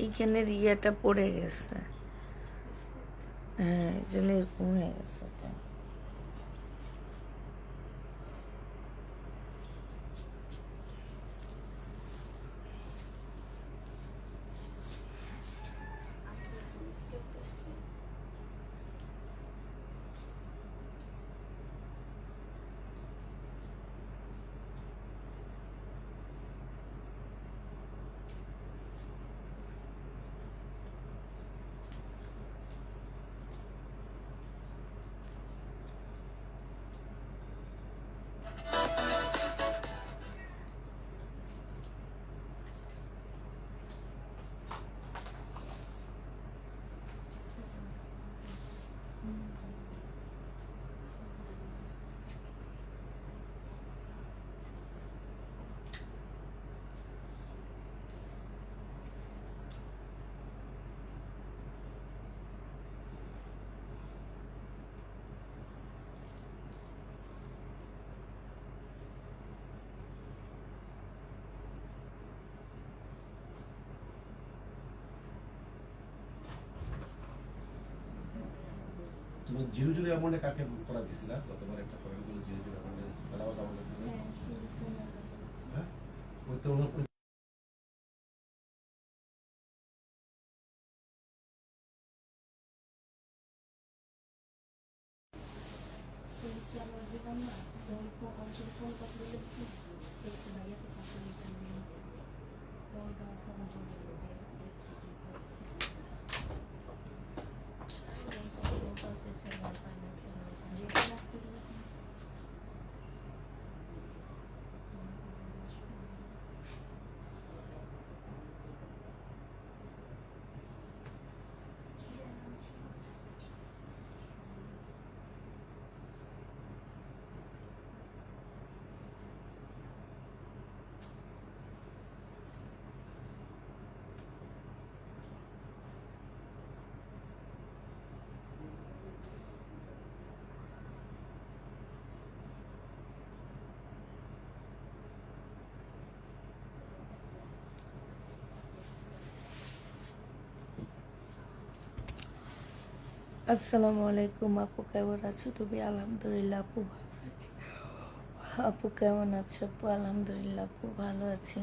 এইখানের ইয়েটা পড়ে গেছে, হ্যাঁ এই জন্য এরকম হয়ে গেছে এটা। তুমি জিরো জিরো অ্যামাউন্টে কাকে পড়া দিছিলা গতবার একটা পড়া গুলো জিরো জিরো অ্যামাউন্টে সালাওয়াত আমার কাছে হ্যাঁ ওই তো আসসালামু আলাইকুম আপু, কেমন আছো তুমি? আলহামদুলিল্লাহ আপু ভালো আছি। আপু কেমন আছো? আপু আলহামদুলিল্লাহ আপু ভালো আছি।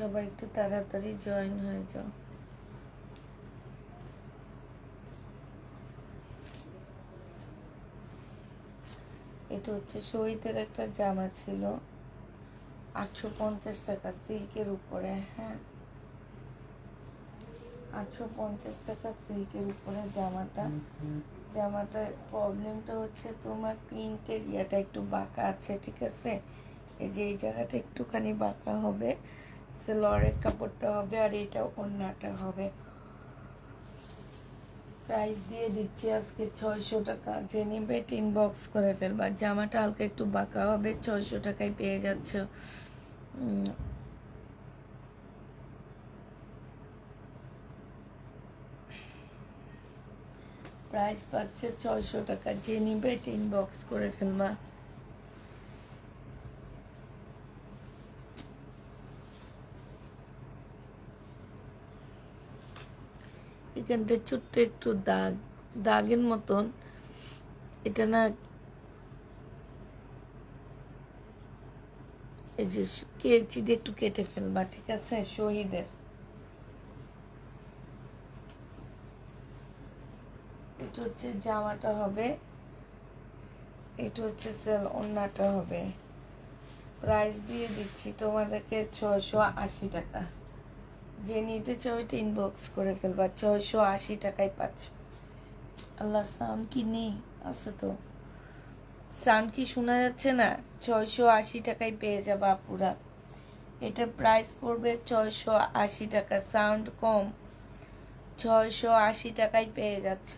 সবাই একটু তাড়াতাড়ি জয়েন হয়ে যাও। এটা হচ্ছে শহীদের একটা জামা ছিল, 850 টাকা সিল্কের উপরে। হ্যাঁ 850 টাকা সিল্কের উপরে জামাটার প্রবলেমটা হচ্ছে তোমার প্রিন্টের ইয়েটা একটু বাঁকা আছে, ঠিক আছে? এই যে এই জায়গাটা একটুখানি বাঁকা হবে, সেলরের কাপড়টা হবে আর এটা ওড়নাটা হবে। প্রাইস দিয়ে দিচ্ছি আজকে 600 টাকা। যে নিবে ইনবক্স করে ফেলবা। জামাটা হালকা একটু বাঁকা হবে, 600 টাকায় পেয়ে যাচ্ছ। প্রাইস পাচ্ছে 600 টাকা। যে নিবে ইনবক্স করে ফেলবা। এখানটা ছোট্ট একটু দাগের মতন, এটা না এই যে কেচি দিয়ে একটু কেটে ফেলবা, ঠিক আছে? শহীদের এটা হচ্ছে জামাটা হবে, এটা হচ্ছে সেল ওড়নাটা হবে। প্রাইস দিয়ে দিচ্ছি তোমাদেরকে 680 টাকা। যে নিতে চাও এটা ইনবক্স করে ফেলবা। 680 টাকায় পাচ্ছ। আল্লাহ, সাউন্ড কি নেই? আছে তো। সাউন্ড কি শোনা যাচ্ছে না? 680 টাকায় পেয়ে যাবা পুরা। এটা প্রাইস পড়বে 680 টাকা। সাউন্ড কম, 680 টাকায় পেয়ে যাচ্ছ।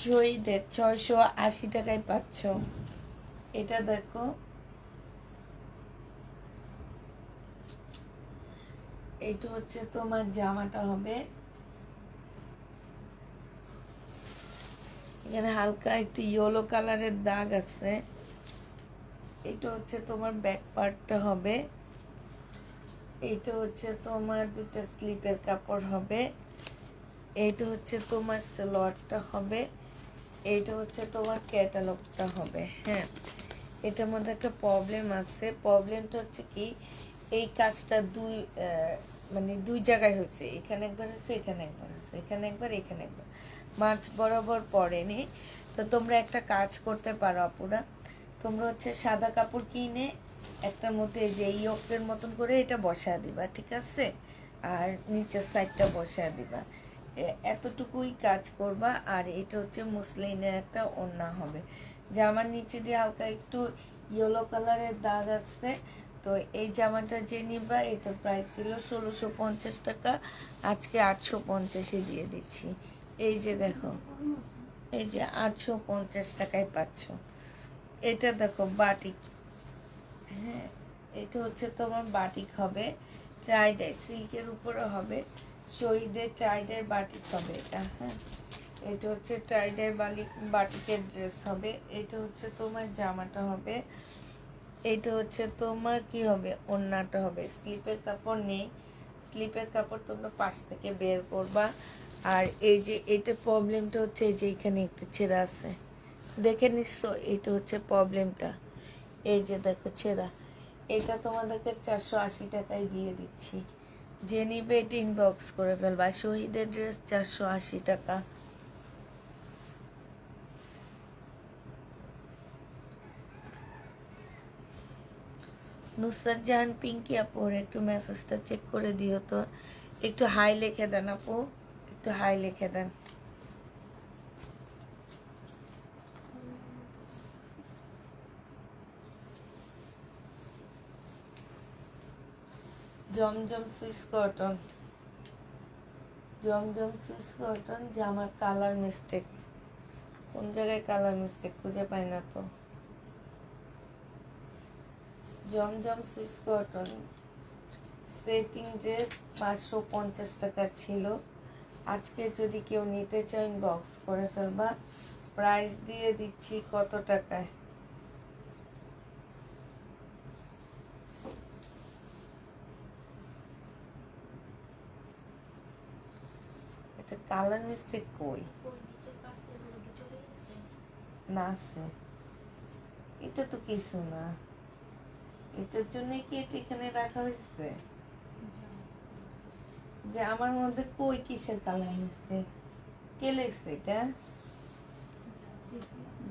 শহীদের 680 টাকায় পাচ্ছ। এটা দেখো, এটা হচ্ছে তোমার জামাটা হবে, এখানে হালকা একটু ইয়েলো কালারের দাগ আছে। এটা হচ্ছে তোমার ব্যাক পার্টটা হবে, এইটা হচ্ছে তোমার দুটো স্লিপের কাপড় হবে, এইটা হচ্ছে তোমার সালোয়ারটা হবে, এইটা হচ্ছে তোমার ক্যাটালগটা হবে। হ্যাঁ, এটার মধ্যে একটা প্রবলেম আছে। প্রবলেমটা হচ্ছে কি, এই কাজটা মানে দুই জায়গায় হয়েছে, এখানে একবার হয়েছে, এখানে একবার হয়েছে, এখানে একবার, এখানে একবার, মাঝ বরাবর পড়েনি। তো তোমরা একটা কাজ করতে পারো আপুরা, তোমরা হচ্ছে সাদা কাপড় কিনে একটার মধ্যে যে ইয়োকের মতন করে এটা বসা দিবা, ঠিক আছে? আর নিচের সাইডটা বসা দিবা, এতটুকুই কাজ করবা। আর এটা হচ্ছে মুসলিনের একটা ওড়না হবে, জামার নিচে দিয়ে হালকা একটু ইয়েলো কালারের দাগ আছে। তো এই জামাটা যে নিবা, এটা প্রাইস ছিল 1650 টাকা, আজকে 850-এ দিয়ে দিচ্ছি। এই যে দেখো, এই যে 850 টাকায় পাচ্ছ। এটা দেখো বাটিক, হ্যাঁ, এটা হচ্ছে তোমার বাটিক হবে, ট্রাইডাই সিল্কের উপরে হবে, শহীদের ট্রাইডাই বাটিক হবে এটা। হ্যাঁ, এটা হচ্ছে ট্রাইডাই বাটিকের ড্রেস হবে। এটা হচ্ছে তোমার জামাটা হবে, এইটা হচ্ছে তোমার কি হবে, ওড়নাটা হবে। স্লিপের কাপড় নেই, স্লিপের কাপড় তোমরা পাশ থেকে বের করবা। আর এই যে এটা প্রবলেমটা হচ্ছে, এই যে এখানে একটু ছেঁড়া আছে, দেখে নিচ্ছ? এটা হচ্ছে প্রবলেমটা, এই যে দেখো ছেঁড়া। এটা তোমাদেরকে 480 টাকায় দিয়ে দিচ্ছি, যে নিবে এটা ইনবক্স করে ফেলবা। শহীদের ড্রেস 480 টাকা। নুসরাত জাহান পিঙ্কি আপু, একটু মেসেজটা চেক করে দিও তো, একটু হাই লিখে দেন আপু, একটু হাই লিখে দেন। জমজম সুইস কটন, জমজম সুইস কটন, জামার কালার মিস্টেক, কোন জায়গায় কালার মিস্টেক খুঁজে পাই না তো। জমজম সুইস কটন সেটিং ড্রেস 550 টাকা ছিল, আজকে যদি কেউ নিতে চাও ইনবক্স করে ফেলবা। প্রাইস দিয়ে দিচ্ছি কত টাকায়, এটা কালার মিস্টেক কই না আছে, এটা তো কিছু না, এটার জন্য কি এটা এখানে রাখা হয়েছে? যে আমার মধ্যে কই কিসের কালার মিস্টেক, কে লেখছে এটা?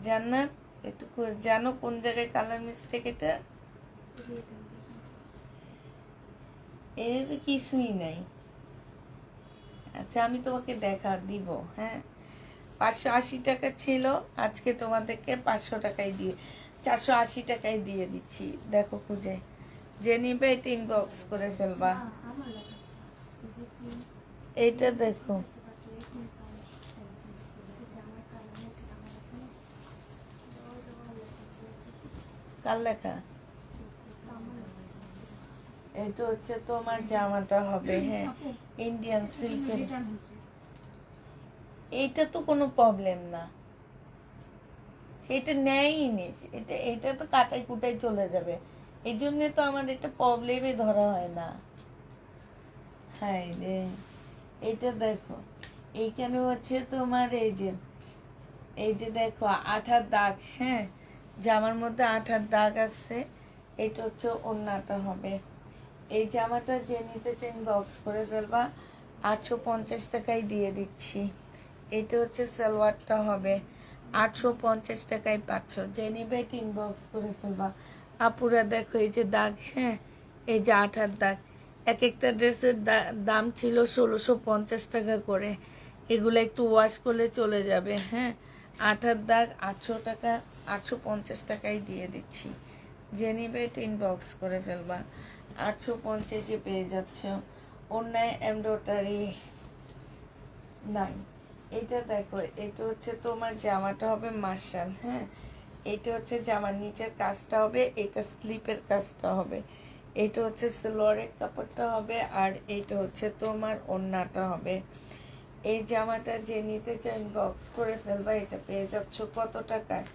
জান্নাত, একটু জানো কোন জায়গায় কালার মিস্টেক এটা? এর তো কিছুই নাই। আচ্ছা, আমি তোমাকে দেখা দিব। হ্যাঁ, 580 টাকা ছিল, আজকে তোমাদেরকে 500 টাকায় দিয়ে 480 টাকায় দিয়ে দিচ্ছি। দেখো খুঁজে, যে নিবে এটা ইনবক্স করে ফেলবা। এইটা দেখো, কার লেখা? এটা হচ্ছে তোমার জামাটা হবে, হ্যাঁ, ইন্ডিয়ান সিল্কের। এইটা তো কোনো প্রবলেম না, সেটা নেয়ই নি, এটা তো কাটাই কুটাই চলে যাবে, এই জন্য তো আমার এটা প্রবলেমই ধরা হয় না। হ্যাঁ রে, এইটা দেখো, এইখানে হচ্ছে তোমার এই যে দেখো আঠার দাগ, হ্যাঁ, জামার মধ্যে আঠার দাগ আছে। এটা হচ্ছে ওড়নাটা হবে। এই জামাটা যে নিতে চান বক্স করে ফেলবা, 850 টাকায় দিয়ে দিচ্ছি। এটা হচ্ছে সালোয়ারটা হবে, 850 টাকায় পাচ্ছ, যে নিবে ইনবক্স করে ফেলবা। আপুরা দেখো এই যে দাগ, হ্যাঁ, এই যে আঠার দাগ, এক একটা ড্রেসের দাম ছিল 1650 টাকা করে, এগুলো একটু ওয়াশ করলে চলে যাবে। হ্যাঁ, আঠার দাগ 800 টাকা, 850 টাকায় দিয়ে দিচ্ছি, যে নিবে ইনবক্স করে ফেলবা। 850-এ পেয়ে যাচ্ছ। অন্যায় এমব্রয়ডারি নাই। এটা দেখো, এটা হচ্ছে তোমার জামাটা হবে মার্শাল, হ্যাঁ। এটা হচ্ছে জামার নিচের কাজটা হবে, এটা স্লিপের কাজটা হবে, এটা হচ্ছে সালোয়ারের কাপড়টা হবে, আর এটা হচ্ছে তোমার ওড়নাটা হবে। এই জামাটা যে নিতে চাই বক্স করে ফেলবা। এটা পেয়ে যাচ্ছ কত টাকায়?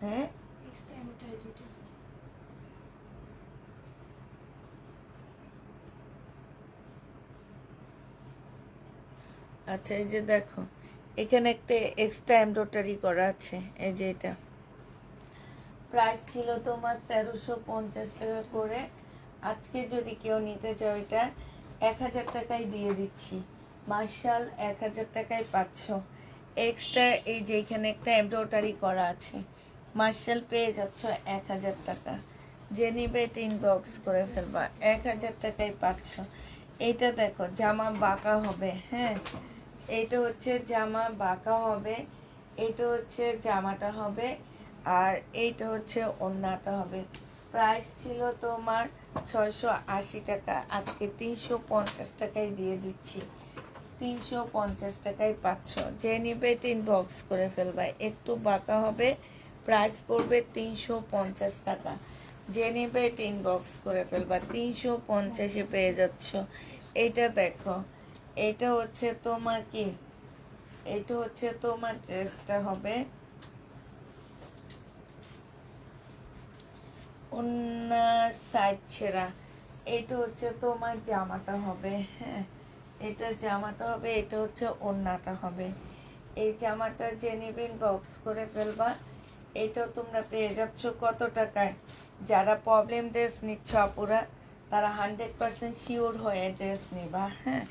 হ্যাঁ, আচ্ছা, এই যে দেখো এখানে একটা এক্সট্রা এমব্রয়ডারি করা আছে। এই যে এটা প্রাইস ছিল তোমার 1350 টাকা করে। আজকে যদি কেউ নিতে চাও এটা 1000 টাকায় দিয়ে দিচ্ছি। মার্শাল 1000 টাকায় পাচ্ছ। এক্সট্রা এই যে এখানে একটা এমব্রয়ডারি করা আছে, মার্শাল পেয়ে যাচ্ছ 1000 টাকা। যে নিবে এটা ইনবক্স করে ফেলবা, 1000 টাকায় পাচ্ছ। এইটা দেখো জামা বাঁকা হবে, হ্যাঁ। এইটা হচ্ছে জামা বাঁকা হবে, এইটা হচ্ছে জামাটা হবে, আর এইটা হচ্ছে ওড়নাটা হবে। প্রাইস ছিল তোমার 680 টাকা, আজকে 350 টাকায় দিয়ে দিচ্ছি। 350 টাকায় পাচ্ছ। যে নিবে এটা ইনবক্স করে ফেলবা। একটু বাঁকা হবে, প্রাইস পড়বে 350 টাকা। যে নিবে এটা ইনবক্স করে ফেলবা, 350-এ পেয়ে যাচ্ছ। এইটা দেখো, এটা হচ্ছে তোমার কি, এটা হচ্ছে তোমার ড্রেসটা হবে, অন্য সাইড ছেঁড়া। এটা হচ্ছে তোমার জামাটা হবে, হ্যাঁ। এটা জামাটা হবে, এটা হচ্ছে ওড়নাটা হবে। এই জামাটা যে নিবেন বক্স করে ফেলবা। এটাও তোমরা পেয়ে যাচ্ছ কত টাকায়? যারা প্রবলেম ড্রেস নিচ্ছ আপুরা, তারা 100% শিওর হয়ে ড্রেস নিবা, হ্যাঁ।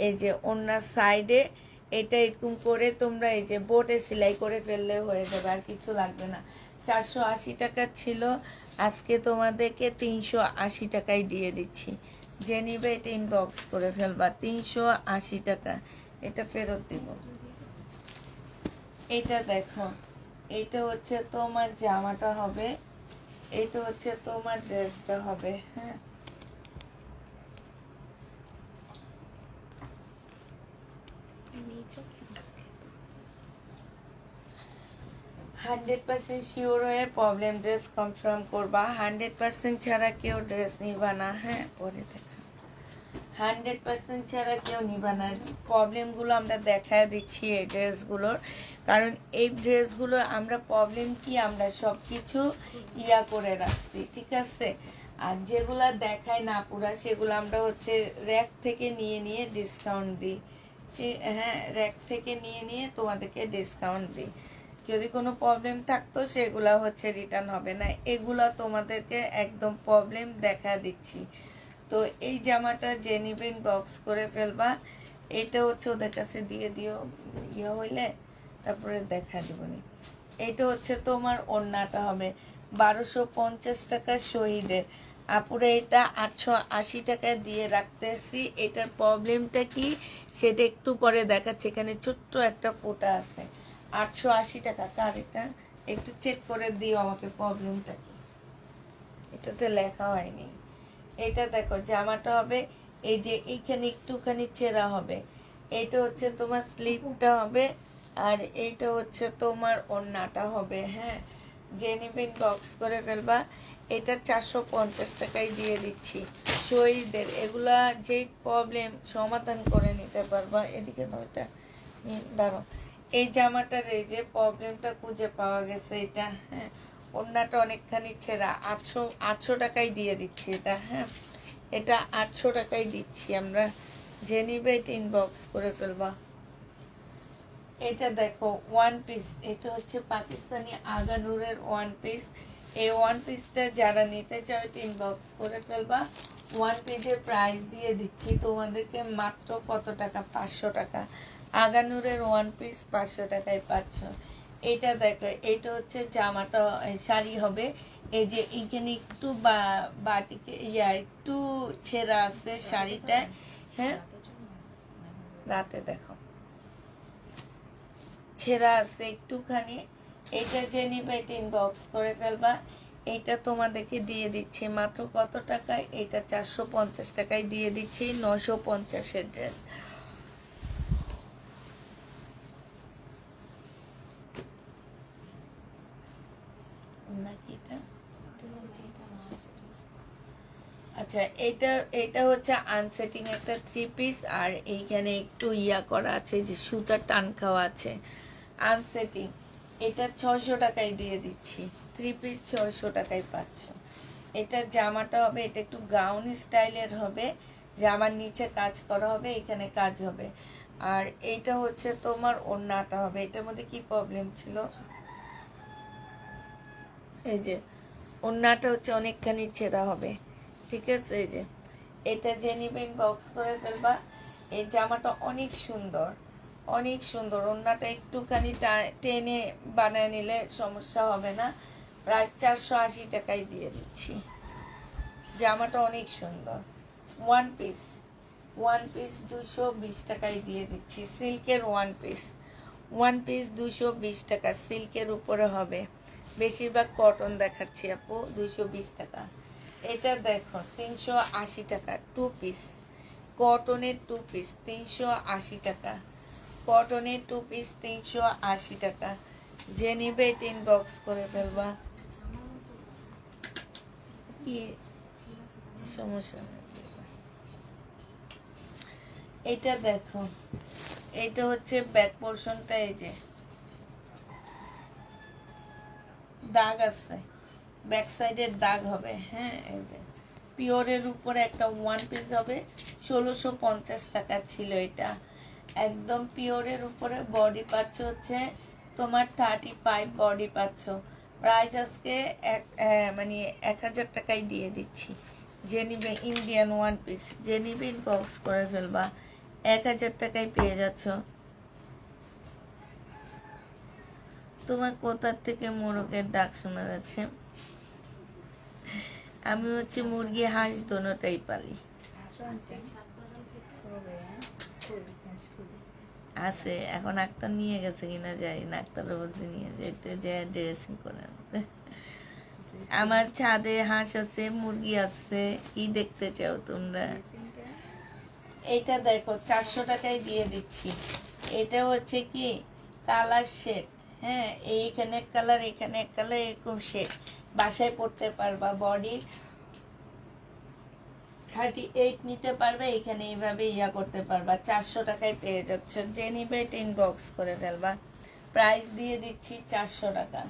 এই যে ওড়নার সাইডে এটা এরকম করে তোমরা এই যে বোটে সেলাই করে ফেললে হয়ে যাবে, আর কিছু লাগবে না। 480 টাকা ছিল, আজকে তোমাদেরকে 380 টাকায় দিয়ে দিচ্ছি। যে নিবে এটা ইনবক্স করে ফেলবা, 380 টাকা। এটা ফেরত দিব। এটা দেখো, এটা হচ্ছে তোমার জামাটা হবে, এটা হচ্ছে তোমার ড্রেসটা হবে, হ্যাঁ। 100% শিওর হয়ে প্রবলেম ড্রেস কনফার্ম করবা। 100% ছাড়া কেউ ড্রেস নিবা না, হ্যাঁ। পরে দেখা, 100% ছাড়া কেউ নিবা না। প্রবলেমগুলো আমরা দেখায় দিচ্ছি এই ড্রেসগুলোর, কারণ এই ড্রেসগুলোর আমরা প্রবলেম কি, আমরা সব কিছু ইয়া করে রাখছি, ঠিক আছে। আর যেগুলা দেখায় না পুরা, সেগুলো আমরা হচ্ছে র্যাক থেকে নিয়ে নিয়ে ডিসকাউন্ট দিই, হ্যাঁ। র্যাক থেকে নিয়ে নিয়ে তোমাদেরকে ডিসকাউন্ট দিই। যদি কোনো প্রবলেম থাকতো সেগুলা হচ্ছে রিটার্ন হবে না, এগুলা তোমাদেরকে একদম প্রবলেম দেখা দিচ্ছি। তো এই জামাটা যে নিবেন বক্স করে ফেলবা। এটা হচ্ছে ওদের কাছে দিয়ে দিও, ইয়ে হইলে তারপরে দেখা দিবনি। এটা হচ্ছে তোমার ওড়নাটা হবে 1250 টাকা শহীদের। আপুরে এটা 880 টাকা দিয়ে রাখতেছি। এটার প্রবলেমটা কি সেটা একটু পরে দেখাচ্ছে। এখানে ছোট্ট একটা ফোঁটা আছে। 880 টাকা। কার এটা একটু চেক করে দিও আমাকে, প্রবলেমটা কি। এটাতে লেখা হয়নি। এটা দেখো জামাটা হবে, এই যে এইখানে একটুখানি ছেঁড়া হবে। এইটা হচ্ছে তোমার স্লিপটা হবে, আর এইটা হচ্ছে তোমার ওড়নাটা হবে, হ্যাঁ। যে নিবেন বক্স করে ফেলবা। এটা 450 টাকায় দিয়ে দিচ্ছি শহীদদের। এগুলা যে প্রবলেম সমাধান করে নিতে পারবা। এদিকে তো এটা দাঁড়ো, এই জামাটার এই যে প্রবলেমটা খুঁজে পাওয়া গেছে, এটা, হ্যাঁ। ওড়নাটা অনেকখানি ছেঁড়া, 800 টাকায় দিয়ে দিচ্ছি এটা, হ্যাঁ। এটা 800 টাকায় দিচ্ছি আমরা। যে নিবে এটা ইনবক্স করে ফেলবা। এটা দেখো ওয়ান পিস, এটা হচ্ছে পাকিস্তানি আগানুরের ওয়ান পিস। এই ওয়ান পিসটা যারা নিতে চাও এটা ইনবক্স করে ফেলবা। ওয়ান পিসের প্রাইস দিয়ে দিচ্ছি তোমাদেরকে মাত্র কত টাকা? 500 টাকা। আগানুরের ওয়ান পিস 500 টাকায় পাচ্ছ। এটা দেখো, এটা হচ্ছে জামাটা, শাড়ি হবে। এই যে এইখানে একটু বাটিকে একটু ছেঁড়া আছে শাড়িটায়, হ্যাঁ। রাতে দেখো ছেঁড়া আছে একটুখানি। এটা যে নিবে এটা ইনবক্স করে ফেলবা। এইটা তোমাদেরকে দিয়ে দিচ্ছি মাত্র কত টাকায়, এটা 450 টাকায় দিয়ে দিচ্ছি, 950-এর ড্রেস। নাকি এটা, আচ্ছা এটা এটা হচ্ছে আনসেটিং একটা 3 পিস, আর এইখানে একটু ইয়া করা আছে যে সুতার টান খাওয়া আছে, আনসেটিং। এটা 600 টাকায় দিয়ে দিচ্ছি, 3 পিস 600 টাকায় পাচ্ছ। এটার জামাটা হবে, এটা একটু গাউন স্টাইলের হবে, জামার নিচে কাজ করা হবে, এখানে কাজ হবে। আর এইটা হচ্ছে তোমার ওড়নাটা হবে। এটার মধ্যে কি প্রবলেম ছিল, এই যে ওড়নাটা হচ্ছে অনেকখানি ছেঁড়া হবে, ঠিক আছে। এই যে এটা যে নিবেন বক্স করে ফেলবা। এই জামাটা অনেক সুন্দর, অনেক সুন্দর। ওড়নাটা একটুখানি টেনে বানিয়ে নিলে সমস্যা হবে না। প্রায় 480 টাকায় দিয়ে দিচ্ছি। জামাটা অনেক সুন্দর। 1 পিস 1 পিস 220 টাকায় দিয়ে দিচ্ছি। সিল্কের 1 পিস 1 পিস 220 টাকা, সিল্কের উপরে হবে। বেশিরভাগ কটন দেখাচ্ছি আপু, 220 টাকা। এটা দেখো 380 টাকা, 2 পিস কটনের 2 পিস 380 টাকা, কটনের 2 পিস 380 টাকা। যে নিবে টিন বক্স করে ফেলবা, কি সমস্যা নেই। এটা দেখো, এটা হচ্ছে ব্যাক পোর্শনটা, এই যে দাগ আছে, ব্যাক সাইডের দাগ হবে, হ্যাঁ। এই যে পিওরের উপরে একটা 1 পিস হবে, 1650 টাকা ছিল এটা। একদম পিওরের উপরে বডি পাচ্ছ হচ্ছে তোমার 35 বডি পাচ্ছ। প্রাইস আজকে মানে 1000 টাকায় দিয়ে দিচ্ছি। যে নিবে ইন্ডিয়ান 1 পিস, যে নিবে বক্স করে ফেলবা, 1000 টাকায় পেয়ে যাচ্ছ। তোমার কোথার থেকে মোরগের ডাক শোনা যাচ্ছে? আমি হচ্ছে মুরগি হাঁস দোনোটাই পালি। আছে, এখন আক্তার নিয়ে গেছে কিনা যাই না, আক্তার বলছে নিয়ে যেতে, যে ড্রেসিং করে আনতে। আমার ছাদে হাঁস আছে, মুরগি আছে, কি দেখতে চাও তোমরা? এইটা দেখো 400 টাকায় দিয়ে দিচ্ছি। এটা হচ্ছে কি কালার শেড, হ্যাঁ। এইখানে কালার, এখানে কালার, এরকম শেড বাসায় পড়তে পারবা। বডি 38 নিতে পারবে, এখানে এইভাবে ইয়া করতে পারবা। 400 টাকায় পেয়ে যাচ্ছ। যে নিবে 10 বক্স করে ফেলবা। প্রাইস দিয়ে দিচ্ছি 400 টাকা।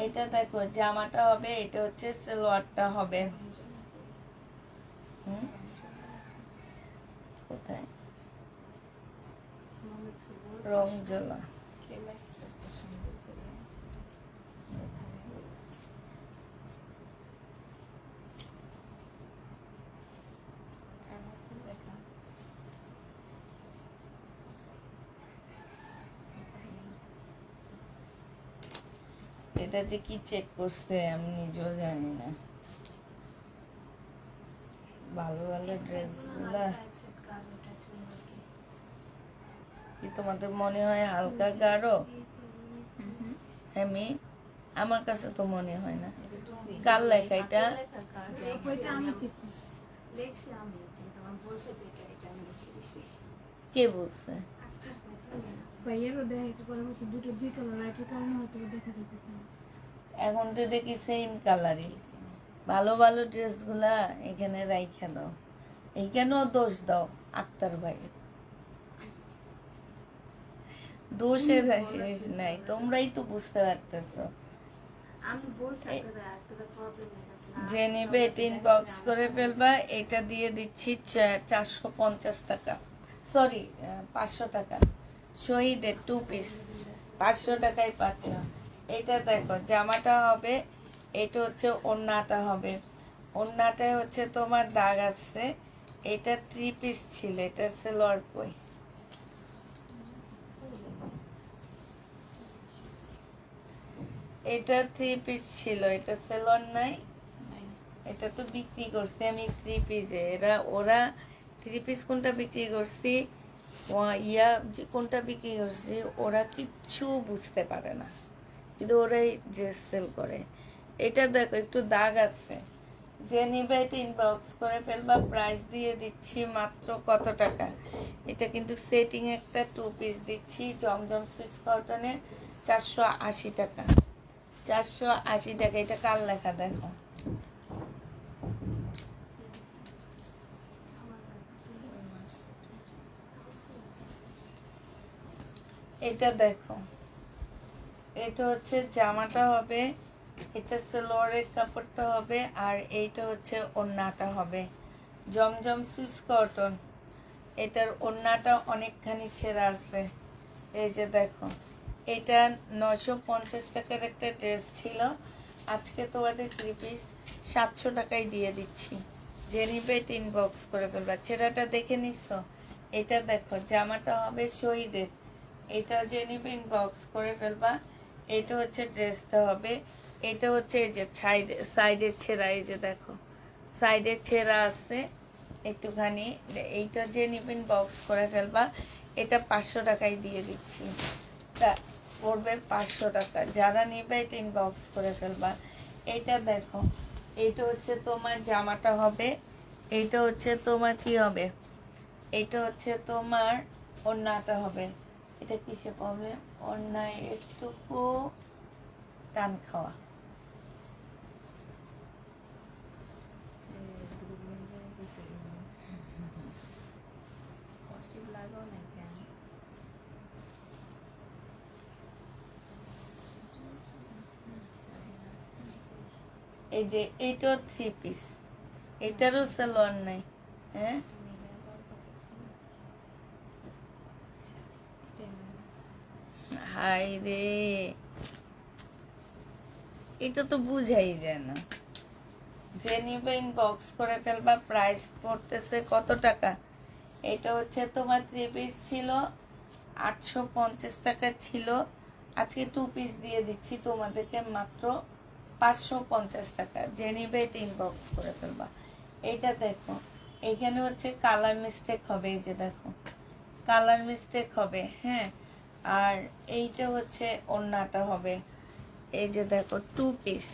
এটা দেখো জামাটা হবে, এটা হচ্ছে সালোয়ারটা হবে। কোথায় রংজলা, এটা যে কি চেক করছে আমি নিজেও জানি না। ভালো ভালো ড্রেস গুলা কি তোমাদের মনে হয় হালকা গাঢ়? আমি, আমার কাছে তো মনে হয় না। কার লেখা এটা? কে বলছে? এখন তো দেখি সেম কালারই। ভালো ভালো ড্রেসগুলা এখানে রাইখা দাও, এইখানেও দোষ দাও আক্তার ভাইয়ের। দোষের শেষ নাই, তোমরাই তো বুঝতে পারতেছো। যে নেবে 10 বক্স করে ফেলবা। এটা দিয়ে দিচ্ছি 450 টাকা, সরি 500 টাকা। শহীদের 2 পিস 500 টাকায় পাচ্ছ। এটা দেখো জামাটা হবে, এটা হচ্ছে ওড়নাটা হবে। ওড়নাটায় হচ্ছে তোমার দাগ আছে। এটা 3 পিস ছিল, এটা সেলোয়ার কই? এটা 3 পিস ছিল, এটা সেলোয়ার নাই। এটা তো বিক্রি করছি আমি 3 পিসে। ওরা 3 পিস কোনটা বিক্রি করছি, ইয়া যে কোনটা বিক্রি করছি, ওরা কিচ্ছু বুঝতে পারে না, কিন্তু ওরাই ড্রেস সেল করে। এটা দেখো একটু দাগ আছে, যে নিবে এটা ইনবক্স করে ফেলবা। প্রাইস দিয়ে দিচ্ছি মাত্র কত টাকা, এটা কিন্তু সেটিং একটা 2 পিস দিচ্ছি জমজম সুইস কটনের 480 টাকা। 480 টাকা। এটা কার লেখা দেখো, এটা দেখো, এটা হচ্ছে জামাটা হবে, এটা সালোয়ারের কাপড়টা হবে, আর এইটা হচ্ছে ওড়নাটা হবে জমজম সুইস কটন। এটার ওড়নাটা অনেকখানি ছেঁড়া আছে, এই যে দেখো। এটা 950 টাকার একটা ড্রেস ছিল, আজকে তোমাদের 3 পিস 700 টাকায় দিয়ে দিচ্ছি। যে নিবে এটা ইনবক্স করে ফেলবা। ছেঁড়াটা দেখে নিচ্ছ, এটা দেখো জামাটা হবে শহীদের, এটা যে নিবে ইনবক্স করে ফেলবা। এটা হচ্ছে ড্রেসটা হবে, এটা হচ্ছে এই যে সাইডের ছেঁড়া, এই যে দেখো সাইডের ছেঁড়া আছে একটুখানি। এইটা যে নিবেন বক্স করে ফেলবা। এটা 500 টাকায় দিয়ে দিচ্ছি, তা পড়বে 500 টাকা। যারা নিবে এটা ইনবক্স করে ফেলবা। এটা দেখো, এটা হচ্ছে তোমার জামাটা হবে, এইটা হচ্ছে তোমার কি হবে, এটা হচ্ছে তোমার ওড়নাটা হবে। এটা কিসে প্রবলেম, ওড়নায় একটুকু টান খাওয়া। এই যে এইটাও 3 পিস, এটারও সালোয়ার নাই। হ্যাঁ হাই রে, এটা তো বুঝাই যায় না। যে নিবে ইনবক্স করে ফেলবা। প্রাইস পড়তেছে কত টাকা, এটা হচ্ছে তোমার 3 পিস ছিল 850 টাকা ছিল, আজকে 2 পিস দিয়ে দিচ্ছি তোমাদেরকে মাত্র 550 টাকা। যে নিবে এটা ইনবক্স করে ফেলবা। এইটা দেখো, এখানে হচ্ছে কালার মিস্টেক হবে, এই যে দেখো কালার মিস্টেক হবে। হ্যাঁ, আর এইটা হচ্ছে ওড়নাটা হবে, এই যে দেখো 2 পিস।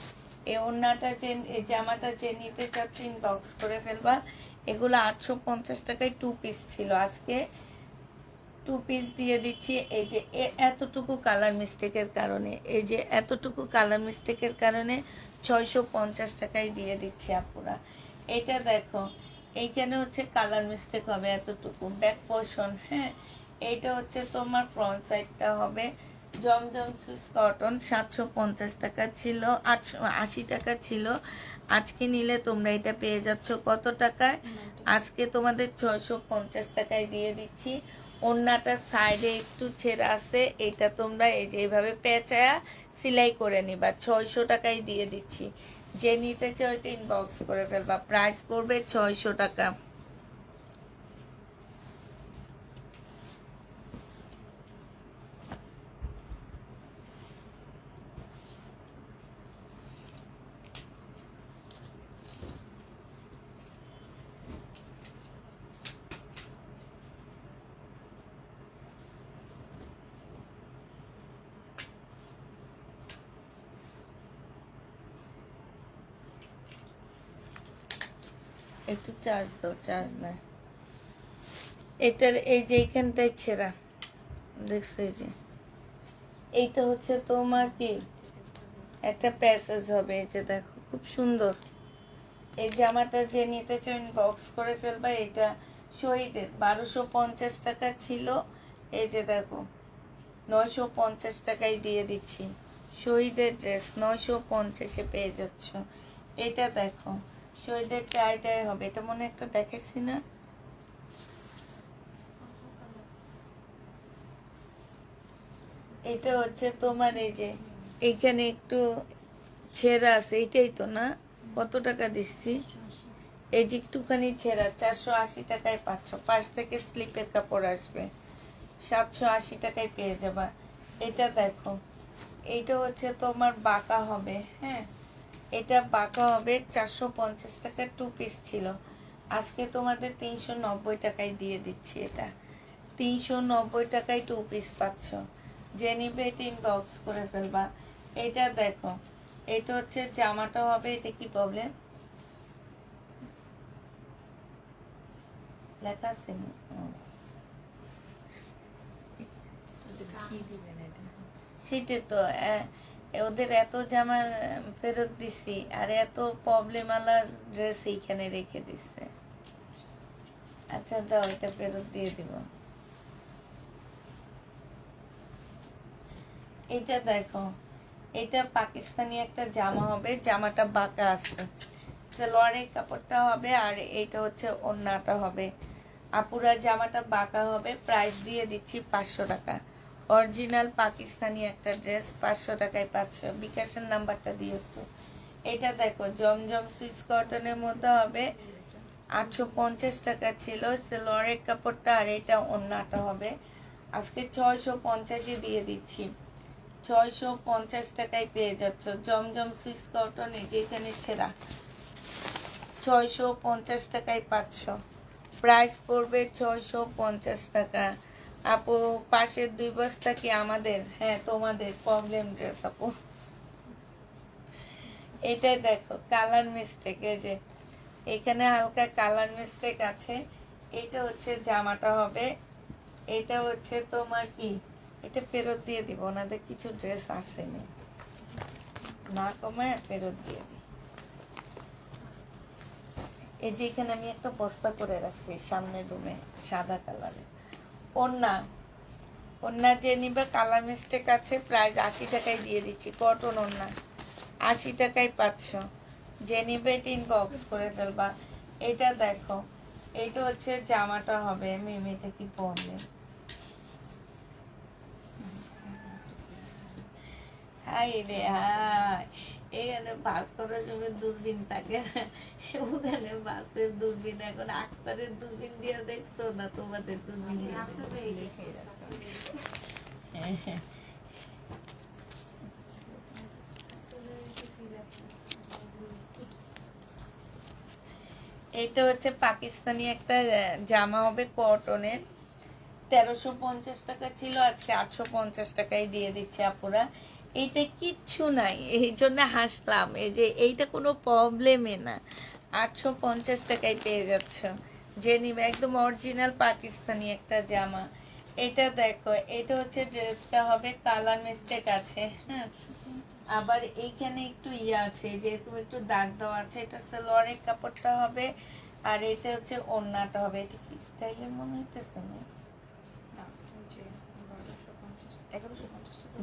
এই ওড়নাটা যে, এই জামাটা যে নিতে চাচ্ছি ইনবক্স করে ফেলবা। এগুলো 850 টাকায় 2 পিস ছিল, আজকে 2 পিস দিয়ে দিচ্ছি। এই যে এতটুকু কালার মিস্টেকের কারণে, এই যে এতটুকু কালার মিস্টেকের কারণে 650 টাকায় দিয়ে দিচ্ছি আপুরা। এটা দেখো, এইখানে হচ্ছে কালার মিস্টেক হবে এতটুকু ব্যাক পোর্শন। হ্যাঁ, এইটা হচ্ছে তোমার ফ্রন্ট সাইডটা হবে জমজম সুইস কটন। 750 টাকা ছিল, 880 টাকা ছিল, আজকে নিলে তোমরা এটা পেয়ে যাচ্ছ কত টাকায়, আজকে তোমাদের 650 টাকায় দিয়ে দিচ্ছি। ওড়নাটা সাইডে একটু ছেঁড়া আছে, এটা তোমরা এই যে এইভাবে পেঁচায়া সেলাই করে নিবা। 600 টাকায় দিয়ে দিচ্ছি। যে নিতে চাও এটা ইনবক্স করে ফেলবা। প্রাইস পড়বে 600 টাকা। একটু চার্জ দাও, চার্জ নেয়। এটার এই যে এইখানটায় ছেঁড়া দেখছো, এই যে এইটা হচ্ছে তোমার কি একটা প্যাসেজ হবে, এই যে দেখো খুব সুন্দর। এই জামাটা যে নিতে চান বক্স করে ফেলবা। এটা শহীদের 1250 টাকা ছিল, এই যে দেখো 950 টাকায় দিয়ে দিচ্ছি। শহীদের ড্রেস 950-এ পেয়ে যাচ্ছ। এটা দেখো শহীদের টাই হবে, এটা মনে একটা দেখেছি না, এটা হচ্ছে তোমার এই যে এইখানে একটু ছেঁড়া আছে, এইটাই তো না, কত টাকা দিচ্ছি, এই যে একটুখানি ছেঁড়া 480 টাকায় পাচ্ছ। পাশ থেকে স্লিপের কাপড় আসবে, 780 টাকায় পেয়ে যাবা। এটা দেখো, এইটা হচ্ছে তোমার বাঁকা হবে। হ্যাঁ, এটা বাঁকা হবে, 450 টাকার 2 পিস ছিল, আজকে তোমাদের 390 টাকায় দিয়ে দিচ্ছি। এটা 390 টাকায় 2 পিস পাচ্ছ। যে নিবে এটা ইনবক্স করে ফেলবা। এটা দেখো, এটা হচ্ছে জামাটা হবে, এটা কি প্রবলেম লেখা আছে? সেটা তো ওদের এত জামা ফেরত দিছি আর এত প্রবলেম আলা ড্রেস এইখানে রেখে দিচ্ছে। আচ্ছা দাও, এটা ফেরত দিয়ে দিব। এটা দেখো, এটা পাকিস্তানি একটা জামা হবে, জামাটা বাঁকা আছে, সালোয়ারের কাপড়টা হবে আর এইটা হচ্ছে ওড়নাটা হবে। আপুরা জামাটা বাঁকা হবে, প্রাইস দিয়ে দিচ্ছি 500 টাকা। অরিজিনাল পাকিস্তানি একটা ড্রেস 500 টাকায় পাচ্ছ। বিকাশের নাম্বারটা দিও তো। এটা দেখো জমজম সুইস কটনের মধ্যে হবে, 850 টাকা ছিল সালোয়ারের কাপড়টা আর এটা ওড়নাটা হবে। আজকে 650-ই দিয়ে দিচ্ছি, 650 টাকায় পেয়ে যাচ্ছ জমজম সুইস কটন। এই যে এখানে ছেঁড়া, 650 টাকায় পাচ্ছ। প্রাইস পড়বে 650 টাকা। আপু পাশের 2 বস্তা কি আমাদের? হ্যাঁ তোমাদের প্রবলেম ড্রেস আপু। এটাই দেখো কালার মিস্টেক, এই যে এখানে হালকা কালার মিস্টেক আছে। এটা হচ্ছে জামাটা হবে, এটা হচ্ছে তোমার কি, এটা ফেরত দিয়ে দিব, ওনাদের কিছু ড্রেস আসেনি, না কমায় ফেরত দিয়ে দিই। এই যে এখানে আমি একটা বস্তা করে রাখছি সামনের রুমে, সাদা কালারের ওড়না। ওড়না যে নিবে কালার মিস্টেক আছে, প্রাইস 80 টাকায় দিয়ে দিচ্ছি। কটন ওড়না 80 টাকায় পাচ্ছ, যে নিবে ইনবক্স করে ফেলবা। এটা দেখো, এটা হচ্ছে জামাটা হবে। মেয়েটা কি পরবে? হাই রে হাই, এখানে বাস করার সময় দূরবীন থাকে, ওখানে বাসের দূরবীন। এখন আক্তারের দূরবীন দিয়ে দেখছো না, তোমাদের দূরবীন দিয়ে দেখছো। হ্যাঁ, এটা হচ্ছে পাকিস্তানি একটা জামা হবে কটনের, 1350 টাকা ছিল, আজকে 850 টাকায় দিয়ে দিচ্ছে আপুরা। এইটা কিচ্ছু নাই, এই জন্য হাসলাম। এই যে এইটা কোনো প্রবলেমে না, 850 টাকায় পেয়ে যাচ্ছ। যে নিবে একদম অরিজিনাল পাকিস্তানি একটা জামা। এটা দেখো, এটা হচ্ছে ড্রেসটা হবে, কালার মিস্টেক আছে, হ্যাঁ আবার এইখানে একটু ইয়ে আছে, যেরকম একটু দাগ দেওয়া আছে। এটা সালোয়ারের কাপড়টা হবে আর এটা হচ্ছে ওড়নাটা হবে। এটা কি স্টাইলের মনে হইতেছে না?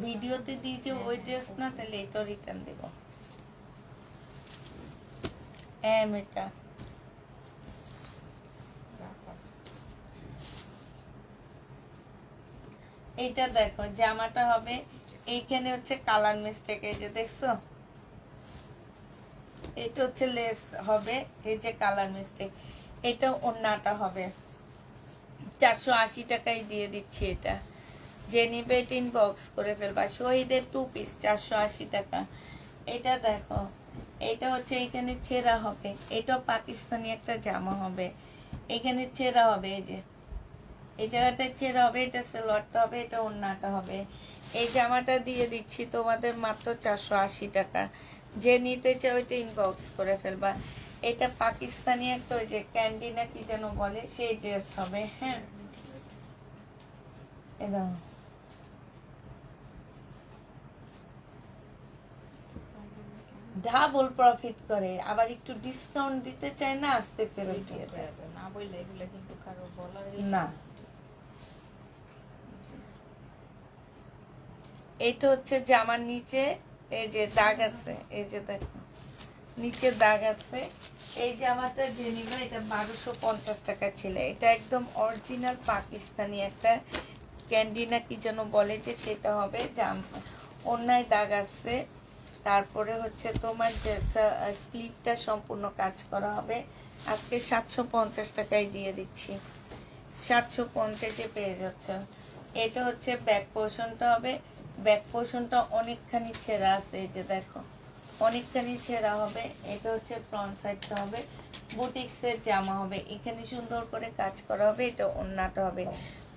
ভিডিওতে দিয়েছে ওই ড্রেস না, তাহলে এটা রিটার্ন দেব। এটা এইটা দেখো জামাটা হবে, এইখানে হচ্ছে কালার মিস্টেক, এই যে দেখছো, এটা হচ্ছে লেস হবে, এই যে কালার মিস্টেক। এটা ওড়নাটা হবে, 480 টাকায় দিয়ে দিচ্ছি। এটা যে নিবে ইনবক্স করে ফেলবা। শহীদের 2 পিস 480 টাকা। এটা দেখো, এটা হচ্ছে এখানে ছেঁড়া হবে, এটা পাকিস্তানি একটা জামা হবে, এখানে ছেঁড়া হবে, এই যে এই জায়গাটা ছেঁড়া হবে। এটা সালোয়ারটা হবে, এটা ওড়নাটা হবে। এই জামাটা দিয়ে দিচ্ছি তোমাদের মাত্র 480 টাকা। যে নিতে চাও ওইটা ইনবক্স করে ফেলবা। এটা পাকিস্তানি একটা ওই যে ক্যান্ডি না কি যেন বলে, সেই ড্রেস হবে। হ্যাঁ এদাও, ডাবল প্রফিট করে, আবার একটু ডিসকাউন্ট দিতে চায় না, আসতে ফেরত দিয়ে দেয় না বললে এগুলো কিন্তু কারো বলার না। এইটা হচ্ছে জামার নিচে এই যে দাগ আছে, এই যে দেখো নিচে দাগ আছে। এই জামাটা যে নিবে এটা 1250 টাকা ছিল। এটা একদম অরিজিনাল পাকিস্তানি একটা ক্যান্ডি না কি যেন বলে, যে সেটা হবে। অন্যায় দাগ আছে, তারপরে হচ্ছে তোমার যে স্লিভটা সম্পূর্ণ কাজ করা হবে। আজকে 750 টাকায় দিয়ে দিচ্ছি, 750-এ পেয়ে যাচ্ছ। এটা হচ্ছে ব্যাক পোর্শনটা হবে, ব্যাক পোর্শনটা অনেকখানি ছেঁড়া আছে, এই যে দেখো অনেকখানি ছেঁড়া হবে। এটা হচ্ছে ফ্রন্ট সাইডটা হবে, বুটিক্সের জামা হবে, এখানে সুন্দর করে কাজ করা হবে। এটা ওড়নাটা হবে।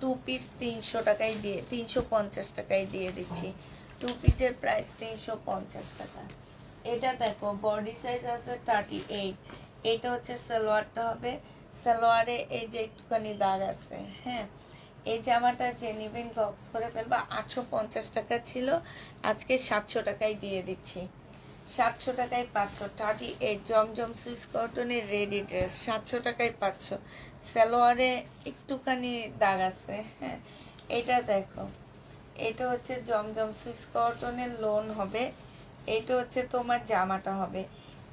2 পিস 300 টাকায় দিয়ে 350 টাকায় দিয়ে দিচ্ছি। 2 পিসের প্রাইস 350 টাকা। এটা দেখো বডি সাইজ আছে 38। এটা হচ্ছে সালোয়ারটা হবে। সালোয়ারে এই যে একটুখানি দাগ আছে, হ্যাঁ। এই জামাটা যে নিবেন বক্স করে ফেলবা। 850 টাকা ছিল, আজকে 700 টাকায় দিয়ে দিচ্ছি। 700 টাকায় 500। 38 জমজম সুইস কটনের রেডি ড্রেস 700 টাকায় 500। সালোয়ারে একটুখানি দাগ আছে, হ্যাঁ। এটা দেখো, এটা হচ্ছে জমজম সুইস কটনের লোন হবে। এটা হচ্ছে তোমার জামাটা হবে।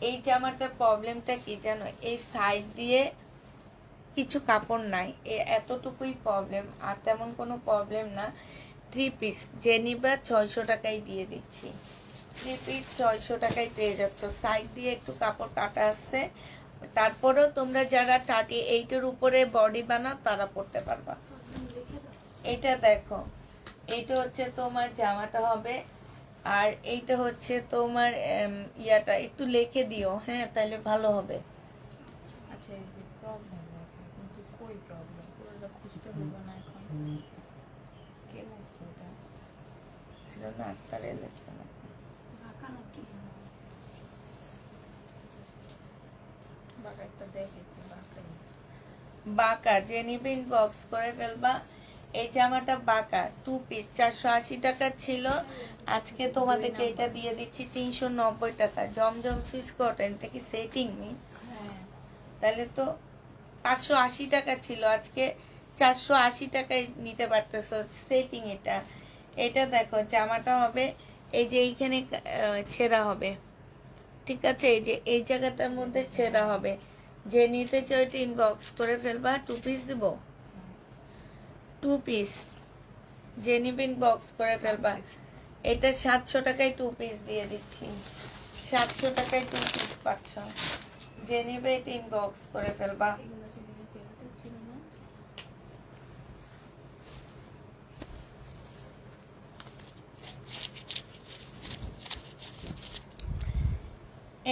এই জামাটার প্রবলেমটা কি জানো, এই সাইড দিয়ে কিছু কাপড় নাই, এতটুকুই প্রবলেম, আর তেমন কোনো প্রবলেম না। 3 পিস যে নিবা 600 টাকায় দিয়ে দিচ্ছি। 3 পিস 600 টাকায় পেয়ে যাচ্ছ। সাইড দিয়ে একটু কাপড় কাটা আছে, তারপরেও তোমরা যারা 38-এর উপরে বডি বানাও তারা পরতে পারবা। এটা দেখো, এইটা হচ্ছে তোমার জামাটা হবে। আর এইটা হচ্ছে তোমার ইয়াটা একটু লিখে দিও, হ্যাঁ, তাহলে ভালো হবে। আচ্ছা এই যে প্রবলেম কিন্তু কই প্রবলেম পুরোটা খুঁজতে হবে না এখন। কে লাগছে এটা? এটা না আক্তারে লেখছে না। ঢাকা নাকি? বাবা একটা দেখেছি বাঁকাই। বাঁকা যে নিবেন বক্স করে ফেলবা। এই জামাটা বাঁকা 2 পিস 480 টাকা ছিল, আজকে তোমাদেরকে এটা দিয়ে দিচ্ছি 390 টাকা। জমজম সুইস কটন, এটা কি সেটিং নি? হ্যাঁ তাহলে তো 580 টাকা ছিল, আজকে 480 টাকায় নিতে পারতেছো সেটিং। এটা এটা দেখো জামাটা হবে এই যে এইখানে ছেঁড়া হবে, ঠিক আছে। এই যে এই জায়গাটার মধ্যে ছেঁড়া হবে। যে নিতে চাও এটা ইনবক্স করে ফেলবা। 2 পিস দিব, 2 পিস যে নিবেন বক্স করে ফেলবা। এটা 700 টাকায় 2 পিস দিয়ে দিচ্ছি। 700 টাকায় 2 পিস পাচ্ছ। যে নিবে এটা ইনবক্স করে ফেলবা। এগুলো সেদিনে ফেরতে ছিল না।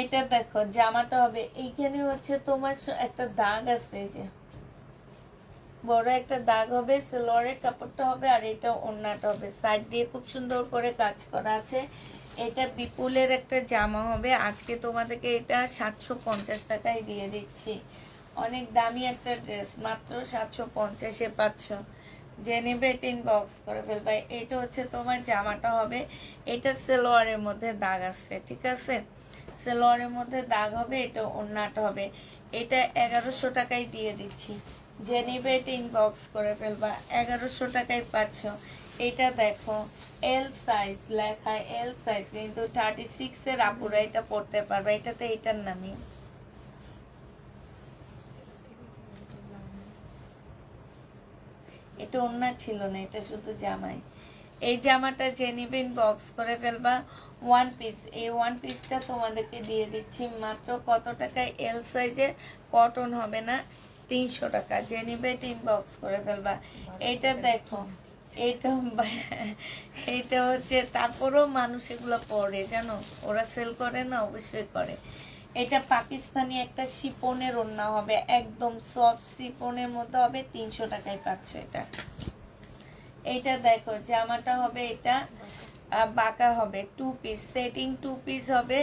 এটা দেখো জামাটা হবে এইখানে হচ্ছে তোমার একটা দাগ আছে, এই যে বড় একটা দাগ হবে। সালোয়ারের কাপড়টা হবে আর এটা ওড়নাটা হবে। সাইড দিয়ে খুব সুন্দর করে কাজ করা আছে। এটা বিপুলের একটা জামা হবে। আজকে তোমাদেরকে এটা 750 টাকায় দিয়ে দিচ্ছি। অনেক দামি একটা ড্রেস, মাত্র 750-এ পাচ্ছ। যে নেবে এটা ইনবক্স করে ফেলবে। এটা হচ্ছে তোমার জামাটা হবে। এটা সালোয়ারের মধ্যে দাগ আছে, ঠিক আছে। সালোয়ারের মধ্যে দাগ হবে, এটা ওড়নাটা হবে। এটা 1100 টাকায় দিয়ে দিচ্ছি। যে নিবে এটা ইনবক্স করে ফেলবা। 1100 টাকায় পাচ্ছ। এটা দেখো এল সাইজ লেখা, এল সাইজ, কিন্তু 36-এর আপুরা এটা পড়তে পারবে। এটাতে এটার নামই। এটা ওড়না ছিল না, এটা শুধু জামাই। এই জামাটা যে নিবেন বক্স করে ফেলবা। 1 পিস, এই 1 পিসটা তোমাদেরকে দিয়ে দিচ্ছি মাত্র কত টাকায়? এল সাইজের কটন হবে না, 300 টাকা। যে নিবে ইনবক্স করে ফেলবা। এটা দেখো, এটা এটা হচ্ছে, তারপরেও মানুষ এগুলো পরে, জানো, ওরা সেল করে না, অবশ্যই করে। এটা পাকিস্তানি একটা শিপনের ওড়না হবে, একদম সফট শিপনের মধ্যে হবে। 300 টাকায় পাচ্ছ এটা। এইটা দেখো জামাটা হবে, এটা বাঁকা হবে, 2 পিস সেটিং 2 পিস হবে।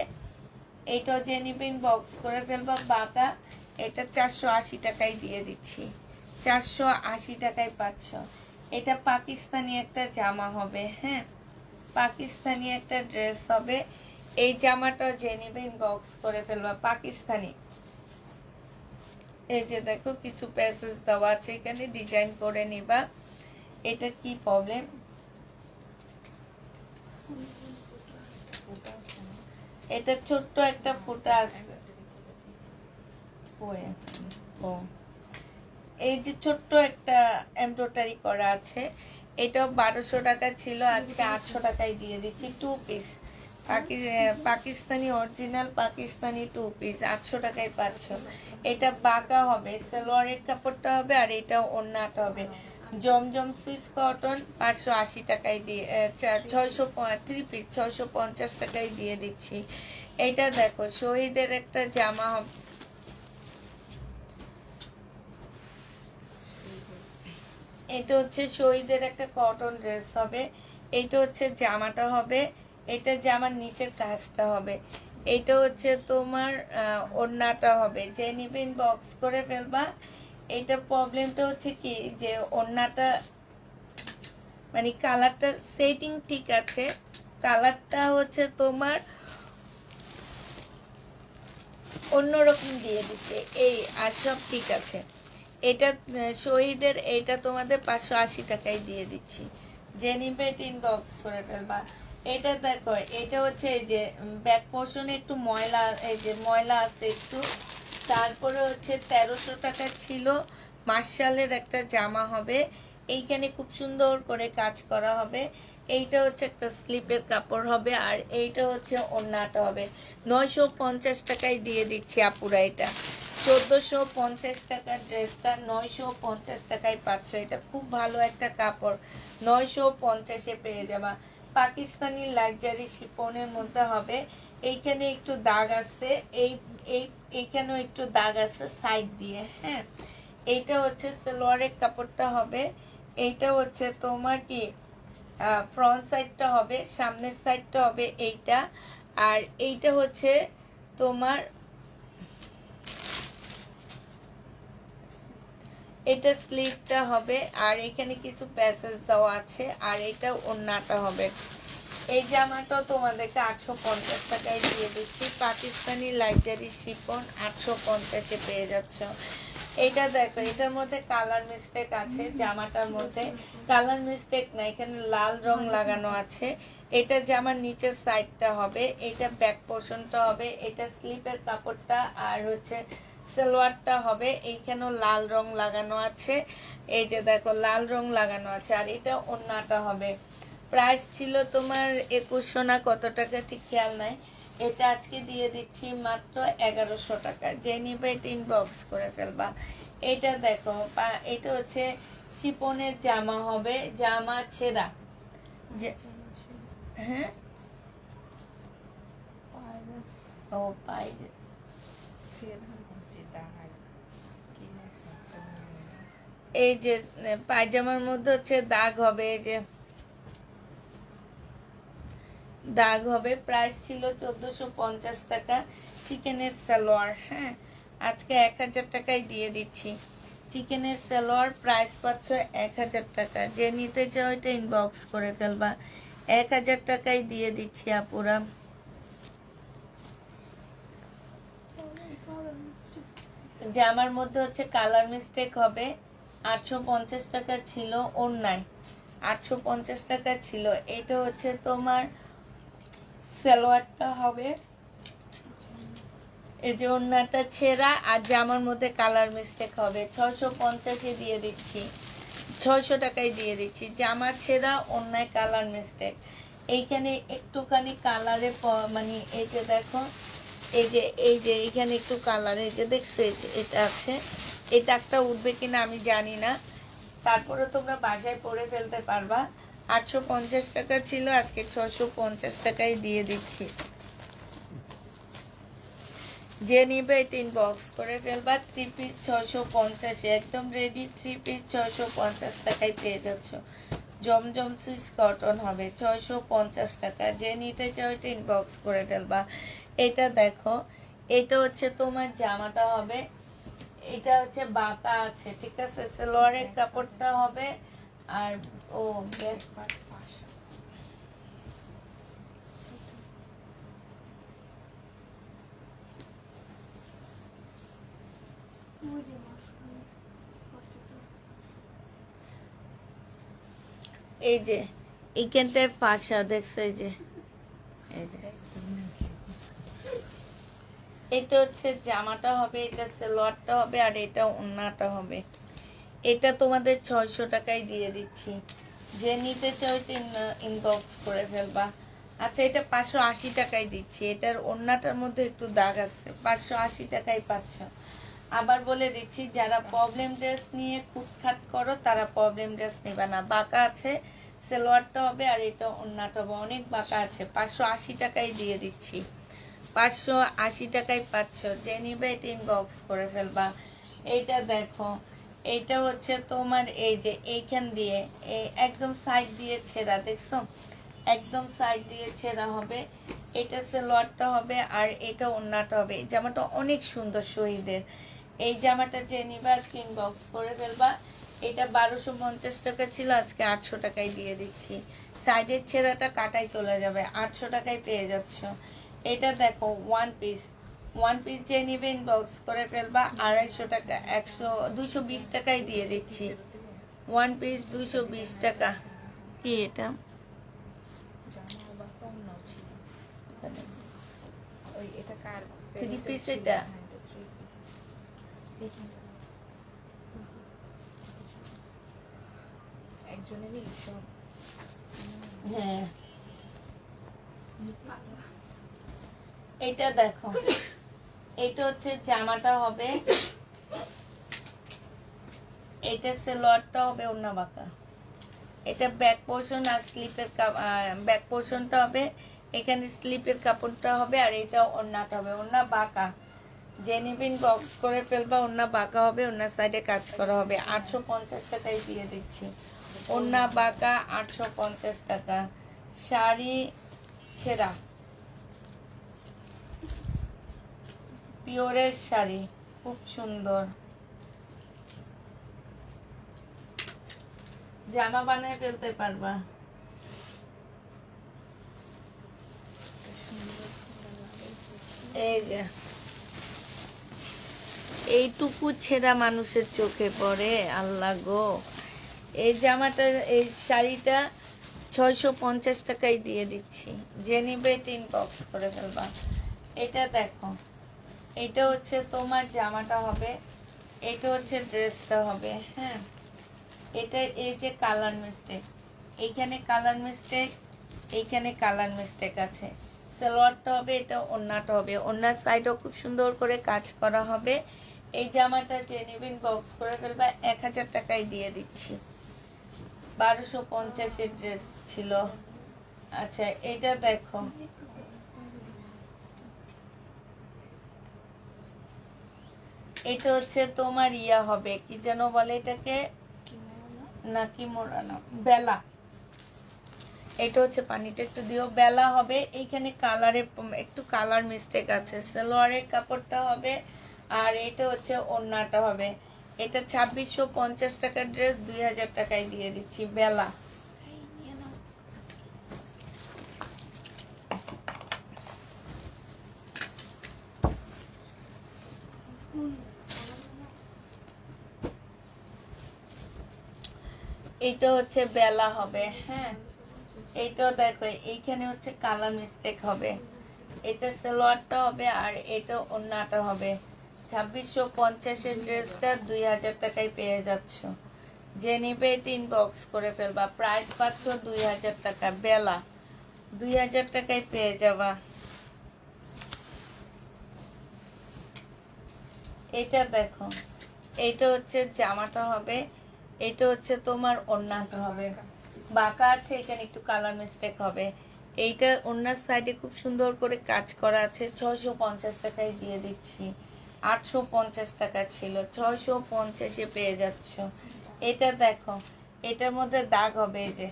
এটা যে নিবেন বক্স করে ফেলবা। বাঁকা, এটা 480 টাকায় দিয়ে দিচ্ছি। 480 টাকায় পাচ্ছ। এটা পাকিস্তানি একটা জামা হবে, হ্যাঁ, পাকিস্তানি একটা ড্রেস হবে। এই জামাটা যে নিবেন বক্স করে ফেলবা। পাকিস্তানি, এই যে দেখো কিছু প্যাসেজ দেওয়া আছে, এখানে ডিজাইন করে নিবা। এটা কি প্রবলেম? এটা ছোট্ট একটা ফুটা আছে। ও, এই যে ছোট্ট একটা এমব্রয়ডারি করা আছে। এটাও 1200 টাকা ছিল, আজকে 800 টাকায় দিয়ে দিচ্ছি। 2 piece Pakistani original Pakistani 2 piece 800 টাকায় পাচ্ছ। এটা বাঁকা হবে, সালোয়ারের কাপড়টা হবে আর এটা ওড়নাটা হবে। জমজম সুইস কটন 580 টাকায় দিয়ে 630 পিস 650 টাকায় দিয়ে দিচ্ছি। এটা দেখো শহীদের একটা জামা হবে। এটা হচ্ছে শহীদের একটা কটন ড্রেস হবে। এটা হচ্ছে জামাটা হবে। এটা জামার নিচের কাজটা হবে। এইটা হচ্ছে তোমার ওড়নাটা হবে, যে নিবে ইনবক্স করে ফেলবা। এইটা প্রবলেমটা হচ্ছে কি যে ওড়নাটা মানে কালারটা সেটিং ঠিক আছে, কালারটা হচ্ছে তোমার অন্যরকম দিয়ে দিচ্ছে এই, আর সব ঠিক আছে। এটা শহীদের, এইটা তোমাদের 580 টাকায় দিয়ে দিচ্ছি, যে নিবে ইনবক্স করে ফেলবা। এটা দেখো, এটা হচ্ছে এই যে ব্যাক পোর্শনে একটু ময়লা, এই যে ময়লা আছে একটু। তারপরে হচ্ছে 1300 টাকা ছিল, মার্শালের একটা জামা হবে, এইখানে খুব সুন্দর করে কাজ করা হবে। এইটা হচ্ছে একটা স্লিপের কাপড় হবে, আর এইটা হচ্ছে ওড়নাটা হবে। 950 টাকায় দিয়ে দিচ্ছি আপুরা। এটা 1450 টাকার ড্রেসটা 950 টাকায় পাচ্ছ। এটা খুব ভালো একটা কাপড়, 950-এ পেয়ে যাবা। পাকিস্তানি লাক্সারি শিফনের মধ্যে হবে। এইখানে একটু দাগ আছে, এইখানেও একটু দাগ আছে সাইড দিয়ে, হ্যাঁ। এইটা হচ্ছে সালোয়ারের কাপড়টা হবে। এইটা হচ্ছে তোমার কি ফ্রন্ট সাইডটা হবে, সামনের সাইডটা হবে এইটা। আর এইটা হচ্ছে তোমার, এটা স্লিভটা হবে, আর এখানে কিছু প্যাসেজ দেওয়া আছে, আর এটা ওড়নাটা হবে। এই জামাটাও তোমাদেরকে 850 টাকায় দিয়ে দিচ্ছি, পাকিস্তানি লাক্সারি শিফন 850-এ পেয়ে যাচ্ছ। এটা দেখো, এটার মধ্যে কালার মিস্টেক আছে, জামাটার মধ্যে কালার মিস্টেক না, এখানে লাল রং লাগানো আছে। এটা জামার নিচের সাইডটা হবে, এটা ব্যাক পোর্শনটা হবে, এটা স্লিপের কাপড়টা, আর হচ্ছে সালোয়ারটা হবে। এইখানেও লাল রং লাগানো আছে, এই যে দেখো লাল রং লাগানো আছে, আর এটা ওড়নাটা হবে। প্রাইস ছিল তোমার 2100 না কত টাকা ঠিক খেয়াল নাই। এটা আজকে দিয়ে দিচ্ছি মাত্র 1100 টাকা, যে নিবে এটা ইনবক্স করে ফেলবা। এটা দেখো, এটা হচ্ছে শিপনের জামা হবে, জামা ছেঁড়া, হ্যাঁ ও পাইরে এই যে পায়জামার মধ্যে হচ্ছে দাগ হবে, এই যে দাগ হবে। প্রাইস ছিল 1450 টাকা, চিকেনের সালোয়ার, হ্যাঁ। আজকে 1000 টাকায় দিয়ে দিচ্ছি চিকেনের সালোয়ার, প্রাইস পাচ্ছ 1000 টাকা। যে নিতে চাও এটা ইনবক্স করে ফেলবা, 1000 টাকায় দিয়ে দিচ্ছি আপুরা। জামার মধ্যে হচ্ছে কালার মিস্টেক হবে, 850 টাকা ছিল ওড়নায়, 850 টাকা ছিল। এটা হচ্ছে তোমার সালোয়ারটা হবে, এই যে ওড়নাটা ছেঁড়া, আর জামার মধ্যে কালার মিস্টেক হবে। 650-এ দিয়ে দিচ্ছি, 600 টাকায় দিয়ে দিচ্ছি। জামা ছেঁড়া, ওড়নায় কালার মিস্টেক। এইখানে একটুখানি কালারে মানে এই যে দেখো, এই যে এইখানে একটু কালার, এই যে দেখছো এটা আছে, এই দাগটা উঠবে কিনা আমি জানি না, তারপরে তোমরা বাসায় পরে ফেলতে পারবা। 850 টাকা ছিল, আজকে 650 টাকায় দিয়ে দিচ্ছি। যে নিবে এটা ইনবক্স করে ফেলবা। 3 পিস 650, একদম রেডি 3 পিস 650 টাকায় পেয়ে যাচ্ছ। জমজম সুইস কটন হবে, 650 টাকা। যে নিতে চাও এটা ইনবক্স করে ফেলবা। এটা দেখো, এটা হচ্ছে তোমার জামাটা হবে, এটা হচ্ছে বাঁকা আছে, ঠিক আছে। সালোয়ারের কাপড়টা হবে, আর ও ব্যাক পার্ট পাশা। এই যে এইখানটায় ফাঁসা দেখছো, এই যে এটা হচ্ছে জামাটা হবে, এটা সালোয়ারটা হবে, আর এটা ওড়নাটা হবে। এটা তোমাদের 600 টাকায় দিয়ে দিচ্ছি। যে নিতে চাও এটা ইনবক্স করে ফেলবা। আচ্ছা, এটা 580 টাকায় দিচ্ছি। এটার ওড়নাটার মধ্যে একটু দাগ আছে, 580 টাকায় পাচ্ছ। আবার বলে দিচ্ছি, যারা প্রবলেম ড্রেস নিয়ে কুৎখাত করো তারা প্রবলেম ড্রেস নেবে না। বাঁকা আছে, সালোয়ারটা হবে, আর এটা ওড়নাটা হবে, অনেক বাঁকা আছে। 580 টাকায় দিয়ে দিচ্ছি, 580 টাকায় পাচ্ছ। যে নিবে এটা ইনবক্স করে ফেলবা। এইটা দেখো, এইটা হচ্ছে তোমার এই যে এইখান দিয়ে একদম সাইড দিয়ে ছেঁড়া, দেখছো একদম সাইড দিয়ে ছেঁড়া হবে। এটা সালোয়ারটা হবে আর এটা ওড়নাটা হবে। এই জামাটা অনেক সুন্দর শহীদের। এই জামাটা যে নিবা ইনবক্স করে ফেলবা। এটা 1250 টাকা ছিল, আজকে 800 টাকায় দিয়ে দিচ্ছি। সাইডের ছেঁড়াটা কাটাই চলে যাবে, 800 টাকায় পেয়ে যাচ্ছ। এটা দেখো ওয়ান পিস যে নিবে ইনবক্স করে ফেলবা। 250 টাকা 220 টাকায় দিয়ে দিচ্ছি। ওয়ান পিস 220 টাকা। কি এটা? জামা বা অন্যও ছিল। ওই এটা কার? থ্রি পিস ছিল। এটা? হ্যাঁ, এটা 3 পিস। দেখি একজনেরই সব। হ্যাঁ, এটা দেখো, এটা হচ্ছে জামাটা হবে, এটা সালোয়ারটা হবে ওন্না বাঁকা। এটা ব্যাক পোর্শন আর স্লিপের ব্যাক পোর্শনটা হবে, এখানে স্লিপের কাপড়টা হবে, আর এটা ওন্নাটা হবে ওন্না বাঁকা। জেনিবিন বক্স করে ফেলবা, ওন্না বাঁকা হবে, ওন্নার সাইডে কাজ করা হবে। 850 টাকায় দিয়ে দিচ্ছি। ওন্না বাঁকা 850 টাকা। শাড়ি ছেঁড়া পিওরের শাড়ি, খুব সুন্দর। জামা বানায় ফেলতে পারবা। এই যে এইটুকু ছেঁড়া মানুষের চোখে পড়ে, আল্লাহ গো। এই জামাটা, এই শাড়িটা 650 টাকায় দিয়ে দিচ্ছি। যে নিবে ইনবক্স করে ফেলবা। এটা দেখো, এটা হচ্ছে তোমার জামাটা হবে, এটা হচ্ছে ড্রেসটা হবে। হ্যাঁ, এটা এই যে কালার মিস্টেক, এইখানে কালার মিস্টেক, এইখানে কালার মিস্টেক আছে। সালোয়ারটা হবে, এটা ওড়নাটা হবে, ওড়নার সাইডও খুব সুন্দর করে কাজ করা হবে। এই জামাটা জেনুইন বক্স করে ফেলবা, 1000 টাকায় দিয়ে দিচ্ছি। 1250-এর ড্রেস ছিল। আচ্ছা, এটা দেখো, এটা হচ্ছে তোমার ইয়া হবে, কি যেন বলে এটাকে, নাকি মোড়ানো বেলা। এটা হচ্ছে, পানিটা একটু দিও, বেলা হবে। এইখানে কালারে একটু কালার মিস্টেক আছে। সালোয়ারের কাপড়টা হবে, আর এটা হচ্ছে ওড়নাটা হবে। এটা 2650 টাকার ড্রেস 2000 টাকায় দিয়ে দিচ্ছি। বেলা। এটা হচ্ছে বেলা হবে। হ্যাঁ, এইটাও দেখো, এইখানে হচ্ছে কালার মিস্টেক হবে। এটা সালোয়ারটা হবে, আর এটা ওড়নাটা হবে। 2650-এর ড্রেসটা 2000 টাকায় পেয়ে যাচ্ছ। যে নিবে ইনবক্স করে ফেলবা। প্রাইস পাচ্ছ 2000 টাকা। বেলা 2000 টাকায় পেয়ে যাবা। এটা দেখো, এইটা হচ্ছে জামাটা হবে, এটা হচ্ছে তোমার ওড়নাটা হবে। বাঁকা আছে, এখানে একটু কালার মিস্টেক হবে। এইটা ওড়নার সাইডে খুব সুন্দর করে কাজ করা আছে। 650 টাকায় দিয়ে দিচ্ছি। 850 টাকা ছিল, 650-এ পেয়ে যাচ্ছ। এটা দেখো, এটার মধ্যে দাগ হবে, এই যে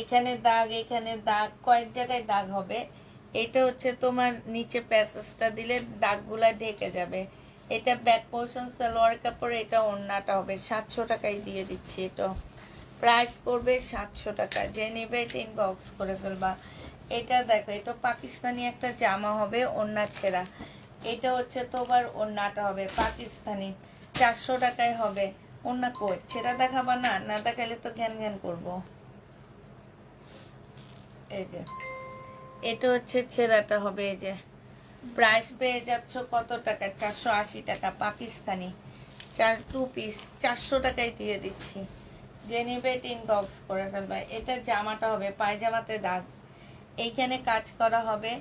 এখানে দাগ, এখানে দাগ, কয়েক জায়গায় দাগ হবে। এটা হচ্ছে তোমার নিচে প্যাসেজটা দিলে দাগগুলা ঢেকে যাবে। এটা ব্যাক পোর্শন সালোয়ার কাপড়, এটা ওড়নাটা হবে। 700 টাকায় দিয়ে দিচ্ছি। এটা প্রাইস পড়বে 700 টাকা। যে নেবে ইনবক্স করে ফেলবা। এটা দেখো, এটা পাকিস্তানি একটা জামা হবে, ওড়না ছেঁড়া। এটা হচ্ছে তোমার ওড়নাটা হবে পাকিস্তানি, 400 টাকায় হবে। ওড়না কই ছেঁড়া দেখাবা না? না দেখালে তো ঘ্যান ঘ্যান করবো। এই যে এটা হচ্ছে ছেঁড়াটা হবে। এই যে প্রাইস পেয়ে যাচ্ছ কত টাকা? 480 টাকা। পাকিস্তানি 2 পিস 400 টাকায় দিয়ে দিচ্ছি। যে নিবে ইনবক্স করে ফেলবা। এটা জামাটা হবে, পায়জামাতে দাগ, এইখানে কাজ করা হবে।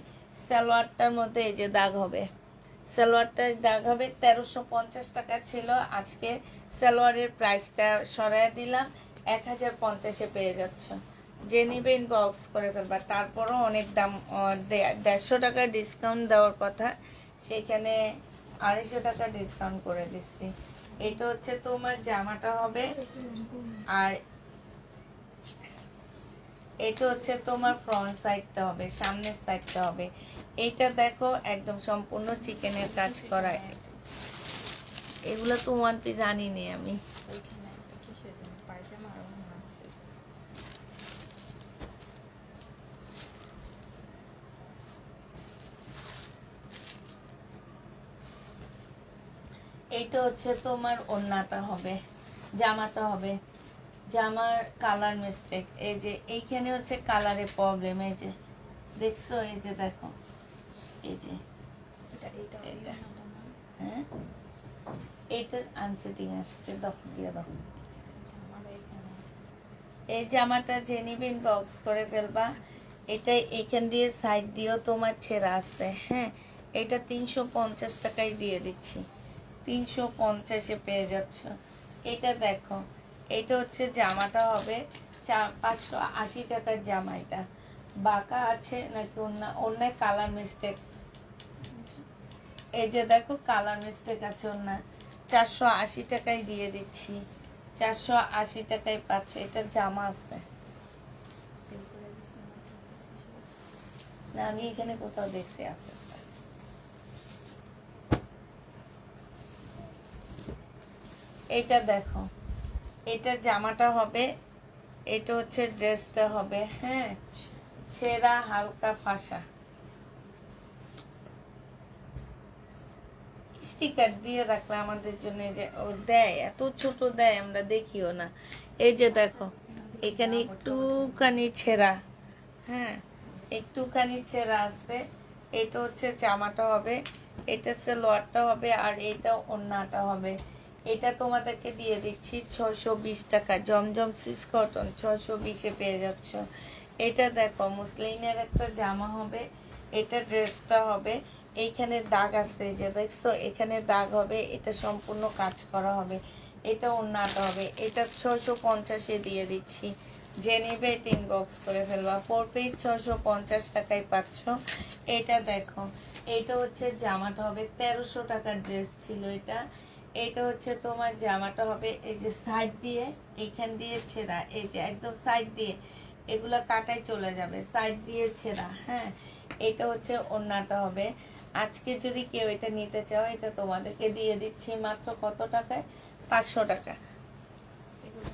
সালোয়ারটার মধ্যে এই যে দাগ হবে, সালোয়ারটার দাগ হবে। 1350 টাকা ছিল, আজকে সালোয়ারের প্রাইসটা সরাই দিলাম, 1050-এ পেয়ে যাচ্ছ। যে নিবে ইনবক্স করে ফেলবা। তারপরও অনেক দাম, 150 টাকা ডিসকাউন্ট দেওয়ার কথা, সেখানে 250 টাকা ডিসকাউন্ট করে দিচ্ছি। এটা হচ্ছে তোমার জামাটা হবে, আর এটা হচ্ছে তোমার ফ্রন্ট সাইডটা হবে, সামনের সাইডটা হবে। এইটা দেখো একদম সম্পূর্ণ চিকেনের কাজ করা। এগুলো তো ওয়ান পিস জানিনি আমি। ওইখানে একটা কিসের জন্য পায়জামা আর ওড়না আছে। এইটা হচ্ছে তোমার ওড়নাটা হবে, জামাটা হবে। জামার কালার মিস্টেক, এই যে এইখানে হচ্ছে কালারের প্রবলেম, এই যে দেখছো, এই যে দেখো, এই যে এটা এটা। এটা হ্যাঁ, এইটার আনসেটিং আসছে, দাও দিয়ে দাও। জামার এখানে এই জামাটা যে নিবে বক্স করে ফেলবা। এটা এইখান দিয়ে সাইড দিয়েও তোমার ছেঁড়া আছে। হ্যাঁ, এটা 350 টাকায় দিয়ে দিচ্ছি, 350-এ পেয়ে যাচ্ছ। এটা দেখো, এটা হচ্ছে জামাটা হবে 580 টাকার জামা। এটা বাঁকা আছে নাকি অন্যায় কালার মিস্টেক, এই যে দেখো কালার মিস্টেক আছে অন্যায়। 480 টাকায় দিয়ে দিচ্ছি, 480 টাকায় পাচ্ছে। এটার জামা আছে সেল করে দিছি না, আমি এখানে কোথাও দেখছি আছে। এটা দেখো, এটা জামাটা হবে, এটা হচ্ছে ড্রেসটা হবে। হ্যাঁ, ছেঁড়া হালকা ফাঁসা, স্টিকার দিয়ে রাখলে আমাদের জন্য, যে ও দেয় এত ছোট দেয় আমরা দেখিও না। এই যে দেখো এখানে একটুখানি ছেঁড়া, হ্যাঁ একটুখানি ছেঁড়া আছে। এটা হচ্ছে জামাটা হবে, এটা সালোয়ারটা হবে, আর এটা ওড়নাটা হবে। এটা তোমাদেরকে দিয়ে দিচ্ছি 620 টাকা, জমজম সুইস কটন 620-এ পেয়ে যাচ্ছ। এটা দেখো মুসলিনের একটা জামা হবে, এটা ড্রেসটা হবে। এইখানে দাগ আছে যে দেখছো, এখানে দাগ হবে, এটা সম্পূর্ণ কাজ করা হবে। এটা ওড়নাটা হবে, এটা 650-এ দিয়ে দিচ্ছি। যে নেবে এটা ইনবক্স করে ফেলবা। 4 পিস 650 টাকায় পাচ্ছ। এটা দেখো, এটা হচ্ছে জামাটা হবে, 1300 টাকার ড্রেস ছিল এটা। এটা হচ্ছে তোমার জামাটা হবে, এই যে সাইড দিয়ে এইখান দিয়ে ছেঁড়া, এই যে একদম সাইড দিয়ে, এগুলা কাটাই চলে যাবে, সাইড দিয়ে ছেঁড়া। হ্যাঁ, এটা হচ্ছে ওড়নাটা হবে। আজকে যদি কেউ এটা নিতে চাও, এটা তোমাদেরকে দিয়ে দিচ্ছি মাত্র কত টাকায়? 500 টাকা,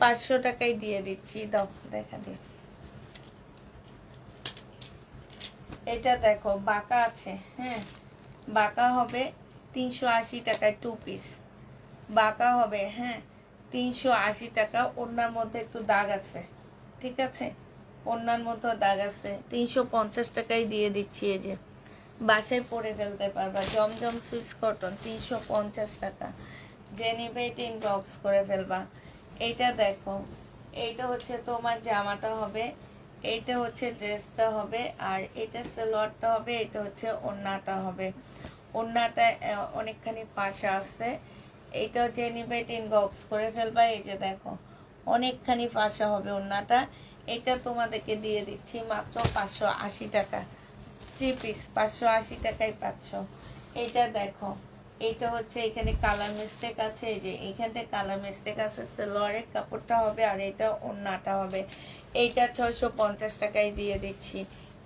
500 টাকায় দিয়ে দিচ্ছি। দাও দেখা দিয়ে। এটা দেখো বাঁকা আছে, হ্যাঁ বাঁকা হবে 380 টাকায় 2 পিস বাঁকা হবে। হ্যাঁ, 380 টাকা। ওড়নার মধ্যে একটু দাগ আছে, ঠিক আছে, ওড়নার মধ্যে দাগ আছে। 350 টাকায় দিয়ে দিচ্ছি। এই যে বাসায় পরে ফেলতে পারবা, জমজম সুইস কটন 350 টাকা। যে নিবে এটা ইনবক্স করে ফেলবা। এইটা দেখো, এইটা হচ্ছে তোমার জামাটা হবে, এইটা হচ্ছে ড্রেসটা হবে, আর এটা সালোয়ারটা হবে, এটা হচ্ছে ওড়নাটা হবে। ওড়নাটা অনেকখানি ফাঁসা আছে। এইটা যে নিবে এটা ইনবক্স করে ফেলবা। এই যে দেখো অনেকখানি ফাঁসা হবে ওড়নাটা। এটা তোমাদেরকে দিয়ে দিচ্ছি মাত্র 580 টাকা, 3 পিস 580 টাকায় পাচ্ছ। এইটা দেখো, এইটা হচ্ছে এখানে কালার মিস্টেক আছে, এই যে এইখানটা কালার মিস্টেক আছে। সালোয়ারের কাপড়টা হবে, আর এটা ওড়নাটা হবে। এইটা 650 টাকায় দিয়ে দিচ্ছি।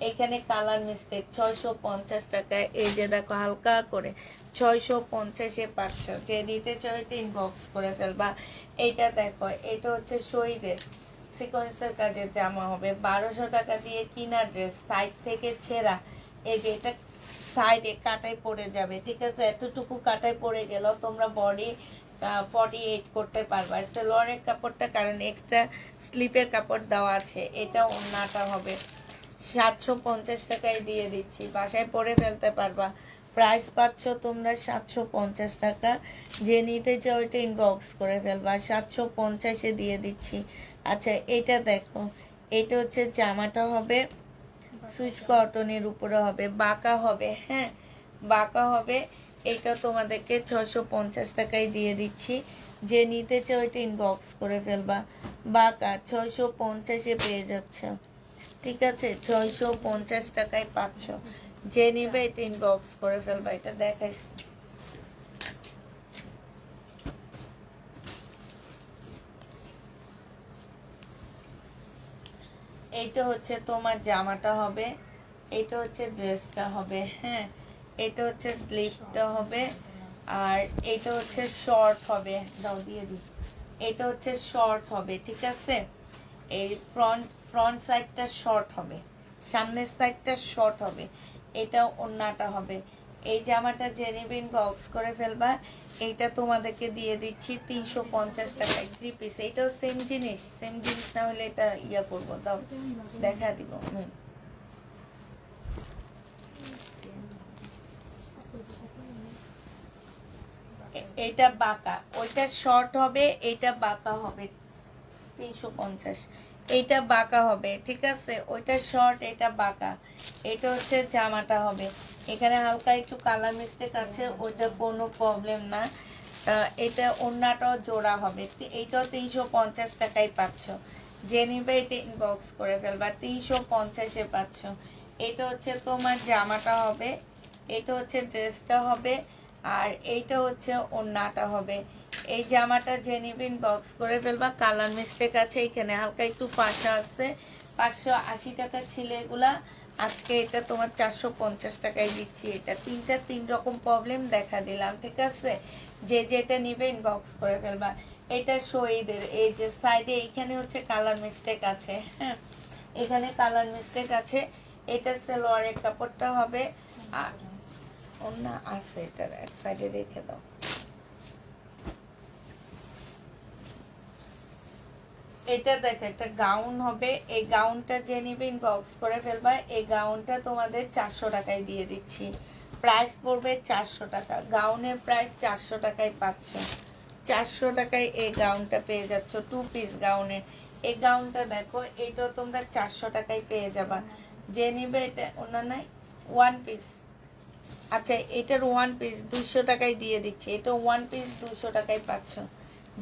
এখানে কালার মিস্টেক 650 টাকায়, এই যে দেখো হালকা করে 650-এ পাচ্ছ। যে দিতে চাও এটা ইনবক্স করে ফেলবা। এইটা দেখো, এটা হচ্ছে শহীদের সিকোয়েন্সের কাজের জামা হবে, 1200 টাকা দিয়ে কিনা ড্রেস, সাইড থেকে ছেঁড়া। এই যে এটা সাইডে কাটাই পড়ে যাবে, ঠিক আছে, এতটুকু কাটাই পড়ে গেল তোমরা বডি 48 করতে পারবা। সালোয়ারের কাপড়টা কারণ এক্সট্রা স্লিপের কাপড় দেওয়া আছে। এটা ওড়নাটা হবে, 750 টাকায় দিয়ে দিচ্ছি, বাসায় পরে ফেলতে পারবা। প্রাইস পাচ্ছ তোমরা 750 টাকা। যে নিতে চাও এটা ইনবক্স করে ফেলবা, 750-এ দিয়ে দিচ্ছি। আচ্ছা এটা দেখো, এটা হচ্ছে জামাটা হবে, সুইচ কটনের উপরে হবে, বাঁকা হবে। হ্যাঁ, বাঁকা হবে। এটা তোমাদেরকে 650 টাকায় দিয়ে দিচ্ছি। যে নিতে চাও এটা ইনবক্স করে ফেলবা। বাঁকা 650-এ পেয়ে যাচ্ছে, ঠিক আছে, 650 টাকায় পাচ্ছ। যে নিবে এটা ইনবক্স করে ফেলবা। এটা দেখাইছি। এইটা হচ্ছে তোমার জামাটা হবে, এটা হচ্ছে ড্রেসটা হবে, হ্যাঁ এটা হচ্ছে স্লিভটা হবে, আর এটা হচ্ছে শর্ট হবে, দাও দিয়ে দিই, এটা হচ্ছে শর্ট হবে, ঠিক আছে। এই ফ্রন্ট সাইডটা শর্ট হবে, সামনের সাইডটা শর্ট হবে, এটা ওন্নাটা হবে। এই জামাটা যে নেবেন বক্স করে ফেলবা। এইটা তোমাদেরকে দিয়ে দিচ্ছি 350 টাকায় 3 পিস। এইটাও সেম জিনিস না হলে এটা ইয়া করবো, দাও দেখা দিব। এটা বাঁকা, ওইটা শর্ট হবে, এইটা বাঁকা হবে 350। এইটা বাঁকা হবে, ঠিক আছে, ওইটা শর্ট, এটা বাঁকা। এটা হচ্ছে জামাটা হবে। এখানে হালকা একটু কালার মিস্টেক আছে, ওইটা কোনো প্রবলেম না। এটা ওন্নাটাও জোড়া হবে, এইটাও 350 টাকায় পাচ্ছ। যে নিবে এটা ইনবক্স করে ফেলবা, 350-এ পাচ্ছ। এটা হচ্ছে তোমার জামাটা হবে, এটা হচ্ছে ড্রেসটা হবে, আর এইটা হচ্ছে ওন্নাটা হবে। এই জামাটা যে নিবেন বক্স করে ফেলবা। কালার মিস্টেক আছে, এখানে হালকা একটু পাশা আছে, 580 টাকা ছিল এগুলা, আজকে এটা তোমার 450 টাকায় দিচ্ছি। এটা তিন রকম প্রবলেম দেখা দিলাম, ঠিক আছে। যে যেটা নিবেন বক্স করে ফেলবা। এটা শহীদের, এই যে সাইডে এইখানে হচ্ছে কালার মিস্টেক আছে, হ্যাঁ এখানে কালার মিস্টেক আছে। এটা সালোয়ারের কাপড়টা হবে, আর ওন্না আছে, এটার এক সাইডে রেখে দাও। এটা দেখো একটা গাউন হবে, এই গাউনটা যে নিবেন বক্স করে ফেলবা। এই গাউনটা তোমাদের 400 টাকায় দিয়ে দিচ্ছি, প্রাইস পড়বে 400 টাকা। গাউনের প্রাইস 400 টাকায় পাচ্ছ, 400 টাকায় এই গাউনটা পেয়ে যাচ্ছ। 2 পিস গাউনের এই গাউনটা দেখো, এটাও তোমরা 400 টাকায় পেয়ে যাবা। যে নিবে এটা ওনার নাই 1 পিস, আচ্ছা এটার 1 পিস 200 টাকায় দিয়ে দিচ্ছি। এটা 1 পিস 200 টাকায় পাচ্ছ।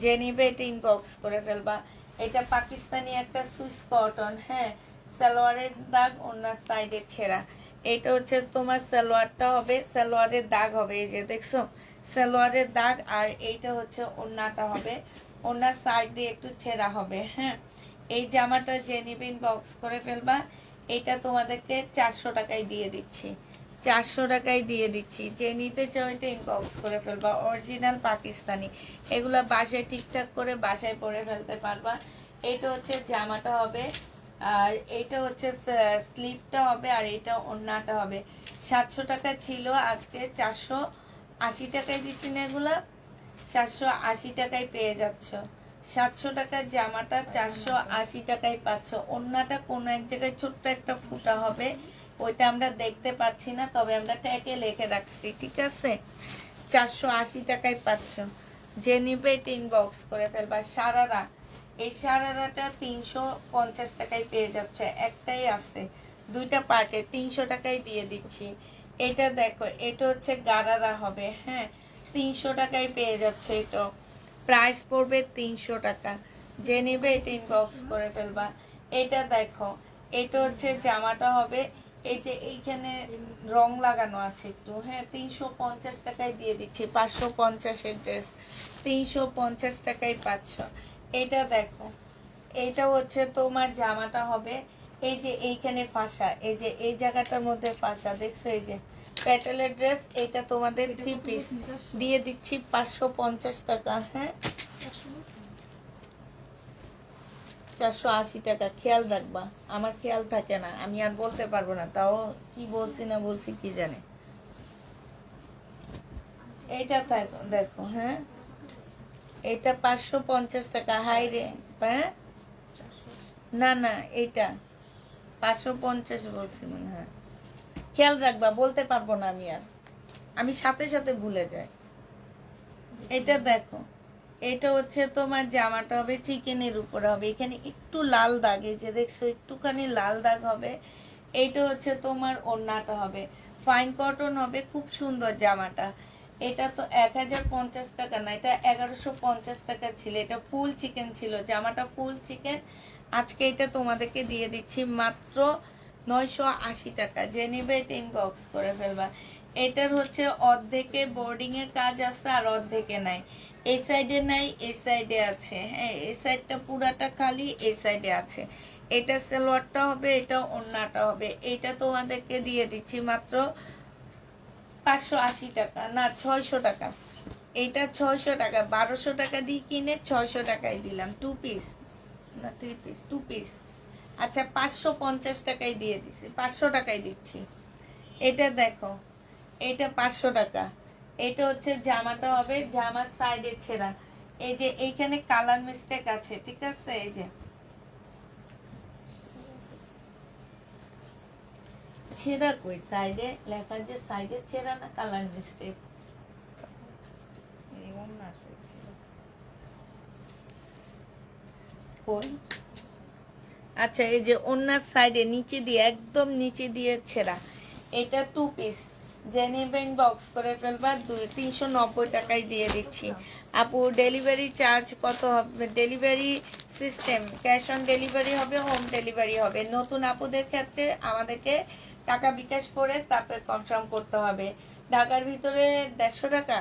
যে নিবে এটা ইনবক্স করে ফেলবা। এটা পাকিস্তানি একটা সুইস কটন, হ্যাঁ সালোয়ারের দাগ, ওনার সাইডে ছেঁড়া। এটা হচ্ছে তোমার সালোয়ারটা হবে, সালোয়ারের দাগ হবে, এই যে দেখছো সালোয়ারের দাগ। আর এইটা হচ্ছে ওন্নাটা হবে, ওনার সাইড দিয়ে একটু ছেঁড়া হবে, হ্যাঁ। এই জামাটা যে নিবেন বক্স করে ফেলবা। এটা তোমাদেরকে 400 টাকায় দিয়ে দিচ্ছি, 400 টাকায় দিয়ে দিচ্ছি। যে নিতে চাও এটা ইনবক্স করে ফেলবা। অরিজিনাল পাকিস্তানি, এগুলা বাসায় ঠিকঠাক করে বাসায় পরে ফেলতে পারবা। এটা হচ্ছে জামাটা হবে, আর এইটা হচ্ছে স্লিভটা হবে, আর এটা ওন্নাটা হবে। 700 টাকা ছিল, আজকে 480 টাকায় দিচ্ছি না, এগুলা 480 টাকায় পেয়ে যাচ্ছ। 700 টাকার জামাটা 480 টাকায় পাচ্ছ। ওন্নাটা কোনো এক জায়গায় ছোট্ট একটা ফুটা হবে, ওইটা আমরা দেখতে পাচ্ছি না, তবে আমরা ট্যাগে লিখে রাখছি, ঠিক আছে। 480 টাকায় পাচ্ছ। যে নিবে এটা ইনবক্স করে ফেলবা। সারারা, এই সারারাটা 350 টাকায় পেয়ে যাচ্ছে, একটাই আছে, 2টা পার্টে 300 টাকায় দিয়ে দিচ্ছি। এটা দেখো, এটা হচ্ছে গারারা হবে, হ্যাঁ 300 টাকায় পেয়ে যাচ্ছে। এটা প্রাইস পড়বে 300 টাকা। যে নিবে এটা ইনবক্স করে ফেলবা। এটা দেখো, এটা হচ্ছে জামাটা হবে, এই যে এইখানে রং লাগানো আছে একটু, হ্যাঁ 350 টাকায় দিয়ে দিচ্ছি। 550-এর ড্রেস 350 টাকায় পাচ্ছ। এটা দেখো, এটা হচ্ছে তোমার জামাটা হবে, এই যে এইখানে ফাঁসা, এই যে এই জায়গাটার মধ্যে ফাঁসা, দেখছো এই যে প্যাটেলের ড্রেস। এটা তোমাদের 3 পিস দিয়ে দিচ্ছি 550 টাকা, হ্যাঁ 480 টাকা। খেয়াল রাখবা, আমার খেয়াল থাকে না, আমি আর বলতে পারবো না, তাও কি বলছি না বলছি কি জানে। এইটা দেখো, হ্যাঁ এটা 550 টাকা। হাই রে, হ্যাঁ না না এইটা 550 বলছি মনে হয়। খেয়াল রাখবা, বলতে পারবো না আমি আর, আমি সাথে সাথে ভুলে যাই। এটা দেখো, এটা হচ্ছে তোমার জামাটা হবে চিকেনের উপরে হবে, এখানে একটু লাল দাগ, এই যে দেখছো একটুখানি লাল দাগ হবে। এইটা হচ্ছে তোমার ওড়নাটা হবে, ফাইন কটন হবে, খুব সুন্দর জামাটা। এটা তো 1050 টাকা না, এটা 1150 টাকা ছিল। এটা ফুল চিকেন ছিল, জামাটা ফুল চিকেন। আজকে এটা তোমাদেরকে দিয়ে দিচ্ছি মাত্র 980 টাকা। যে নেবে এটা ইনবক্স করে ফেলবা। এটার হচ্ছে অর্ধেকে বোর্ডিং এর কাজ আছে, আর অর্ধেকে নাই। এই সাইডে নাই, এই সাইডে আছে, হ্যাঁ এই সাইডটা পুরাটা খালি, এই সাইডে আছে। এটা সালোয়ারটা হবে, এটা ওড়নাটা হবে। এটা তোমাদেরকে দিয়ে দিচ্ছি মাত্র 580 টাকা, না 600 টাকা। এটা 600 টাকা, 1200 টাকা দিয়ে কিনে 600 টাকায় দিলাম। 2 পিস না 3 পিস, 2 পিস। আচ্ছা 550 টাকায় দিয়ে দিচ্ছি, 500 টাকায় দিচ্ছি। এটা দেখো, এটা 500 টাকা। এটা হচ্ছে জামাটা হবে, জামার সাইডে ছেঁড়া। এই যে এইখানে কালার মিস্টেক আছে, ঠিক আছে? এই যে ছেঁড়া কই, সাইডে লেখা যে সাইডে ছেঁড়া না কালার মিস্টেক। এই ওনার সেট ছিল। কই? আচ্ছা এই যে ওনার সাইডে নিচে দিয়ে, একদম নিচে দিয়ে ছেঁড়া। এটা 2 পিস, যে নেবেন বক্স করে ফেলবা। 390 টাকায় দিয়ে দিচ্ছি। আপু ডেলিভারি চার্জ কত হবে? Delivery system cash on delivery হবে, হোম ডেলিভারি হবে। নতুন আপুদের ক্ষেত্রে আমাদেরকে টাকা বিকাশ করে তারপরে কনফার্ম করতে হবে। ঢাকার ভিতরে 150 টাকা,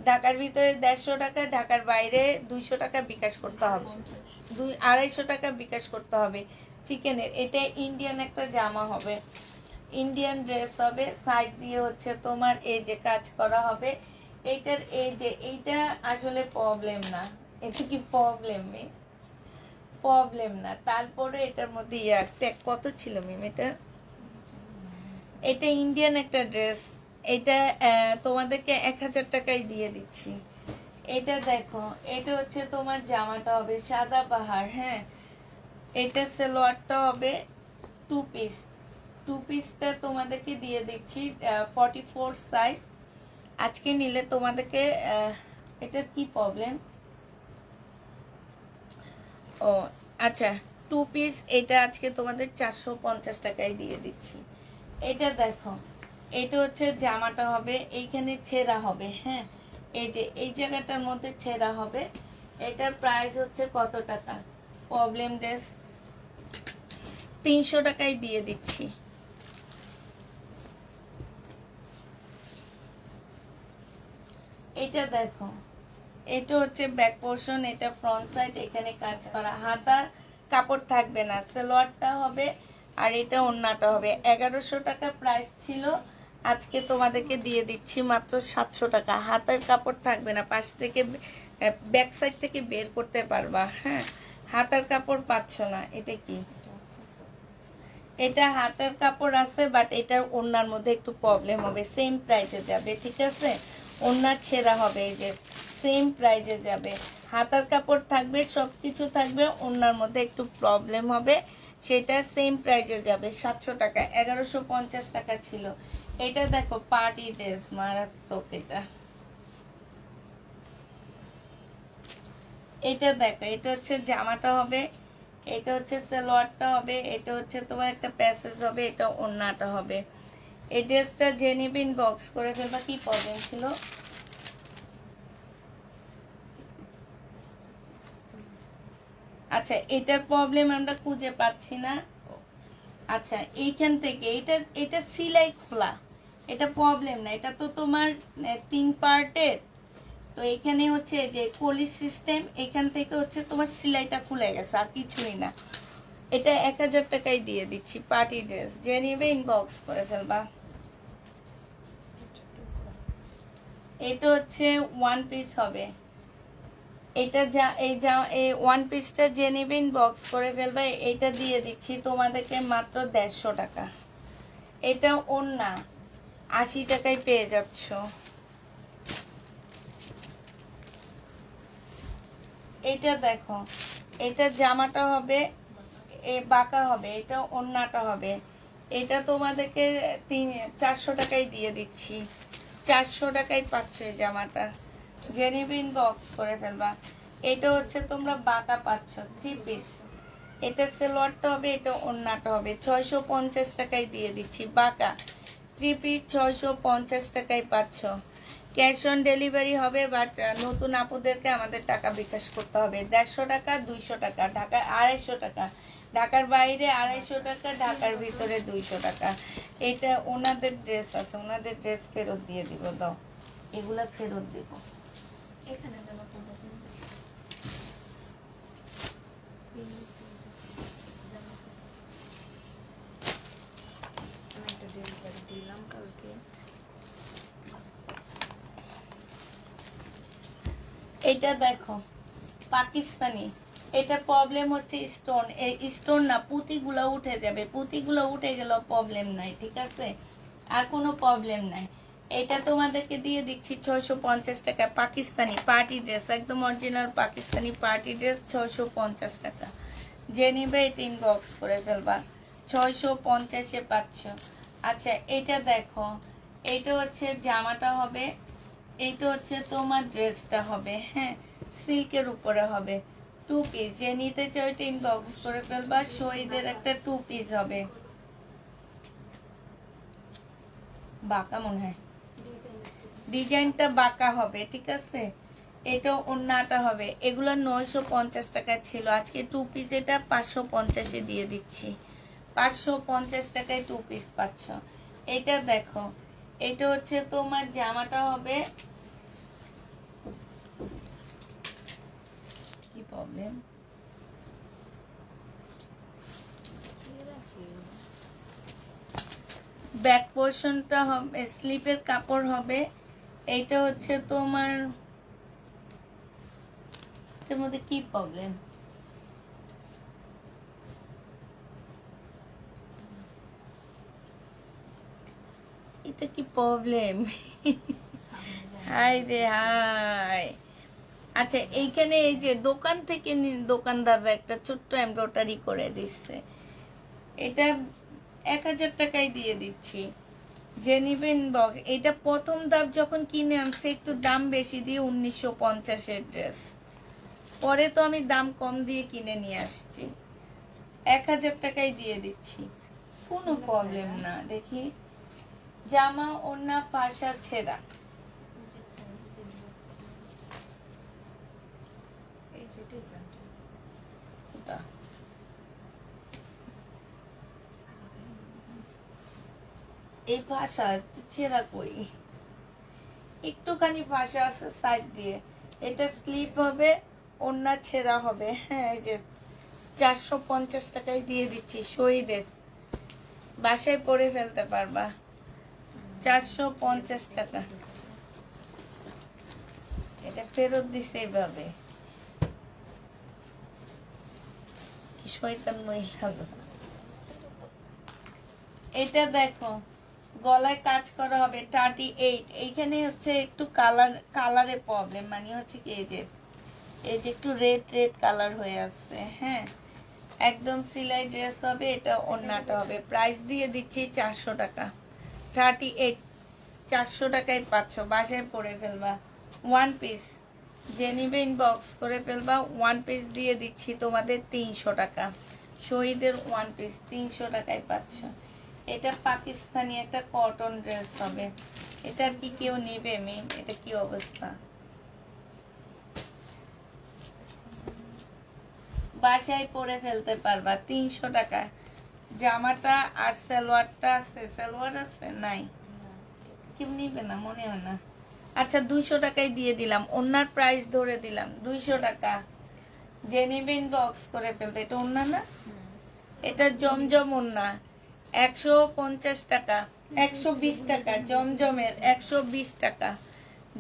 ঢাকার ভিতরে 150 টাকা, ঢাকার বাইরে 200 টাকা বিকাশ করতে হবে, 250 টাকা বিকাশ করতে হবে। চিকেনের এটা ইন্ডিয়ান একটা জামা হবে, ইন্ডিয়ান ড্রেস হবে। সাইড দিয়ে হচ্ছে তোমার এই যে কাজ করা হবে। এইটার এই যে এইটা আসলে প্রবলেম না, এটা কি প্রবলেম? প্রবলেম না। তারপরে এটার মধ্যে ট্যাগ কত ছিল মিম? এটা ইন্ডিয়ান একটা ড্রেস। এটা তোমাদেরকে 1000 টাকায় দিয়ে দিচ্ছি। এটা দেখো, এটা হচ্ছে তোমার জামাটা হবে সাদা পাহাড়। হ্যাঁ, এটা সালোয়ারটা হবে 2 পিস। 2 পিসটা তোমাদেরকে দিয়ে দিচ্ছি 44 সাইজ। আজকে নিলে তোমাদেরকে এটার কি প্রবলেম? ও আচ্ছা, 2 পিস এটা আজকে তোমাদের 450 টাকায় দিয়ে দিচ্ছি। এটা দেখো, এটা হচ্ছে জামাটা হবে, এইখানে ছেঁড়া হবে। হ্যাঁ, এই যে এই জায়গাটার মধ্যে ছেঁড়া হবে। এটার প্রাইস হচ্ছে কত টাকা? প্রবলেম ড্রেস 300 টাকায় দিয়ে দিচ্ছি। এটা দেখো, এটা হচ্ছে ব্যাক পোর্শন, এটা ফ্রন্ট সাইড, এখানে কাজ করা। হাতার কাপড় থাকবে না, সালোয়ারটা হবে আর এটা ওড়নাটা হবে। 1100 টাকা প্রাইস ছিল, আজকে তোমাদেরকে দিয়ে দিচ্ছি মাত্র 700 টাকা। হাতের কাপড় থাকবে না, পাশ থেকে ব্যাক সাইড থেকে বের করতে পারবা। হ্যাঁ, হাতের কাপড় পাচ্ছ না। এটা কি? এটা হাতের কাপড় আছে, বাট এটার ওড়নার মধ্যে একটু প্রবলেম হবে। সেম প্রাইসে যাবে, ঠিক আছে? ওড়নার ছেঁড়া হবে, এই যে সেম প্রাইসে যাবে। হাতার কাপড় থাকবে, সব কিছু থাকবে, ওড়নার মধ্যে একটু প্রবলেম হবে। সেটা সেম প্রাইসে যাবে 700 টাকা। 1150 টাকা ছিল। এটা দেখো পার্টি ড্রেস, মারাত্মক। এটা দেখো, এটা হচ্ছে জামাটা হবে, এটা হচ্ছে সালোয়ারটা হবে, এটা হচ্ছে তোমার একটা প্যাসেজ হবে, এটা ওড়নাটা হবে। এই ড্রেসটা যে নিবেন বক্স করে ফেলবা। কি প্রবলেম ছিল? আচ্ছা, এটার প্রবলেম আমরা খুঁজে পাচ্ছি না। আচ্ছা, এইখান থেকে এটা সিলাই খোলা, এটা প্রবলেম না। এটা তো তোমার 3 পার্টের, তো এখানে হচ্ছে যে কলি সিস্টেম, এখান থেকে হচ্ছে তোমার সেলাইটা খুলে গেছে, আর কিছুই না। এটা 1000 টাকায় দিয়ে দিচ্ছি। পার্টি ড্রেস যে নেবে ইনবক্স করে ফেলবা। এটা হচ্ছে 1 পিস হবে। এটা এই 1 পিসটা যে নেবে ইনবক্স করে ফেলবা। এটা দিয়ে দিচ্ছি তোমাদেরকে মাত্র 150 টাকা। এটা ওড়না 80 টাকায় পেয়ে যাচ্ছ। এটা দেখো, এটা জামাটা হবে বাঁকা হবে, এটা ওড়নাটা হবে। এটা তোমাদেরকে 400 টাকায় দিয়ে দিচ্ছি। 400 টাকায় পাচ্ছ এই জামাটা। জেনিবিন বক্স করে ফেলবা। এটা হচ্ছে তোমরা বাঁকা পাচ্ছ 3 পিস। এটা সালোয়ারটা হবে, এটা ওড়নাটা হবে। 650 টাকায় দিয়ে দিচ্ছি বাঁকা 3 পিস। 650 টাকায় পাচ্ছ। ক্যাশ অন ডেলিভারি হবে, বাট নতুন আপুদেরকে আমাদের টাকা বিকাশ করতে হবে। 150 টাকা, 200 টাকা, ঢাকায় 250 টাকা, ঢাকার বাইরে 250 টাকা, ঢাকার ভিতরে 200 টাকা। এটা ওনাদের ড্রেস আছে, ওনাদের ড্রেস ফেরত দিয়ে দিব। দাও, এগুলা ফেরত দিব। এখানে দেওয়া করবো। এটা দেখো পাকিস্তানি, এটা প্রবলেম হচ্ছে স্টোন, এই স্টোন না পুঁতিগুলো উঠে যাবে, পুঁতিগুলো উঠে গেলেও প্রবলেম নাই, ঠিক আছে, আর কোনো প্রবলেম নাই। এটা তোমাদেরকে দিয়ে দিচ্ছি 650 টাকা, পাকিস্তানি পার্টি ড্রেস, একদম অরিজিনাল পাকিস্তানি পার্টি ড্রেস 650 টাকা। যে নিবে এটা ইনবক্স করে ফেলবা, 650-এ পাচ্ছ। আচ্ছা এটা দেখো, এটা হচ্ছে জামাটা হবে, এইটা হচ্ছে তোমার ড্রেসটা হবে, হ্যাঁ সিল্কের উপরে হবে, 2 পিস। যে নিতে চাও এটা ইনবক্স করে ফেলবা, শহীদের একটা 2 পিস হবে, বাঁকা মনে হয়, ডিজাইনটা বাঁকা হবে, ঠিক আছে। এটা ওন্নাটা হবে, এগুলো 950 টাকা ছিল, আজকে 2 পিস এটা 550-এ দিয়ে দিচ্ছি, 550 টাকায় 2 পিস পাচ্ছ। এটা দেখো, এটা হচ্ছে তোমার জামাটা হবে, কি প্রবলেম, ব্যাক পোর্শনটা হবে, স্লিপের কাপড় হবে, এইটা হচ্ছে তোমার, এর মধ্যে কি প্রবলেম, এটা কি প্রবলেম, হাই রে হাই। আচ্ছা এইখানে এই যে দোকান থেকে দোকানদাররা একটা ছোট্ট এমব্রয়ডারি করে দিচ্ছে, এটা 1000 টাকায় দিয়ে দিচ্ছি। যে নিবেন বক, এটা প্রথম ধাপ যখন কিনে আনছে একটু দাম বেশি দিয়ে 1950-এর ড্রেস, পরে তো আমি দাম কম দিয়ে কিনে নিয়ে আসছি, 1000 টাকায় দিয়ে দিচ্ছি, কোনো প্রবলেম না। দেখি জামা ওন্না পাশা ছেঁড়া, এই যে ডিজাইনটা ওটা এই ভাষা ছেঁড়া কই, একটুখানি ভাষা আছে সাইড দিয়ে, এটা স্লিপ হবে, ওন্না ছেঁড়া হবে, হ্যাঁ এই যে 450 টাকায় দিয়ে দিচ্ছি, শহীদের, বাসায় পরে ফেলতে পারবা, 450 টাকা। এটা ফেরত দিছে এইভাবে, কি শয়তান মহিলা গো। এটা দেখো গলায় কাজ করা হবে 38, এইখানে হচ্ছে একটু কালারে প্রবলেম, মানে হচ্ছে কি এই যে একটু রেড কালার হয়ে আসছে, হ্যাঁ একদম সিলাই ড্রেস হবে, এটা ওন্নাটা হবে, প্রাইস দিয়ে দিচ্ছি 400 টাকা, 38 400 টাকায় পাচ্ছ, বাসায় পরে ফেলবা, 1 পিস। যে নিবে ইনবক্স করে ফেলবা, 1 পিস দিয়ে দিচ্ছি তোমাদের 300 টাকা, শহীদের 1 পিস 300 টাকায় পাচ্ছ। এটা পাকিস্তানি একটা কটন ড্রেস হবে, এটা কি কেউ নেবে মেম, এটা কি অবস্থা, বাসায় পরে ফেলতে পারবা 300 টাকা। জামাটা আর সালোয়ারটা আছে, সালোয়ার আছে নাই, কেউ নিবে না মনে হয় না। আচ্ছা 200 টাকায় দিয়ে দিলাম, ওনার প্রাইস ধরে দিলাম 200 টাকা। যে নিবে ইনবক্স করে ফেলবে, এটা ওন্না না, এটা জমজম ওন্না 150 টাকা, 120 টাকা, জমজমের 120 টাকা।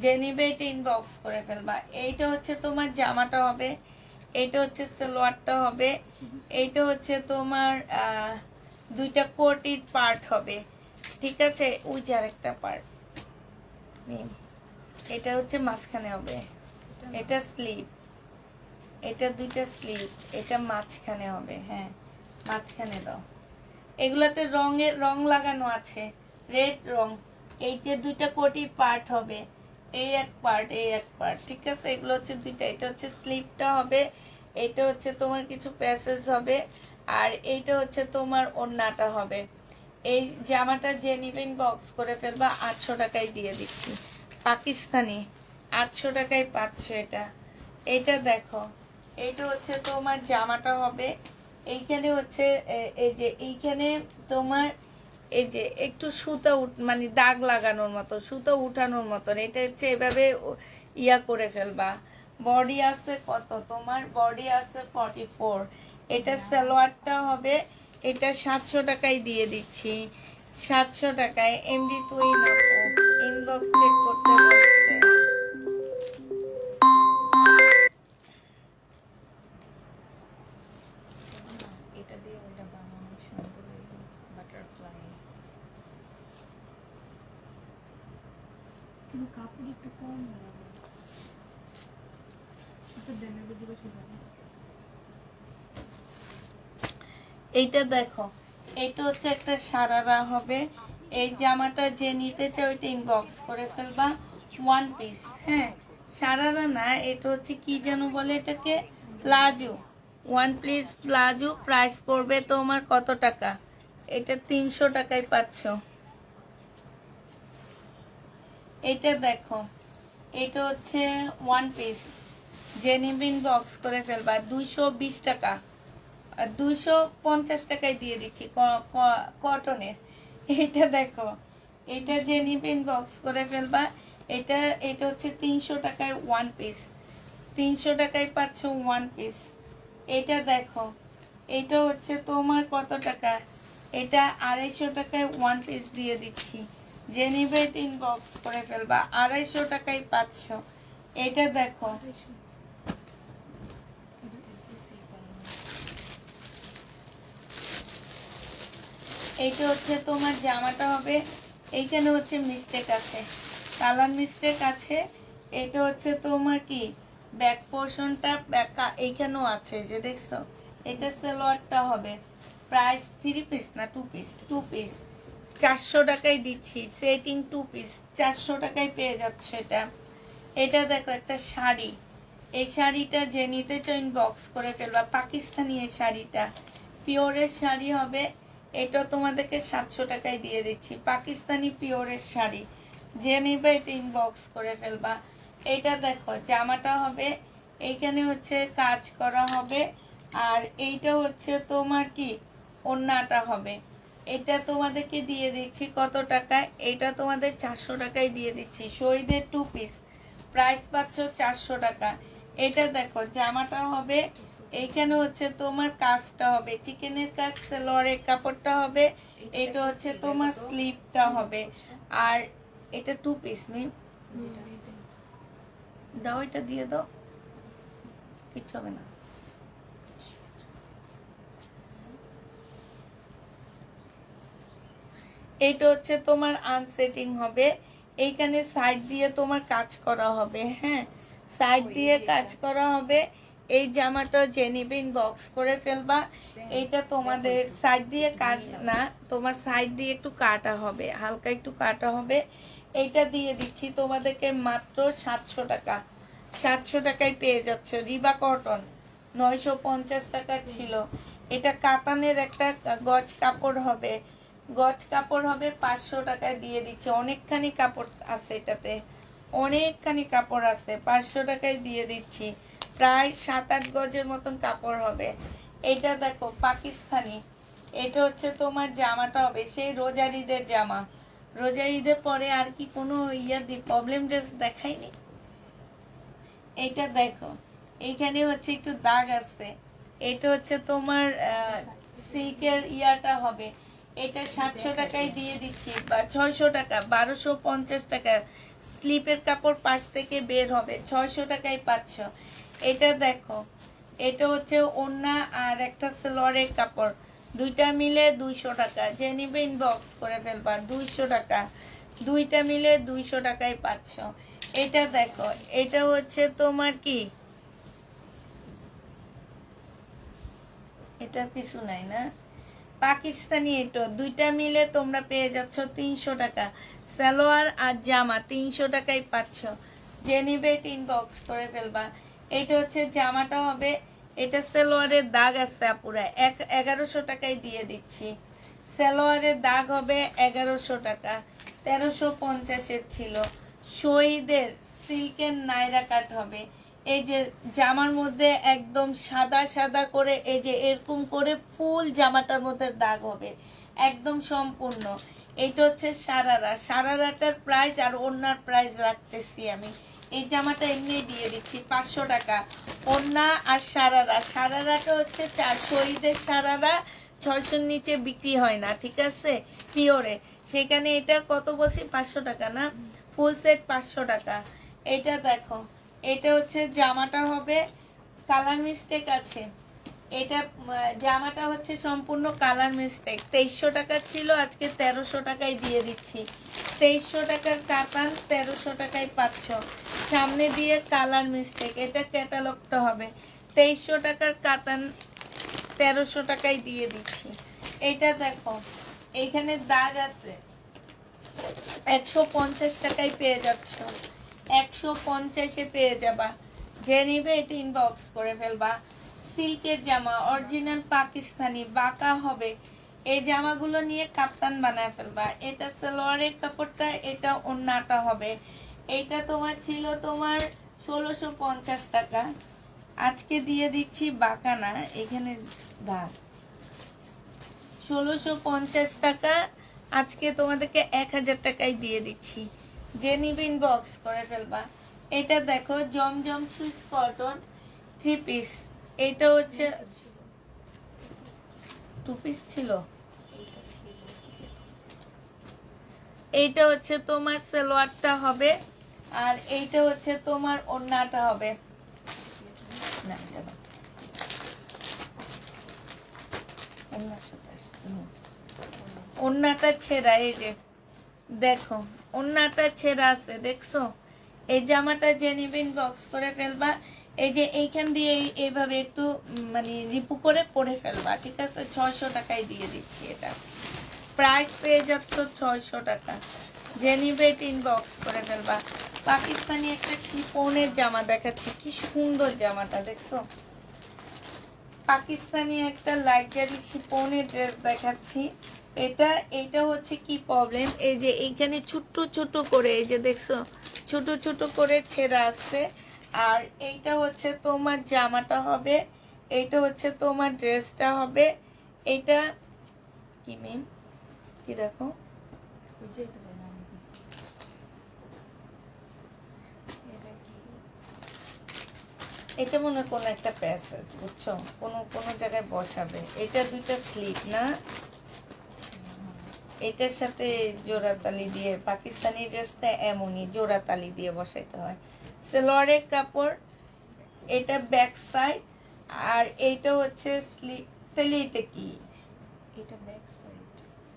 যে নিবে এটা ইনবক্স করে ফেলবা। এইটা হচ্ছে তোমার জামাটা হবে, এইটা হচ্ছে সালোয়ারটা হবে, এইটা হচ্ছে তোমার দুইটা কোটির পার্ট হবে, ঠিক আছে, ওই যে আরেকটা পার্ট, এটা হচ্ছে মাঝখানে হবে, এটা স্লিপ, এটা দুইটা স্লিপ, এটা মাঝখানে হবে, হ্যাঁ মাঝখানে দাও। এগুলাতে রং লাগানো আছে, রেড রং, এই যে দুইটা কোটির পার্ট হবে, এই এক পার্ট এই এক পার্ট, ঠিক আছে, এগুলো হচ্ছে দুইটা, এটা হচ্ছে স্লিপটা হবে, এটা হচ্ছে তোমার কিছু প্যাসেজ হবে, আর এইটা হচ্ছে তোমার ওন্নাটা হবে। এই জামাটা যে নিবেন বক্স করে ফেলবা, 800 টাকায় দিয়ে দিচ্ছি, পাকিস্তানি 800 টাকায় পাচ্ছ এটা। এইটা দেখো, এইটা হচ্ছে তোমার জামাটা হবে, এইখানে হচ্ছে এই যে এইখানে তোমার এই যে একটু সুতা মানে দাগ লাগানোর মতো, সুতো উঠানোর মতন, এটা হচ্ছে এভাবে ইয়া করে ফেলবা। বডি আছে কত তোমার, বডি আছে 44, এটা সালোয়ারটা হবে, এটা 700 টাকায় দিয়ে দিচ্ছি, 700 টাকায়। এমডি তুই না ইনবক্স চেক করতে বলছে, কিন্তু কাপড় একটু কম আচ্ছা দেনের দিকে বেশি এইটা দেখো, এইটা হচ্ছে একটা সারারা হবে। এই জামাটা যে নিতে চাই ওইটা ইনবক্স করে ফেলবা, ওয়ান পিস। হ্যাঁ, সারারা না, এটা হচ্ছে কি যেন বলে এটাকে, palazzo. One piece palazzo, price পড়বে তোমার কত টাকা? এটা 300 টাকায় পাচ্ছ। এটা দেখো, এটা হচ্ছে ওয়ান পিস, যে নিবে ইনবক্স করে ফেলবা, 220 টাকা। আর 250 টাকায় দিয়ে দিচ্ছি কটনের। এটা দেখো, এটা যে নিবে ইনবক্স করে ফেলবা। এটা এটা হচ্ছে 300 টাকায় ওয়ান পিস, 300 টাকায় পাচ্ছ ওয়ান পিস। এটা দেখো, এটা হচ্ছে তোমার কত টাকা? এটা 250 টাকায় ওয়ান পিস দিয়ে দিচ্ছি, যে নিবে ইনবক্স করে ফেলবা, 250 টাকায় পাচ্ছ। এটা দেখো, এইটা হচ্ছে তোমার জামাটা হবে। এইখানে হচ্ছে মিস্টেক আছে, কালার মিস্টেক আছে। এটা হচ্ছে তোমার কি, ব্যাক পোর্শনটা এইখানেও আছে যে দেখছো। এটা সালোয়ারটা হবে, প্রাইস 3 পিস না 2 পিস, 2 পিস 400 টাকায় দিচ্ছি। সেটিং 2 পিস 400 টাকায় পেয়ে যাচ্ছে এটা। এটা দেখো একটা শাড়ি, এই শাড়িটা যে নিতে চাও ইনবক্স করে ফেলবা, পাকিস্তানি এই শাড়িটা, পিওরের শাড়ি হবে। এটা তোমাদেরকে 700 টাকায় দিয়ে দিচ্ছি, পাকিস্তানি পিওরের শাড়ি, যে নিবে এটা ইনবক্স করে ফেলবা। এটা দেখো, জামাটা হবে, এইখানে হচ্ছে কাজ করা হবে। আর এইটা হচ্ছে তোমার কি, ওড়নাটা হবে। এটা তোমাদেরকে দিয়ে দিচ্ছি কত টাকায়? এটা তোমাদের 400 টাকায় দিয়ে দিচ্ছি, শহীদের 2 পিস, প্রাইস পাচ্ছ 400 টাকা। এটা দেখো, জামাটা হবে, এইখানে হচ্ছে তোমার কাজটা হবে, চিকেনের কাজ, সালোয়ারের কাপড়টা হবে। এটা হচ্ছে তোমার স্লিপটা হবে। আর এটা 2 পিস মিম, দাও, এটা দিয়ে দাও, কিচ্ছু হবে না। এইটা হচ্ছে তোমার আনসেটিং হবে, এইখানে সাইড দিয়ে তোমার কাজ করা হবে। হ্যাঁ, সাইড দিয়ে কাজ করা হবে। এই জামাটা যে নিবে ইনবক্স করে ফেলবা। এইটা তোমাদের সাইড দিয়ে কাজ না, তোমার সাইড দিয়ে একটু কাটা হবে, হালকা একটু কাটা হবে। এইটা দিয়ে দিচ্ছি তোমাদেরকে মাত্র 700 টাকা, 700 টাকায় পেয়ে যাচ্ছ। রিবা কটন 950 টাকা ছিল। এটা কাতানের একটা গজ কাপড় হবে, গজ কাপড় হবে, 500 টাকায় দিয়ে দিচ্ছে। অনেকখানি কাপড় আছে এটাতে, অনেকখানি কাপড় আছে, 500 টাকায় দিয়ে দিচ্ছি। প্রায় 7-8 গজের মতন কাপড় হবে। এটা দেখো পাকিস্তানি, এটা হচ্ছে তোমার জামাটা হবে সেই রোজার ঈদের জামা। রোজার ঈদের পরে আর কি কোনো প্রবলেম ড্রেস দেখায়নি। এটা দেখো, এইখানে হচ্ছে একটু দাগ আছে। এটা হচ্ছে তোমার সিল্কের ইয়াটা হবে। এটা 700 টাকায় দিয়ে দিচ্ছি, বা 600 টাকা, 1250 টাকা। স্লিপের কাপড় পাশ থেকে বের হবে, 600 টাকায় পাচ্ছ। এটা দেখো, এটা হচ্ছে ওড়না আর একটা সালোয়ারের কাপড়, দুইটা মিলে 200 টাকা। যে নিবে ইনবক্স করে ফেলবা, 200 টাকা, দুইটা মিলে 200 টাকায় পাচ্ছ। এটা দেখো, এটা হচ্ছে তোমার কি, এটা কিছু নাই না, পাকিস্তানি। এটা দুইটা মিলে তোমরা পেয়ে যাচ্ছ 300 টাকা। সালোয়ার আর জামা 300 টাকায় পাচ্ছ। যে নিবে ইনবক্স করে ফেলবা। এটা হচ্ছে জামাটা হবে, এটা সালোয়ারের দাগ আছে আপুরা, 1100 টাকায় দিয়ে দিচ্ছি। সালোয়ারের দাগ হবে 1100 টাকা, 1350-এর ছিল। শহীদের সিল্কের নাইরা কাট হবে। এই যে জামার মধ্যে একদম সাদা সাদা করে, এই যে এরকম করে ফুল জামাটার মধ্যে দাগ হবে, একদম সম্পূর্ণ। এটা হচ্ছে সারারা, সারারাটার প্রাইস আর ওড়নার প্রাইস রাখতেছি আমি। এই জামাটা এমনি দিয়ে দিচ্ছি 500 টাকা, ওড়না আর সারারা। সারারাটা হচ্ছে শহীদের সারারা 600-র নিচে বিক্রি হয় না, ঠিক আছে, পিওরে। সেখানে এটা কত বলছি, 500 টাকা না, ফুল সেট 500 টাকা। এটা দেখো, এটা হচ্ছে জামাটা হবে, কালার মিস্টেক আছে। এটা জামাটা হচ্ছে সম্পূর্ণ কালার মিস্টেক, 2300 টাকা ছিল, আজকে 1300 টাকায় দিয়ে দিচ্ছি। 2300 টাকার কাতান 1300 টাকায় পাচ্ছ। সামনে দিয়ে কালার মিস্টেক, এটা ক্যাটালগটা হবে। 2300 টাকার কাতান 1300 টাকায় দিয়ে দিচ্ছি। এটা দেখো এইখানে দাগ আছে, 150 টাকায় পেয়ে যাচ্ছ, 150-এ পেয়ে যাবা। যে নিবে এটা ইনবক্স করে ফেলবা। সিল্কের জামা, অরিজিনাল পাকিস্তানি, বাঁকা হবে। এই জামাগুলো নিয়ে কাপ্তান বানায় ফেলবা। এটা সালোয়ারের কাপড়টা, এটা ওন্নাটা হবে। এইটা তোমার ছিল তোমার 1650 টাকা, আজকে দিয়ে দিচ্ছি বাঁকা না, এখানে দাগ 1650 টাকা, আজকে তোমাদেরকে 1000 টাকায় দিয়ে দিচ্ছি। যে নিবে ইনবক্স করে ফেলবা। এটা দেখো জমজম সুইস কটন 3 পিস, এটা হচ্ছে 2 পিস ছিল। এইটা হচ্ছে তোমার সালোয়ারটা হবে, আর এইটা হচ্ছে তোমার ওড়নাটা হবে। না এটা না, ওড়নার সাথে আসছে না। ওড়নাটা ছেঁড়া, এই যে দেখো ওড়নাটা ছেঁড়া আছে, দেখছো? এই জামাটা যে নিবেন বক্স করে ফেলবা। এই যে এইখান দিয়ে এইভাবে একটু মানে রিপু করে পরে ফেলবা, ঠিক আছে? 600 টাকায় দিয়ে দিচ্ছি। এটা প্রাইস পেয়ে যাচ্ছ 600 টাকা। যে নিবে ইনবক্স করে ফেলবা। পাকিস্তানি একটা শিফনের জামা দেখাচ্ছি, কি সুন্দর জামাটা, দেখছো? পাকিস্তানি একটা লাক্সারি শিফনের ড্রেস দেখাচ্ছি। এটা হচ্ছে কি প্রবলেম, এই যে এইখানে ছোট ছোট করে, এই যে দেখছো ছোট ছোট করে ছেঁড়া আছে। আর এইটা হচ্ছে তোমার জামাটা হবে, এইটা হচ্ছে তোমার ড্রেসটা হবে। এটা কি মেম, কি দেখো, এটা মনে হয় কোনো একটা প্যাসেজ, বুঝছো? কোনো জায়গায় বসাবে। এটা দুইটা স্লিপ না, এটার সাথে জোড়াতালি দিয়ে, পাকিস্তানি ড্রেসটা এমনই জোড়াতালি দিয়ে বসাইতে হয়। সালোয়ারের কাপড়, এটা ব্যাক সাইড, আর এইটা হচ্ছে স্লিপ। তাহলে এটা কি? এটা ব্যাক সাইড,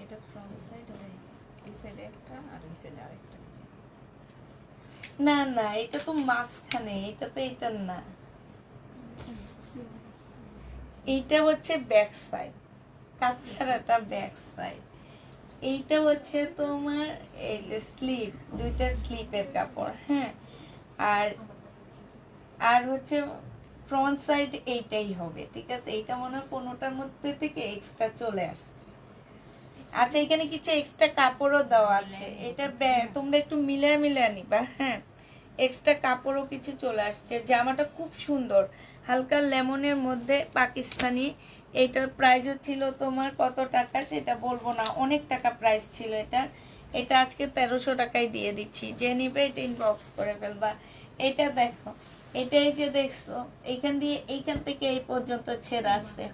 এটা ফ্রন্ট সাইড, আর এই সাইডে একটা আর এই সাইডে আরেকটা। না না, এটা তো মাঝখানে, এটা তো এটা না, এইটা হচ্ছে ব্যাক সাইড, কাছাড়াটা ব্যাক সাইড। এইটা হচ্ছে তোমার এই যে স্লিপ, দুইটা স্লিপের কাপড়, হ্যাঁ। আর আর হচ্ছে ফ্রন্ট সাইড এইটাই হবে, ঠিক আছে? এইটা মনে হয় কোনোটার মধ্যে থেকে এক্সট্রা চলে আসছে। আচ্ছা, এখানে কিছু এক্সট্রা কাপড়ও দেওয়া আছে, এটা তোমরা একটু মিলে নিবা, হ্যাঁ। এক্সট্রা কাপড়ও কিছু চলে আসছে। জামাটা খুব সুন্দর, হালকা লেমনের মধ্যে পাকিস্তানি। এইটার প্রাইস ছিল তোমার কত টাকা সেটা বলবো না, অনেক টাকা প্রাইস ছিল এটা। এটা আজকে 1300 টাকায় দিয়ে দিচ্ছি। যে নিবে এটা ইনবক্স করে ফেলবা। এটা দেখো, এটাই যে দেখছো এইখান থেকে এই পর্যন্ত ছেঁড়া আছে।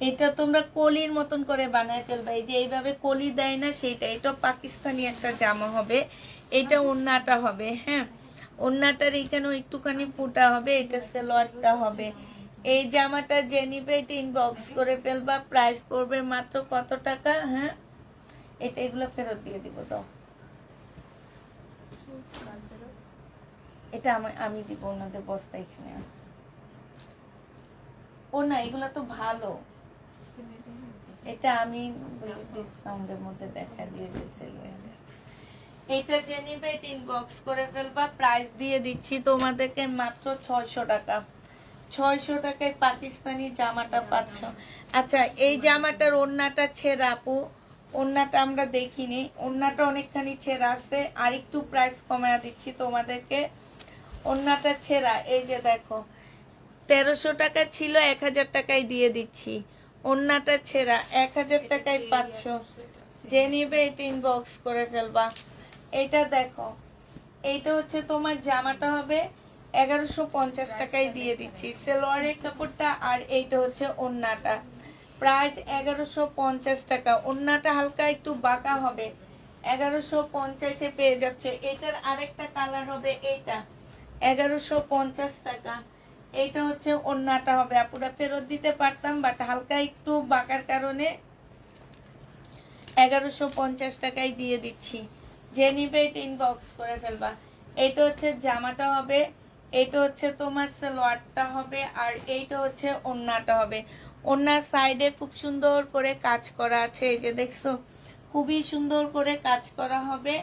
এটা তোমরা কলির মতন করে বানায় ফেলবা, এই যে এইভাবে কলি দেয় না সেইটা। এটা পাকিস্তানি একটা জামা হবে, এটা ওড়নাটা হবে, হ্যাঁ। ওড়নাটার এখানেও একটুখানি ফুটা হবে, এটা সালোয়ারটা হবে। এই জামাটা যে নিবে এটা ইনবক্স করে ফেলবা। প্রাইস পড়বে মাত্র কত টাকা, হ্যাঁ? এটা এগুলো ফেরত দিয়ে দিব তো, এটা আমি দিব, ওনাদের বস্তা এখানে আছে। ও না, এগুলো তো ভালো, এটা আমি ডিসকাউন্টের মধ্যে দেখা দিয়ে দিয়েছিল। এটা যে নিবে এটা ইনবক্স করে ফেলবা। প্রাইস দিয়ে দিচ্ছি তোমাদেরকে মাত্র 600 টাকা। 600 টাকায় পাকিস্তানি জামাটা পাচ্ছ। আচ্ছা, এই জামাটার ওড়নাটা ছেঁড়া আপু, ওড়নাটা আমরা দেখিনি, ওড়নাটা অনেকখানি ছেঁড়া আছে। আর একটু প্রাইস কমায় দিচ্ছি তোমাদেরকে। ওড়নাটা ছেঁড়া, এই যে দেখো 1300 টাকা ছিল, 1000 টাকায় দিয়ে দিচ্ছি। ওড়নাটা ছেঁড়া, 1000 টাকায় পাচ্ছ। যে নিবে এটা ইনবক্স করে ফেলবা। এইটা দেখো, এইটা হচ্ছে তোমার জামাটা হবে 1150 টাকায় দিয়ে দিচ্ছি। সালোয়ারের কাপড়টা, আর এইটা হচ্ছে ওড়নাটা। প্রাইস 1150 টাকা। ওড়নাটা হালকা একটু বাঁকা হবে, 1150-এ পেয়ে যাচ্ছে। এটার আরেকটা কালার হবে, এইটা 1150 টাকা। এইটা হচ্ছে ওড়নাটা হবে। আপুরা ফেরত দিতে পারতাম, বাট হালকা একটু বাঁকার কারণে 1150 টাকায় দিয়ে দিচ্ছি। যে নিবে এটা ইনবক্স করে ফেলবা। এটা হচ্ছে জামাটা হবে, এটা হচ্ছে তোমার সালোয়ারটা হবে, আর এইটা হচ্ছে ওড়নাটা হবে। ওড়নার সাইডে খুব সুন্দর করে কাজ করা আছে, এই যে দেখছো খুবই সুন্দর করে কাজ করা হবে।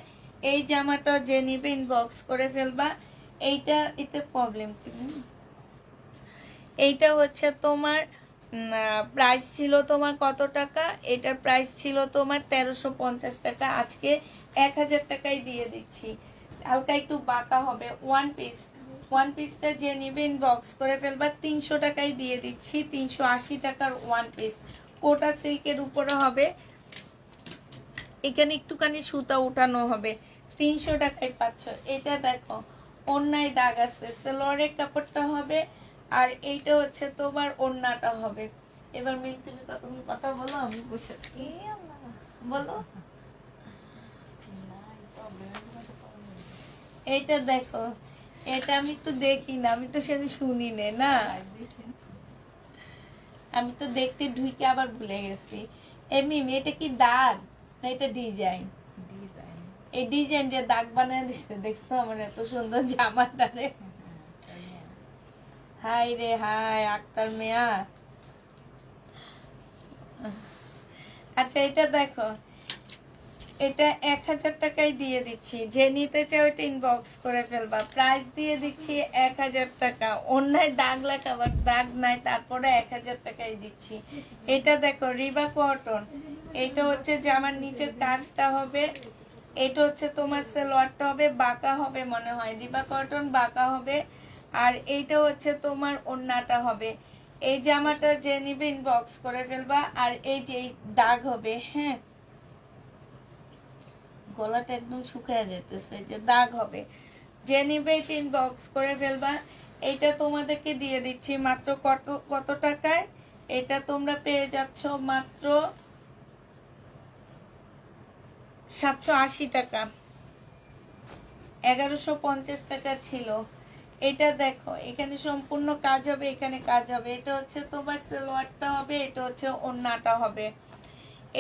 এই জামাটা যে নিবে ইনবক্স করে ফেলবা। এটা প্রবলেম কি, এইটা হচ্ছে তোমার প্রাইস ছিল তোমার কত টাকা, এটার প্রাইস ছিল তোমার 1350 টাকা, আজকে 1000 টাকায় দিয়ে দিচ্ছি। হালকা একটু বাঁকা হবে, ওয়ান পিসটা যে নিবে ইনবক্স করে ফেলবা। 300 টাকায় দিয়ে দিচ্ছি, 380 টাকার ওয়ান পিস, কোটা সিল্কের উপরে হবে, এখানে একটুখানি সুতা উঠানো হবে, 300 টাকায় পাচ্ছ। এটা দেখো ওড়নায় দাগ আছে, সালোয়ারের কাপড়টা হবে, আর এইটা হচ্ছে তোমার ওড়নাটা হবে। এবার মিল তুমি কথা বলো, আমি বসে থাকি। বলো। এইটা দেখো, এটা আমি তো দেখি না, আমি তো সেদিন শুনি না, আমি তো দেখতে ঢুকে আবার ভুলে গেছি। এমনি এটা কি দাগ না এটা ডিজাইন? এই ডিজাইন যে দাগ বানায় দিচ্ছে, দেখছো আমার এত সুন্দর জামাটা রে। হাই রে হাই আক্তার মিয়া। আচ্ছা এটা দেখো, এটা 1000 টাকায় দিয়ে দিচ্ছি, যে নিতে চাও এটা ইনবক্স করে ফেলবা। প্রাইস দিয়ে দিচ্ছি 1000 টাকা। অন্যায় দাগ লাগাবা, দাগ নাই, তারপরে 1000 টাকায় দিচ্ছি। এটা দেখো রিবা কটন, এটা হচ্ছে জামার নিচের কাজটা হবে, এটা হচ্ছে তোমার সালোয়ারটা হবে, বাঁকা হবে মনে হয়, রিবা কটন বাঁকা হবে, আর এইটা হচ্ছে তোমার ওড়নাটা হবে। এই জামাটা যে নিবে ইনবক্স করে ফেলবা। আর এই যে দাগ হবে, হ্যাঁ গলাটা একদম শুকিয়ে যেতেছে, যে দাগ হবে, যে নিবে এটা ইনবক্স করে ফেলবা। এইটা তোমাদেরকে দিয়ে দিচ্ছি মাত্র কত টাকায়, এটা তোমরা পেয়ে যাচ্ছ মাত্র 780 টাকা, 1150 টাকা ছিল। এটা দেখো এখানে সম্পূর্ণ কাজ হবে, এখানে কাজ হবে, এটা হচ্ছে তোমার সালোয়ারটা হবে, এটা হচ্ছে ওড়নাটা হবে।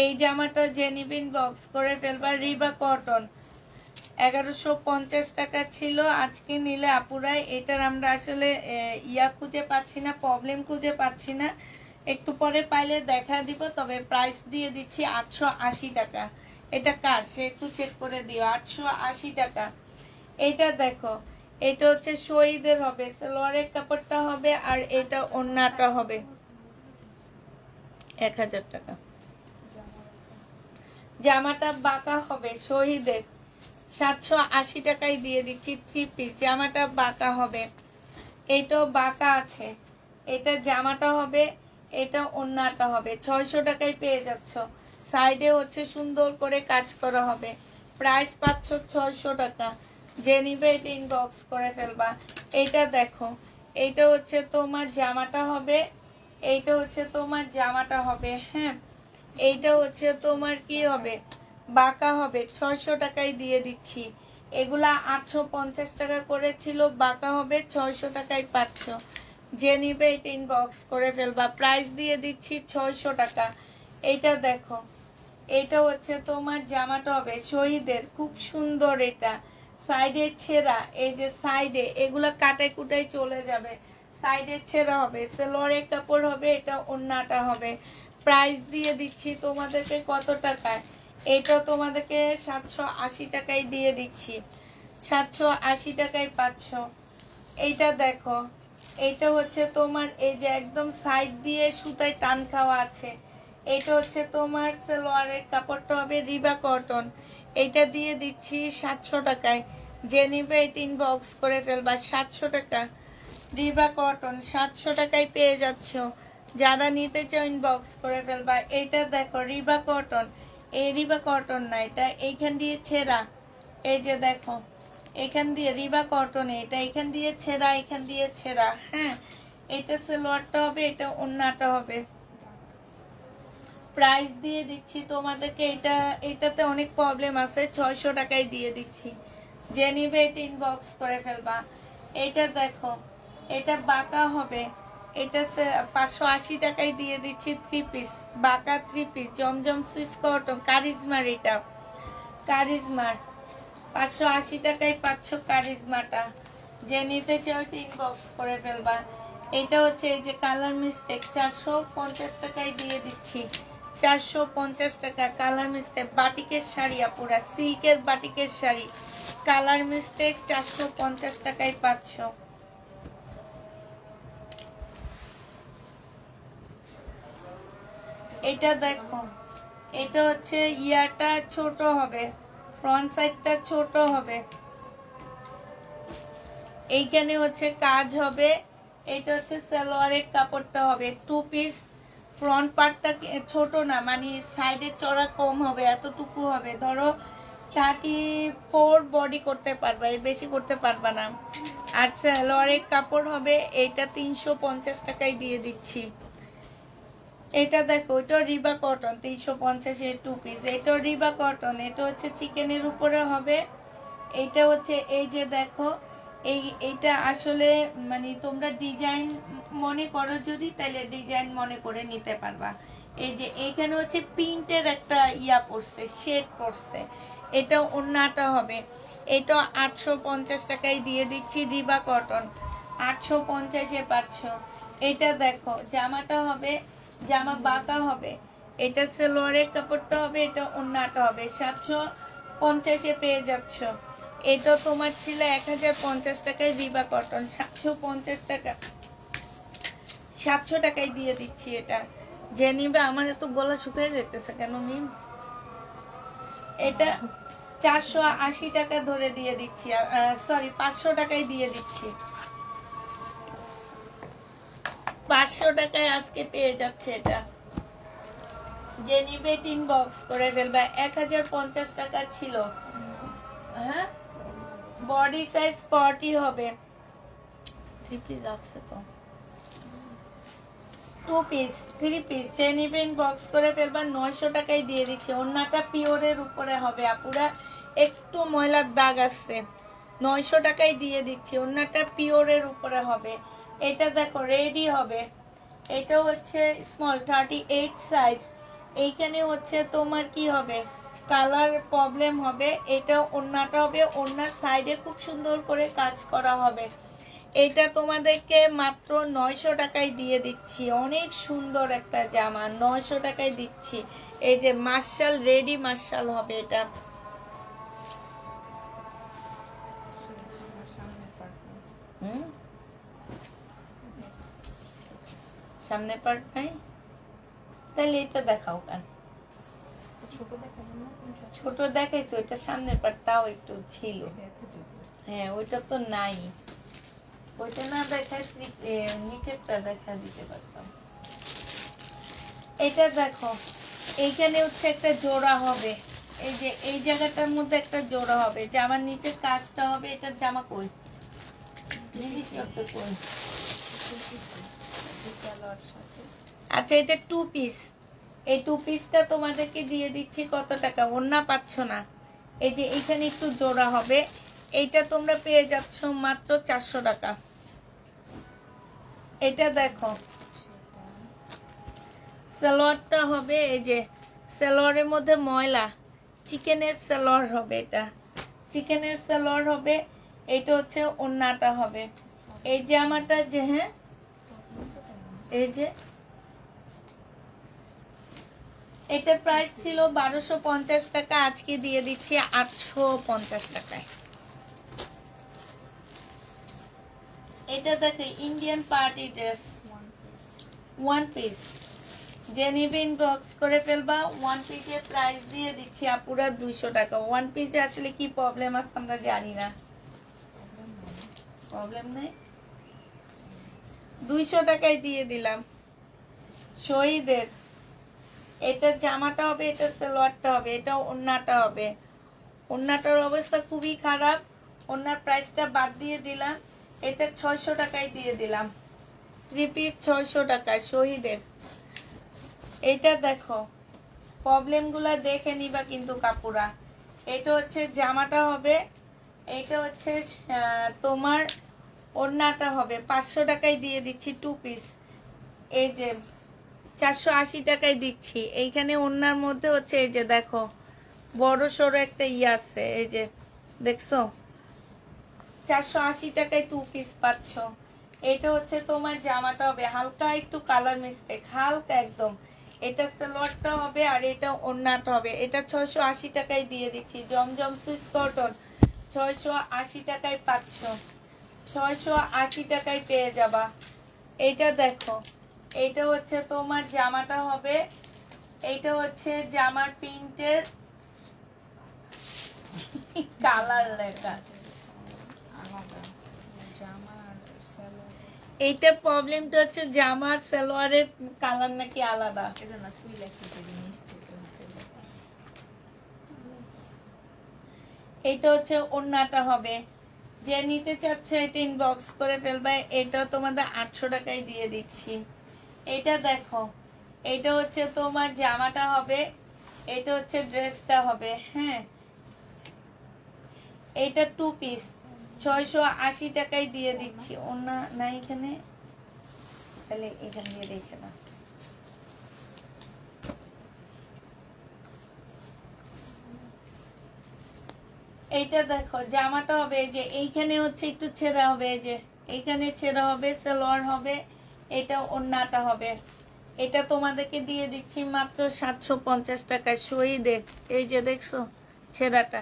এই জামাটা যে নিবে ইনবক্স করে ফেলবা। রিবা কটন 1150 টাকা ছিল, আজকে নিলে আপুরাই এটার আমরা আসলে খুঁজে পাচ্ছি না, প্রবলেম খুঁজে পাচ্ছি না, একটু পরে পাইলে দেখা দিব। তবে প্রাইস দিয়ে দিচ্ছি 880 টাকা। এটা কার সে একটু চেক করে দিও, 880 টাকা। এটা দেখো, এটা হচ্ছে শহীদের হবে, সালোয়ারের কাপড়টা হবে, আর এটা ওড়নাটা হবে, 1000 টাকা। জামাটা বাঁকা হবে শহীদের, 780 টাকায় দিয়ে দিচ্ছি 3 পিস। জামাটা বাঁকা হবে, এটাও বাঁকা আছে, এটা জামাটা হবে, এটা ওড়নাটা হবে, 600 টাকায় পেয়ে যাচ্ছ। সাইডে হচ্ছে সুন্দর করে কাজ করা হবে, প্রাইস পাচ্ছ 600 টাকা। যে নিবে এটা ইনবক্স করে ফেলবা। এইটা দেখো, এইটা হচ্ছে তোমার জামাটা হবে, এইটা হচ্ছে তোমার জামাটা হবে, হ্যাঁ এইটা হচ্ছে তোমার কি হবে, বাঁকা হবে, 600 টাকায় দিয়ে দিচ্ছি। এগুলা 850 টাকা করেছিল, বাঁকা হবে, 600 টাকায় পাচ্ছ। যে নিবে এটা ইনবক্স করে ফেলবা। প্রাইস দিয়ে দিচ্ছি 600 টাকা। এইটা দেখো, এটা হচ্ছে তোমার জামাটা হবে শহীদের, খুব সুন্দর, এটা সাইডে ছেঁড়া, এই যে সাইডে এগুলা কাটাই কুটাই চলে যাবে, সাইডে ছেঁড়া হবে, সালোয়ারের কাপড় হবে, এটা ওড়নাটা হবে। প্রাইস দিয়ে দিচ্ছি তোমাদেরকে কত টাকায়, এটা তোমাদেরকে 780 টাকায় দিয়ে দিচ্ছি, 780 টাকায় পাচ্ছ। এইটা দেখো, এইটা হচ্ছে তোমার এই যে একদম সাইড দিয়ে সুতায় টান খাওয়া আছে, এটা হচ্ছে তোমার সালোয়ারের কাপড়টা হবে রিবা কটন, এইটা দিয়ে দিচ্ছি 700 টাকায়। যে নিবে এটা ইনবক্স করে ফেলবা। 700 টাকা রিবা কটন, 700 টাকায় পেয়ে যাচ্ছ। যারা নিতে চাও ইনবক্স করে ফেলবা। এইটা দেখো রিবা কটন, এই রিবা কটন না, এটা এইখান দিয়ে ছেঁড়া, এই যে দেখো এখান দিয়ে রিবা কটন, এটা এখান দিয়ে ছেঁড়া, এখান দিয়ে ছেঁড়া, হ্যাঁ এটা সালোয়ারটা হবে, এটা ওড়নাটা হবে। প্রাইস দিয়ে দিচ্ছি তোমাদেরকে, এটাতে অনেক প্রবলেম আছে, 600 টাকায় দিয়ে দিচ্ছি। যে নিবে এটা ইনবক্স করে ফেলবা। এটা দেখো, এটা বাঁকা হবে, এটা 580 টাকায় দিয়ে দিচ্ছি 3 পিস, বাঁকা 3 পিস, জমজম সুইস কটন, কারিজমার, এটা কারিজমার, 580 টাকায় পাচ্ছ কারিজমাটা। যে নিতে চাও ইনবক্স করে ফেলবা। এটা হচ্ছে এই যে কালার মিস্টেক 450 টাকায় দিয়ে দিচ্ছি। 450 টাকা কালার মিস্টেক বাটিকের শাড়ি, আপুরা সিল্কের বাটিকের শাড়ি, কালার মিস্টেক 450 টাকায় পাচ্ছ। এটা দেখো, এটা হচ্ছে ইয়াটা ছোট হবে, ফ্রন্ট সাইডটা ছোট হবে, এইখানে হচ্ছে কাজ হবে। এটা হচ্ছে সালোয়ারের কাপড়টা হবে 2 পিস। ফ্রন্ট পার্টটা ছোট না, মানে সাইডের চড়া কম হবে, এতটুকু হবে। ধরো 34 বডি করতে পারবা, এর বেশি করতে পারবা না। আর সালোয়ারের কাপড় হবে এইটা 350 টাকায় দিয়ে দিচ্ছি। এটা দেখো, এটা রিবা কটন 350 এর 2 পিস। এটা রিবা কটন, এটা হচ্ছে চিকেনের উপরে হবে। এটা হচ্ছে এই যে দেখো, এইটা আসলে মানে তোমরা ডিজাইন মনে করো যদি, তাহলে ডিজাইন মনে করে নিতে পারবা। এই যে এইখানে হচ্ছে প্রিন্টের একটা ইয়া পড়ছে, শেড পড়ছে। এটা ওন্নাটা হবে, এটা 850 টাকায় দিয়ে দিচ্ছি। রিবা কটন 850-এ পাচ্ছ। এটা দেখো, জামাটা হবে, জামা বাঁকা হবে। এটা সালোয়ারের কাপড়টা হবে, এটা ওন্নাটা হবে। 750-এ পেয়ে যাচ্ছ। এটা তোমার ছিল 1050 টাকায় রিবা কটন, 750 টাকা, 700 টাকায় দিয়ে দিচ্ছি। এটা যে নিবে, আমার এত গলা শুকিয়ে যেতেছে কেন মিম? এটা 480 টাকা ধরে দিয়ে দিচ্ছি, সরি 500 টাকায় দিয়ে দিচ্ছি। 500 টাকায় আজকে পেয়ে যাচ্ছে। এটা যে নিবে ইনবক্স করে ফেলবা। 1050 টাকা ছিল। হ্যাঁ, বডি সাইজ 40 হবে। 3 পিস আছে তো, 2 পিস 3 পিস যে নিবে ইনবক্স করে ফেলবা। 900 টাকায় দিয়ে দিচ্ছি। ওন্নাটা পিওরের উপরে হবে আপুরা, একটু ময়লার দাগ আছে, 900 টাকায় দিয়ে দিচ্ছি। ওন্নাটা পিওরের উপরে হবে। এটা দেখো রেডি হবে। এটা হচ্ছে স্মল 38 সাইজ। এইখানে হচ্ছে তোমার কি হবে, কালার প্রবলেম হবে। এটা ওন্নাটা হবে, ওন্নার সাইডে খুব সুন্দর করে কাজ করা হবে। এটা তোমাদেরকে মাত্র 900 টাকায় দিয়ে দিচ্ছি। অনেক সুন্দর একটা জামা, 900 টাকায় দিচ্ছি। এই যে মার্শাল, রেডি মার্শাল হবে এটা। হুম, সামনে পার্ট নাই, তাহলে এটা দেখাও কেন? ছোট দেখাইছো, ওইটা সামনের পার্ট তাও একটু ছিল। হ্যাঁ, ওইটা তো নাই, ওইটা না দেখায় নিচেরটা দেখা দিতে পারতাম। এটা দেখো, এইখানে হচ্ছে একটা জোড়া হবে। এই যে এই জায়গাটার মধ্যে একটা জোড়া হবে, জামার নিচের কাজটা হবে। এটার জামা কই, জিনিসপত্র কই? আচ্ছা, এটা 2 পিস। এই 2 পিসটা তোমাদেরকে দিয়ে দিচ্ছি কত টাকা? ওন্না পাচ্ছ না, এই যে এইখানে একটু জোড়া হবে। এইটা তোমরা পেয়ে যাচ্ছ মাত্র 400 টাকা। এটা দেখো, সালোয়ারটা হবে এই যে, সালোয়ারের মধ্যে ময়লা, চিকেনের সালোয়ার হবে। এটা চিকেনের সালোয়ার হবে। এটা হচ্ছে ওন্নাটা হবে। এই জামাটা যে, হ্যাঁ এই যে, এটার প্রাইস ছিল 1250 টাকা, আজকে দিয়ে দিচ্ছি 850 টাকায়। এটা দেখো ইন্ডিয়ান পার্টি ড্রেস, 1 পিস। যে নিবে ইনবক্স করে ফেলবা। 1 পিসের প্রাইস দিয়ে দিচ্ছি আপুরা 200 টাকা। 1 পিসে আসলে কি প্রবলেম আছে আমরা জানি না, প্রবলেম নেই, 200 টাকায় দিয়ে দিলাম। শহীদের এটা জামাটা হবে, এটা সালোয়ারটা হবে, এটা ওন্নাটা হবে। ওন্নাটার অবস্থা খুবই খারাপ, ওন্নার প্রাইসটা বাদ দিয়ে দিলাম। এটা 600 টাকায় দিয়ে দিলাম। 3 পিস 600 টাকায় শহীদের। এটা দেখো, প্রবলেমগুলো দেখে নিবা কিন্তু কাপুরা। এটা হচ্ছে জামাটা হবে, এটা হচ্ছে তোমার ওন্নাটা হবে। 500 টাকায় দিয়ে দিচ্ছি 2 পিস। এই যে 480 টাকায় দিচ্ছি। এইখানে ওন্নার মধ্যে হচ্ছে এই যে দেখো, বড় সড়ো একটা আছে, এই যে দেখছো 480 টাকায় 2 পিস পাচ্ছ। এটা হচ্ছে তোমার জামাটা হবে হালকা একটু কালার মিস্টেক, হালকা একদম। এটা সালোয়ারটা হবে আর এটা ওড়নাটা হবে। এটা 680 টাকায় দিয়ে দিচ্ছি। জমজম সুইস কটন 680 টাকায় পাচ্ছ, 680 টাকায় পেয়ে যাবা। এইটা দেখো, এইটা হচ্ছে তোমার জামাটা হবে, এইটা হচ্ছে জামার প্রিন্টের কালার লেখা। আলাদা জামা আর সালোয়ার এইটার প্রবলেমটা হচ্ছে জামার সালোয়ারের কালার নাকি আলাদা। এটা না তুই লেখছিস এটা নিশ্চিত হাতের লেখা। এটা হচ্ছে ওড়নাটা হবে। যে নিতে চাচ্ছ এটা ইনবক্স করে ফেলবে। এটা তোমাদের 800 টাকায় দিয়ে দিচ্ছি। এটা দেখো, এটা হচ্ছে তোমার জামাটা হবে, এটা হচ্ছে ড্রেসটা হবে। হ্যাঁ, এটা 2 পিস 680 টাকায় দিয়ে দিচ্ছি। ওড়না না এখানে, তাহলে এখান দিয়ে রেখে না। এইটা দেখো জামাটা হবে এই যে এইখানে হচ্ছে একটু ছেঁড়া হবে, এই যে এইখানে ছেঁড়া হবে, সালোয়ার হবে, এটা ওড়নাটা হবে। এটা তোমাদেরকে দিয়ে দিচ্ছি মাত্র 750 টাকায় শহীদের। এই যে দেখছো ছেঁড়াটা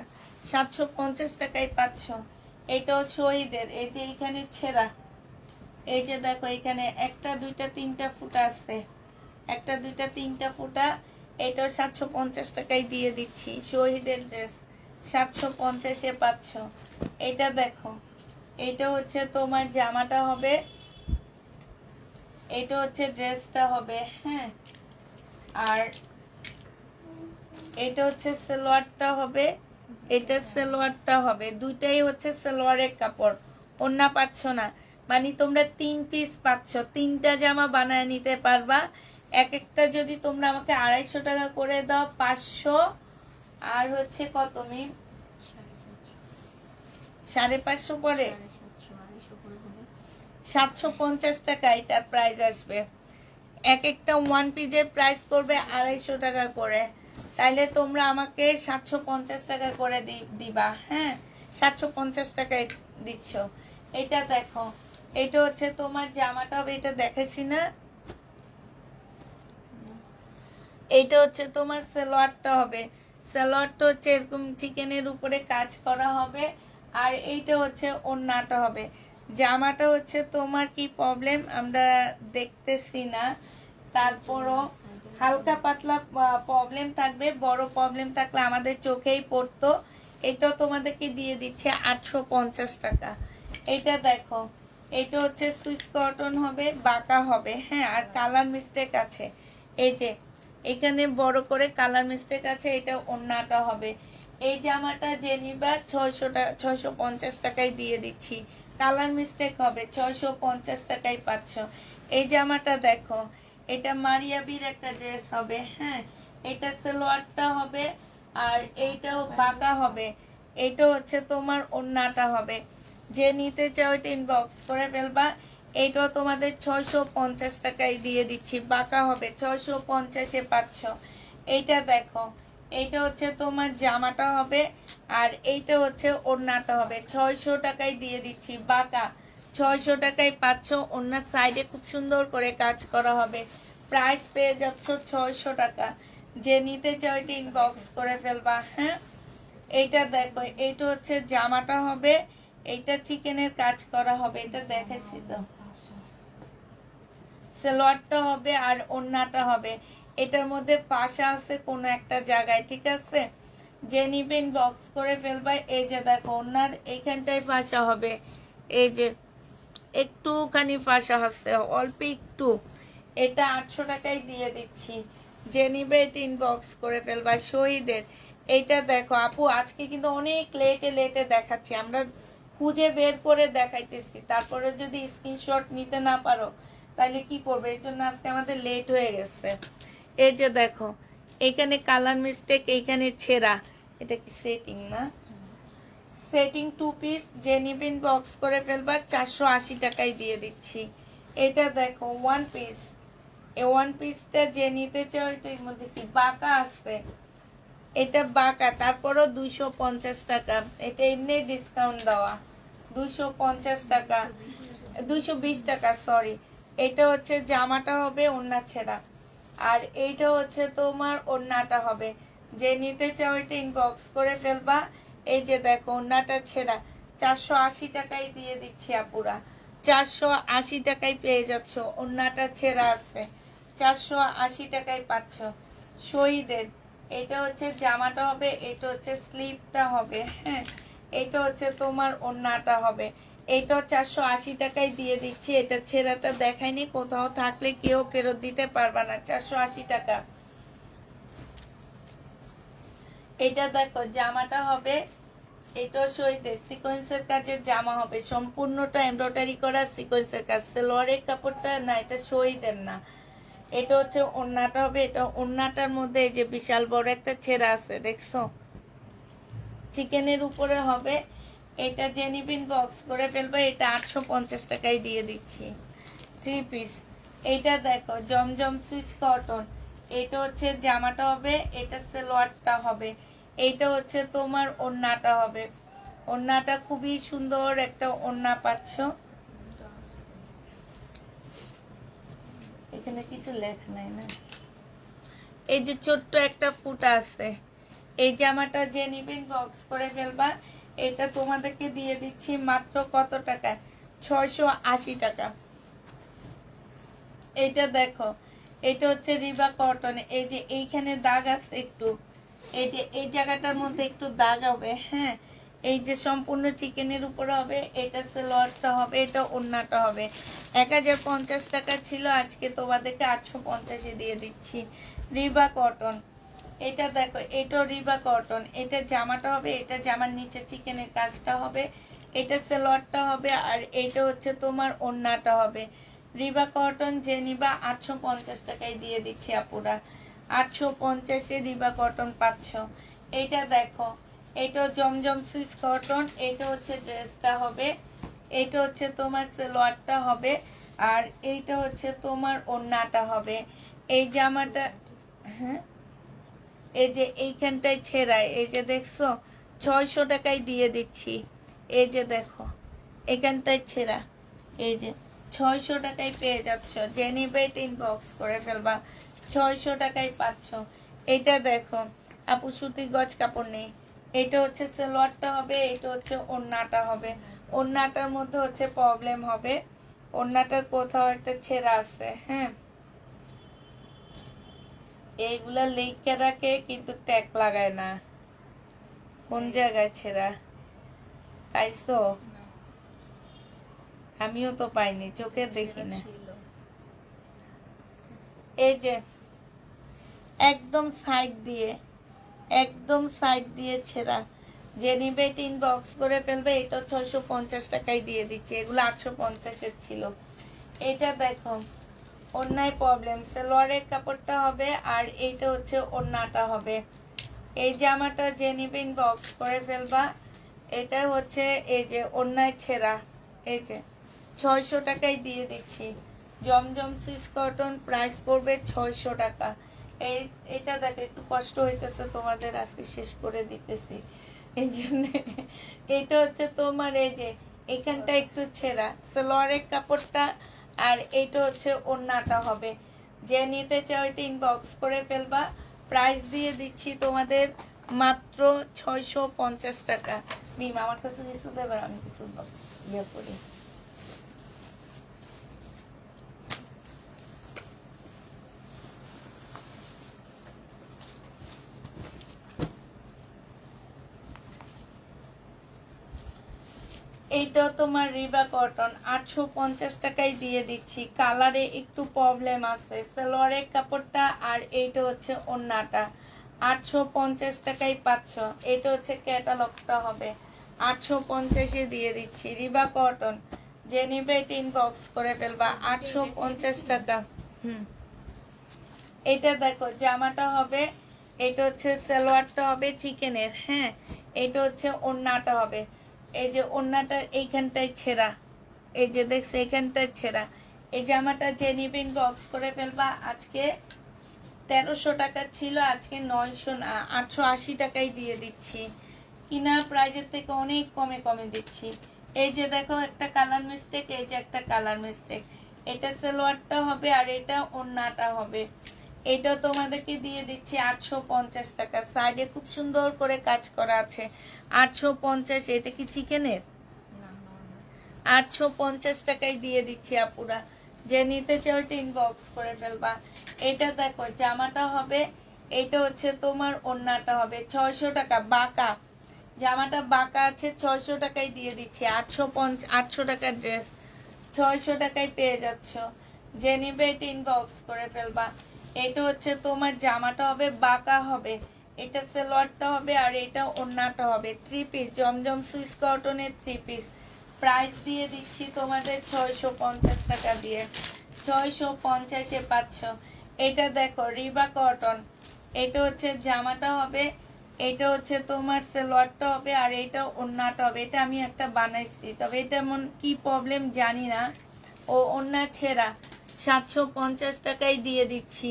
750 টাকায় পাচ্ছ। এটাও শহীদের, এই যে এইখানে ছেঁড়া, এই যে দেখো এখানে 1 2 3 ফুটা আছে, 1 2 3 ফুটা। এটাও 750 টাকায় দিয়ে দিচ্ছি। শহীদের ড্রেস 750-এ পাচ্ছ। এটা দেখো, এটা হচ্ছে তোমার জামাটা হবে, এটা হচ্ছে ড্রেসটা হবে। হ্যাঁ, আর এটা হচ্ছে সালোয়ারটা হবে, এটা সালোয়ারটা হবে। দুইটাই হচ্ছে সালোয়ারের কাপড়, ওড়না পাচ্ছ না। মানে তোমরা 3 পিস পাচ্ছ, 3টা জামা বানায় নিতে পারবা। এক একটা যদি তোমরা আমাকে 250 টাকা করে দাও 500, আর হচ্ছে কত মিম 550 করে 750 টাকা এটার প্রাইস আসবে। এক একটা 1 পিসের প্রাইস পড়বে 250 টাকা করে। তাইলে তোমরা আমাকে 750 টাকা করে দিবা। হ্যাঁ, 750 টাকায় দিচ্ছ। এটা দেখো, এটা হচ্ছে তোমার জামাটা হবে, এটা দেখাইছি না। এইটা হচ্ছে তোমার সালোয়ারটা হবে, সালোয়ারটা হচ্ছে এরকম চিকেনের উপরে কাজ করা হবে। আর এইটা হচ্ছে ওড়নাটা হবে। জামাটা হচ্ছে তোমার কি প্রবলেম আমরা দেখতেছি না, তারপরও হালকা পাতলা প্রবলেম থাকবে, বড় প্রবলেম থাকলে আমাদের চোখেই পড়তো। এটাও তোমাদেরকে দিয়ে দিচ্ছে 850 টাকা। এটা দেখো, এটা হচ্ছে সুইস কটন হবে, বাঁকা হবে। হ্যাঁ, আর কালার মিস্টেক আছে, এই যে এখানে বড় করে কালার মিস্টেক আছে। এটা ওড়নাটা হবে। এই জামাটা যে নিবা 650 টাকায় দিয়ে দিচ্ছি। কালার মিস্টেক হবে, 650 টাকায় পাচ্ছ। এই জামাটা দেখো, এটা মারিয়াবির একটা ড্রেস হবে। হ্যাঁ, এটা সালোয়ারটা হবে, আর এইটাও বাঁকা হবে। এটা হচ্ছে তোমার ওড়নাটা হবে। যে নিতে চাও এটা ইনবক্স করে ফেলবা। এইটাও তোমাদের 650 টাকায় দিয়ে দিচ্ছি, বাঁকা হবে, 650-এ পাচ্ছ। এইটা দেখো, এইটা হচ্ছে তোমার জামাটা হবে, আর এইটা হচ্ছে ওড়নাটা হবে। 600 টাকায় দিয়ে দিচ্ছি, বাঁকা 600 টাকায় পাচ্ছ। ওড়নার সাইডে খুব সুন্দর করে কাজ করা হবে। প্রাইস পেয়ে যাচ্ছ 600 টাকা। যে নিতে চাও এটা ইনবক্স করে ফেলবা। হ্যাঁ, এইটা দেখো, এইটা হচ্ছে জামাটা হবে, এইটা চিকেনের কাজ করা হবে। এটা দেখাইছি তো, সালোয়ারটা হবে আর ওড়নাটা হবে। এটার মধ্যে পাশা আছে কোনো একটা জায়গায়, ঠিক আছে। যে নিবেন বক্স করে ফেলবা। এই যে দেখো ওড়নার এইখানটায় পাশা হবে, এই যে একটুখানি পাশা আছে, অল্প একটু। এটা 800 টাকায় দিয়ে দিচ্ছি। যে নিবে এটা ইনবক্স করে ফেলবা। শহীদের এইটা দেখো আপু, আজকে কিন্তু অনেক লেটে দেখাচ্ছি, আমরা খুঁজে বের করে দেখাইতেছি। তারপরে যদি স্ক্রিনশট নিতে না পারো তাহলে কি করবে, এই জন্য আজকে আমাদের লেট হয়ে গেছে। এই যে দেখো এখানে কালার মিস্টেক, এইখানে ছেঁড়া। এটা কি সেটিং না? Setting 2 piece. যে নিবেন বক্স করে ফেলবা, 480 টাকায় দিয়ে দিচ্ছি। এটা দেখো 1 পিস। এই 1 পিসটা যে নিতে চাও, এটার মধ্যে কি বাঁকা আছে, এটা বাঁকা, তারপরও 250 টাকা। এটা এমনি ডিসকাউন্ট দেওয়া, 250 টাকা, 220 টাকা, সরি। এটা হচ্ছে জামাটা হবে ওড়না ছেঁড়া, আর এইটা হচ্ছে তোমার ওড়নাটা হবে। যে নিতে চাও এটা ইনবক্স করে ফেলবা। এই যে দেখো ওড়নাটা ছেঁড়া, 480 টাকায় দিয়ে দিচ্ছি আপুরা, 480 টাকায় পেয়ে যাচ্ছ। ওড়নাটা ছেঁড়া আছে, 480 টাকায় পাচ্ছ। শহীদের এটা হচ্ছে জামাটা হবে, এটা হচ্ছে স্লিপটা হবে, হ্যাঁ। এটা হচ্ছে তোমার ওড়নাটা হবে। এটা 480 টাকায় দিয়ে দিচ্ছি। এটা ছেঁড়াটা দেখায়নি, কোথাও থাকলে কেউ ফেরত দিতে পারবা না, 480 টাকা। এটা দেখো জামাটা হবে, এটা শহীদের সিকোয়েন্সের কাজের জামা হবে, সম্পূর্ণটা এমব্রয়ডারি করা সিকোয়েন্সের কাজ। সালোয়ারের কাপড়টা না, এটা শহীদের না। এটা হচ্ছে ওড়নাটা হবে, এটা ওড়নাটার মধ্যে এই যে বিশাল বড় একটা ছেঁড়া আছে, দেখছো, চিকেনের উপরে হবে। এটা যে নিবেন বক্স করে ফেলবে। এটা 850 টাকায় দিয়ে দিচ্ছি। 3 পিস। এটা দেখো জমজম সুইস কটন, এটা হচ্ছে জামাটা হবে, এটা সালোয়ারটা হবে। এইটা হচ্ছে তোমার ওড়নাটা হবে। ওড়নাটা খুবই সুন্দর একটা ওড়না পাচ্ছ। এখানে কিছু লেখা নাই না, এই যে ছোট্ট একটা ফুটা আছে। এই জামাটা যে নিবেন বক্স করে ফেলবা। এটা তোমাদেরকে দিয়ে দিচ্ছি মাত্র কত টাকা, 680 টাকা। এটা দেখো, এটা হচ্ছে রিবা কটন। এই যে এইখানে দাগ আছে একটু, এই যে এই জায়গাটার মধ্যে একটু দাগ হবে, হ্যাঁ। এই যে সম্পূর্ণ চিকেনের উপরে হবে। এটা সালোয়ারটা হবে, এটা ওড়নাটা হবে। 1050 টাকা ছিল, আজকে তোমাদেরকে 850-এ দিয়ে দিচ্ছি। রিবা কটন, এটা দেখো, এটা রিবা কটন। এটা জামাটা হবে, এটা জামার নিচে চিকেনের কাজটা হবে, এটা সালোয়ারটা হবে, আর এটা হচ্ছে তোমার ওড়নাটা হবে। রিবা কটন যে নিবা 850 টাকায় দিয়ে দিচ্ছি আপুরা, 850-এ রিবা কটন পাচ্ছ। এটা দেখো, এটা জমজম সুইস কটন। এটা হচ্ছে ড্রেসটা হবে, এটা হচ্ছে তোমার সালোয়ারটা হবে, আর এইটা হচ্ছে তোমার ওড়নাটা হবে। এই জামাটা, হ্যাঁ, এই যে এইখানটায় ছেঁড়ায়, এই যে দেখছো, 600 টাকায় দিয়ে দিচ্ছি। এই যে দেখো এখানটায় ছেঁড়া, এই যে 600 টাকায় পেয়ে যাচ্ছ। যে নিবে ইনবক্স করে ফেলবা, 600 টাকায় পাচ্ছ। এটা দেখো আপু, সুতি গজ কাপড় নেই। এটা হচ্ছে সালোয়ারটা হবে, এটা হচ্ছে ওড়নাটা হবে। ওড়নাটার মধ্যে হচ্ছে প্রবলেম হবে, ওড়নাটার কোথাও একটা ছেঁড়া আছে, হ্যাঁ। এইগুলা লেখা রাখে কিন্তু ট্যাগ লাগায় না। কোন জায়গায় ছেঁড়া পাইছো? আমিও তো পাইনি, চোখে দেখি না। এই যে একদম সাইড দিয়ে, একদম সাইড দিয়ে ছেঁড়া। যে নিবে ইনবক্স করে ফেলবে। এটা 650 টাকায় দিয়ে দিচ্ছি, এগুলো 850-এর ছিল। এটা দেখো ওড়নায় প্রবলেম, সালোয়ারের কাপড়টা হবে, আর এইটা হচ্ছে ওড়নাটা হবে। এই জামাটা যে নিবে ইনবক্স করে ফেলবা। এটা হচ্ছে এই যে ওড়নায় ছেঁড়া, এই যে 600 টাকায় দিয়ে দিচ্ছি। জমজম সুইস কটন, প্রাইস পড়বে 600 টাকা। এটা দেখো একটু কষ্ট হইতেছে তোমাদের, আজকে শেষ করে দিতেছি এই জন্যে। এটা হচ্ছে তোমার এই যে এখানটা একটু ছেঁড়া, সালোয়ারের কাপড়টা, আর এইটা হচ্ছে ওড়নাটা হবে। যে নিতে চাও এটা ইনবক্স করে ফেলবা। প্রাইস দিয়ে দিচ্ছি তোমাদের মাত্র 650 টাকা। মিম আমার কাছে কিছু দেবে, আমি কিছু ইয়ে করি। এইটা তোমার রিবা কটন, 850 টাকায় দিয়ে দিচ্ছি। কালারে একটু প্রবলেম আছে, সালোয়ারের কাপড়টা, আর এইটা হচ্ছে ওড়নাটা। 850 টাকায় পাচ্ছ। এটা হচ্ছে ক্যাটালগটা হবে, 850-এ দিয়ে দিচ্ছি। রিবা কটন যে নিবে এটা ইনবক্স করে ফেলবা, 850 টাকা। এটা দেখো জামাটা হবে, এটা হচ্ছে সালোয়ারটা হবে চিকেনের, হ্যাঁ। এটা হচ্ছে ওড়নাটা হবে। এই যে ওড়নাটার এইখানটায় ছেঁড়া, এই যে দেখছে এইখানটায় ছেঁড়া। এই জামাটা যে নিবে ইনবক্স করে ফেলবা। আজকে 1300 টাকা ছিল, আজকে 880 টাকায় দিয়ে দিচ্ছি। কিনা প্রাইজের থেকে অনেক কমে দিচ্ছি। এই যে দেখো একটা কালার মিস্টেক, এই যে একটা কালার মিস্টেক। এটা সালোয়ারটা হবে আর এটা ওড়নাটা হবে। এটা তোমাদেরকে দিয়ে দিচ্ছি 850 টাকা। সাইডে খুব সুন্দর করে কাজ করা আছে। 850। এটা কি চিকেনের? না নর্মাল। 850 টাকায় দিয়ে দিচ্ছি আপুরা। যে নিতে চাও এটা ইনবক্স করে ফেলবা। এটা দেখো জামাটা হবে, এটা হচ্ছে তোমার ওড়নাটা হবে 600 টাকা বাঁকা। জামাটা বাঁকা আছে, 600 টাকায় দিয়ে দিচ্ছি। 800 টাকার ড্রেস 600 টাকায় পেয়ে যাচ্ছ। যে নিবে এটা ইনবক্স করে ফেলবা। এটা হচ্ছে তোমার জামাটা হবে বাঁকা হবে, এটা সালোয়ারটা হবে আর এটা ওড়নাটা হবে। 3 পিস জমজম সুইস কটনের 3 পিস। প্রাইস দিয়ে দিচ্ছি তোমাদের 650 টাকা দিয়ে। 650-এ পাচ্ছ। এটা দেখো রিবা কটন, এটা হচ্ছে জামাটা হবে, এটা হচ্ছে তোমার সালোয়ারটা হবে আর এটা ওড়নাটা হবে। এটা আমি একটা বানাইছি, তবে এটা এমন কি প্রবলেম জানি না, ও ওড়না ছেঁড়া। 750 টাকায় দিয়ে দিচ্ছি।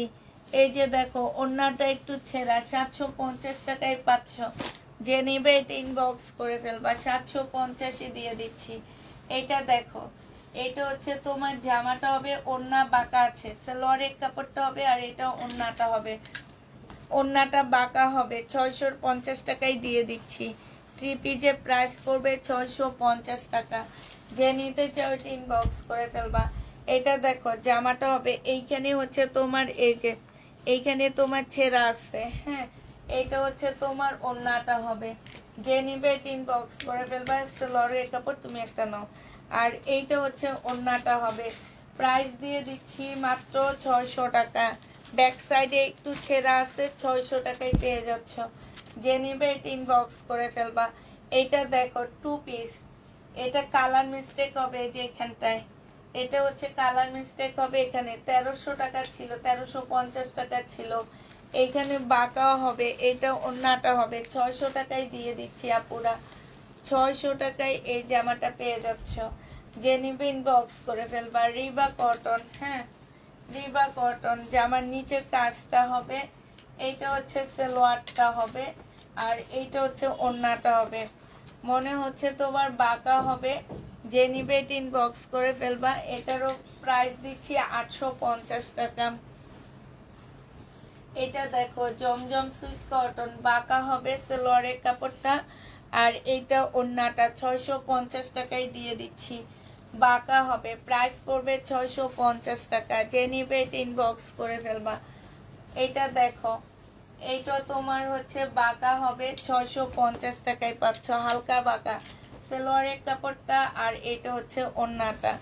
এই যে দেখো ওড়নাটা একটু ছেঁড়া, 750 টাকায় পাচ্ছ। যে নেবে এটা ইনবক্স করে ফেলবা। 750-এ দিয়ে দিচ্ছি। এটা দেখো, এটা হচ্ছে তোমার জামাটা হবে, ওড়না বাঁকা আছে, সালোয়ারের কাপড়টা হবে আর এটা ওড়নাটা হবে। ওড়নাটা বাঁকা হবে, 650 টাকায় দিয়ে দিচ্ছি। 3 পিসের প্রাইস পড়বে 650 টাকা। যে নিতে চাও এটা ইনবক্স করে ফেলবা। এটা দেখো জামাটা হবে, এইখানে হচ্ছে তোমার এই যে এইখানে তোমার ছেঁড়া আছে, হ্যাঁ। এইটা হচ্ছে তোমার ওড়নাটা হবে। যে নিবে এটা ইনবক্স করে ফেলবা। সালোয়ারের কাপড় তুমি একটা নাও। আর এইটা হচ্ছে ওড়নাটা হবে। প্রাইস দিয়ে দিচ্ছি মাত্র 600 টাকা। ব্যাক সাইডে একটু ছেঁড়া আছে, 600 টাকায় পেয়ে যাচ্ছ। যে নিবে এটা ইনবক্স করে ফেলবা। এইটা দেখো 2 পিস, এটা কালার মিস্টেক হবে যে এখানটায়, এটা হচ্ছে কালার মিস্টেক হবে। এখানে 1300 টাকা ছিল, 1350 টাকা ছিল। এইখানে বাঁকা হবে, এটা ওড়নাটা হবে। 600 টাকায় দিয়ে দিচ্ছি আপুরা। 600 টাকায় এই জামাটা পেয়ে যাচ্ছ। যে নিবে ইনবক্স করে ফেলবা। রিবা কটন, হ্যাঁ রিবা কটন। জামার নিচের কাজটা হবে, এইটা হচ্ছে সালোয়ারটা হবে আর এইটা হচ্ছে ওড়নাটা হবে। মনে হচ্ছে তোমার বাঁকা হবে। যে নিবে এটা ইনবক্স করে ফেলবা। এটারও প্রাইস দিচ্ছি 850 টাকা। এটা দেখো জমজম সুইস কটন, বাঁকা হবে সালোয়ারের কাপড়টা আর এইটা ওড়নাটা। 650 টাকায় দিয়ে দিচ্ছি। বাঁকা হবে, প্রাইস পড়বে 650 টাকা। যে নিবে এটা ইনবক্স করে ফেলবা। এটা দেখো, এইটা তোমার হচ্ছে বাঁকা হবে, 650 টাকায় পাচ্ছ। হালকা বাঁকা সালোয়ারের কাপড়টা আর এটা হচ্ছে ওড়নাটা।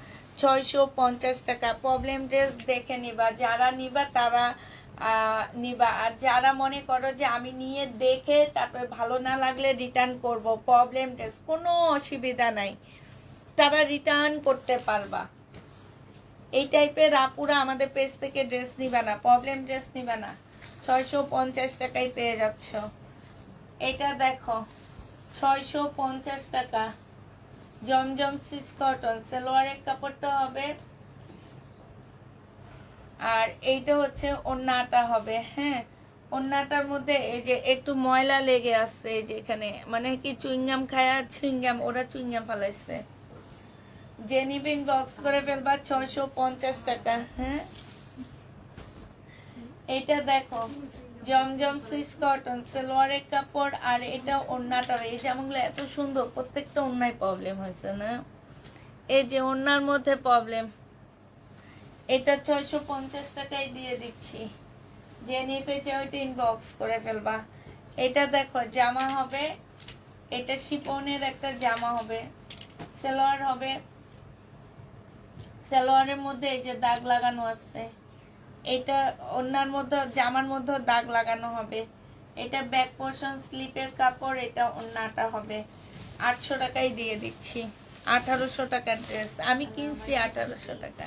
650 টাকা। প্রবলেম ড্রেস দেখে নিবা, যারা নিবা তারা নিবা। আর যারা মনে করো যে আমি নিয়ে দেখে তারপরে ভালো না লাগলে রিটার্ন করব, প্রবলেম ড্রেস কোনো অসুবিধা নাই, তারা রিটার্ন করতে পারবা। এই টাইপের আপুরা আমাদের পেজ থেকে ড্রেস নিবা না, প্রবলেম ড্রেস নিবা না। 650 টাকায় পেয়ে যাচ্ছ। এটা দেখো 650 টাকা জমজম সুইস কটন, সালোয়ারের কাপড়টা হবে আর এইটা হচ্ছে ওড়নাটা হবে, হ্যাঁ। ওড়নাটার মধ্যে এই যে একটু ময়লা লেগে আছে, এই যে এখানে মানে কি চুইংগাম খায়া চুইংগাম, ওরা চুইংগাম ফালাইছে। যে নিবে ইনবক্স করে ফেলবা। 650 টাকা, হ্যাঁ। এটা দেখো জমজম সুইস কটন, সালোয়ারের কাপড় আর এটা ওড়নাটা। এই জামাগুলো এত সুন্দর, প্রত্যেকটা ওড়নায় প্রবলেম হয়েছে না, এই যে ওড়নার মধ্যে প্রবলেম। এটা 650 টাকায় দিয়ে দিচ্ছি। যে নিতে চাও এটা ইনবক্স করে ফেলবা। এটা দেখো জামা হবে, এটা শিপনের একটা জামা হবে, সালোয়ার হবে। সালোয়ারের মধ্যে এই যে দাগ লাগানো আছে, এটা ওড়নার মধ্যে জামার মধ্যে দাগ লাগানো হবে। এটা ব্যাক পোর্শন স্লিপের কাপড়, এটা ওড়নাটা হবে। 800 টাকায় দিয়ে দিচ্ছি। 1800 টাকার ড্রেস আমি কিনছি 1800 টাকা।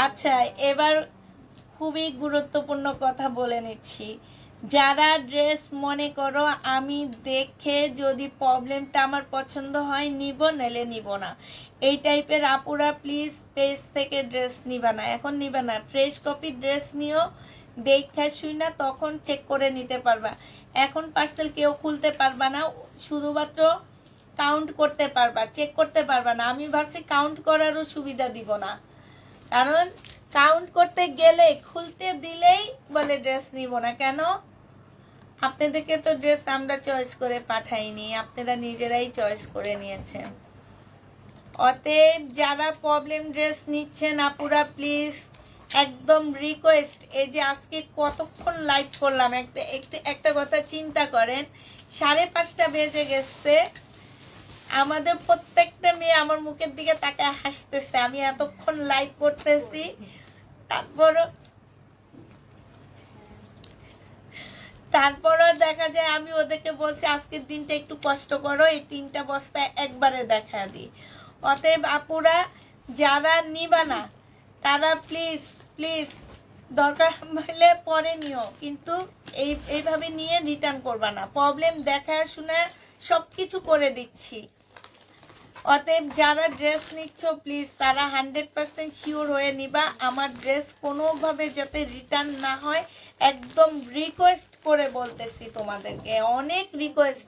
আচ্ছা, এবার খুবই গুরুত্বপূর্ণ কথা বলে নিচ্ছি। যারা ড্রেস মনে করো আমি দেখে যদি প্রবলেমটা আমার পছন্দ হয় নিব, নাহলে নিব না, এই টাইপের আপুরা প্লিজ পেজ থেকে ড্রেস নিবা না, এখন নিবা না। ফ্রেশ কপি ড্রেস নিও, দেখা শুই না, তখন চেক করে নিতে পারবা। এখন পার্সেল কেউ খুলতে পারবা না, শুধুমাত্র কাউন্ট করতে পারবা, চেক করতে পারবা না। আমি ভাবছি কাউন্ট করারও সুবিধা দিব না, কারণ কাউন্ট করতে গেলে খুলতে দিলেই বলে ড্রেস নিব না। কেন? আপনাদেরকে তো ড্রেস আমরা চয়েস করে পাঠাইনি, আপনারা নিজেরাই চয়েস করে নিয়েছেন। অতএব যারা প্রবলেম ড্রেস নিচ্ছেন আপুরা প্লিজ একদম রিকোয়েস্ট, এই যে আজকে কতক্ষণ লাইভ করলাম, একটা কথা চিন্তা করেন, 5:30 বেজে গেছে, আমাদের প্রত্যেকটা মেয়ে আমার মুখের দিকে তাকায় হাসতেছে, আমি এতক্ষণ লাইভ করতেছি, তারপরও দেখা যায় আমি ওদেরকে বলছি আজকের দিনটা একটু কষ্ট করো, এই 3টা বস্তা একবারে দেখা দিই। অতএব আপুরা যারা নিবা না তারা প্লিজ প্লিজ দরকার হলে পরে নিও, কিন্তু এইভাবে নিয়ে রিটার্ন করবা না। প্রবলেম দেখা শুনে সব কিছু করে দিচ্ছি। অতএব যারা ড্রেস নিচ্ছ প্লিজ তারা 100% শিওর হয়ে নিবা, আমার ড্রেস কোনোভাবে যাতে রিটার্ন না হয়, একদম রিকোয়েস্ট করে বলতেছি তোমাদেরকে, অনেক রিকোয়েস্ট,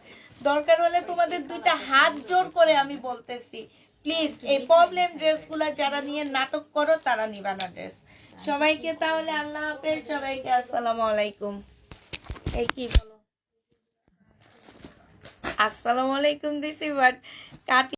দরকার হলে তোমাদের 2টা হাত জোর করে আমি বলতেছি, প্লিজ এই প্রবলেম ড্রেসগুলো যারা নিয়ে নাটক করো তারা নিবা না ড্রেস। সবাইকে তাহলে আল্লাহ হাফেজ, সবাইকে আসসালামু আলাইকুম। এই কি বলো আসসালামু আলাইকুম দিছি, বাট কাটি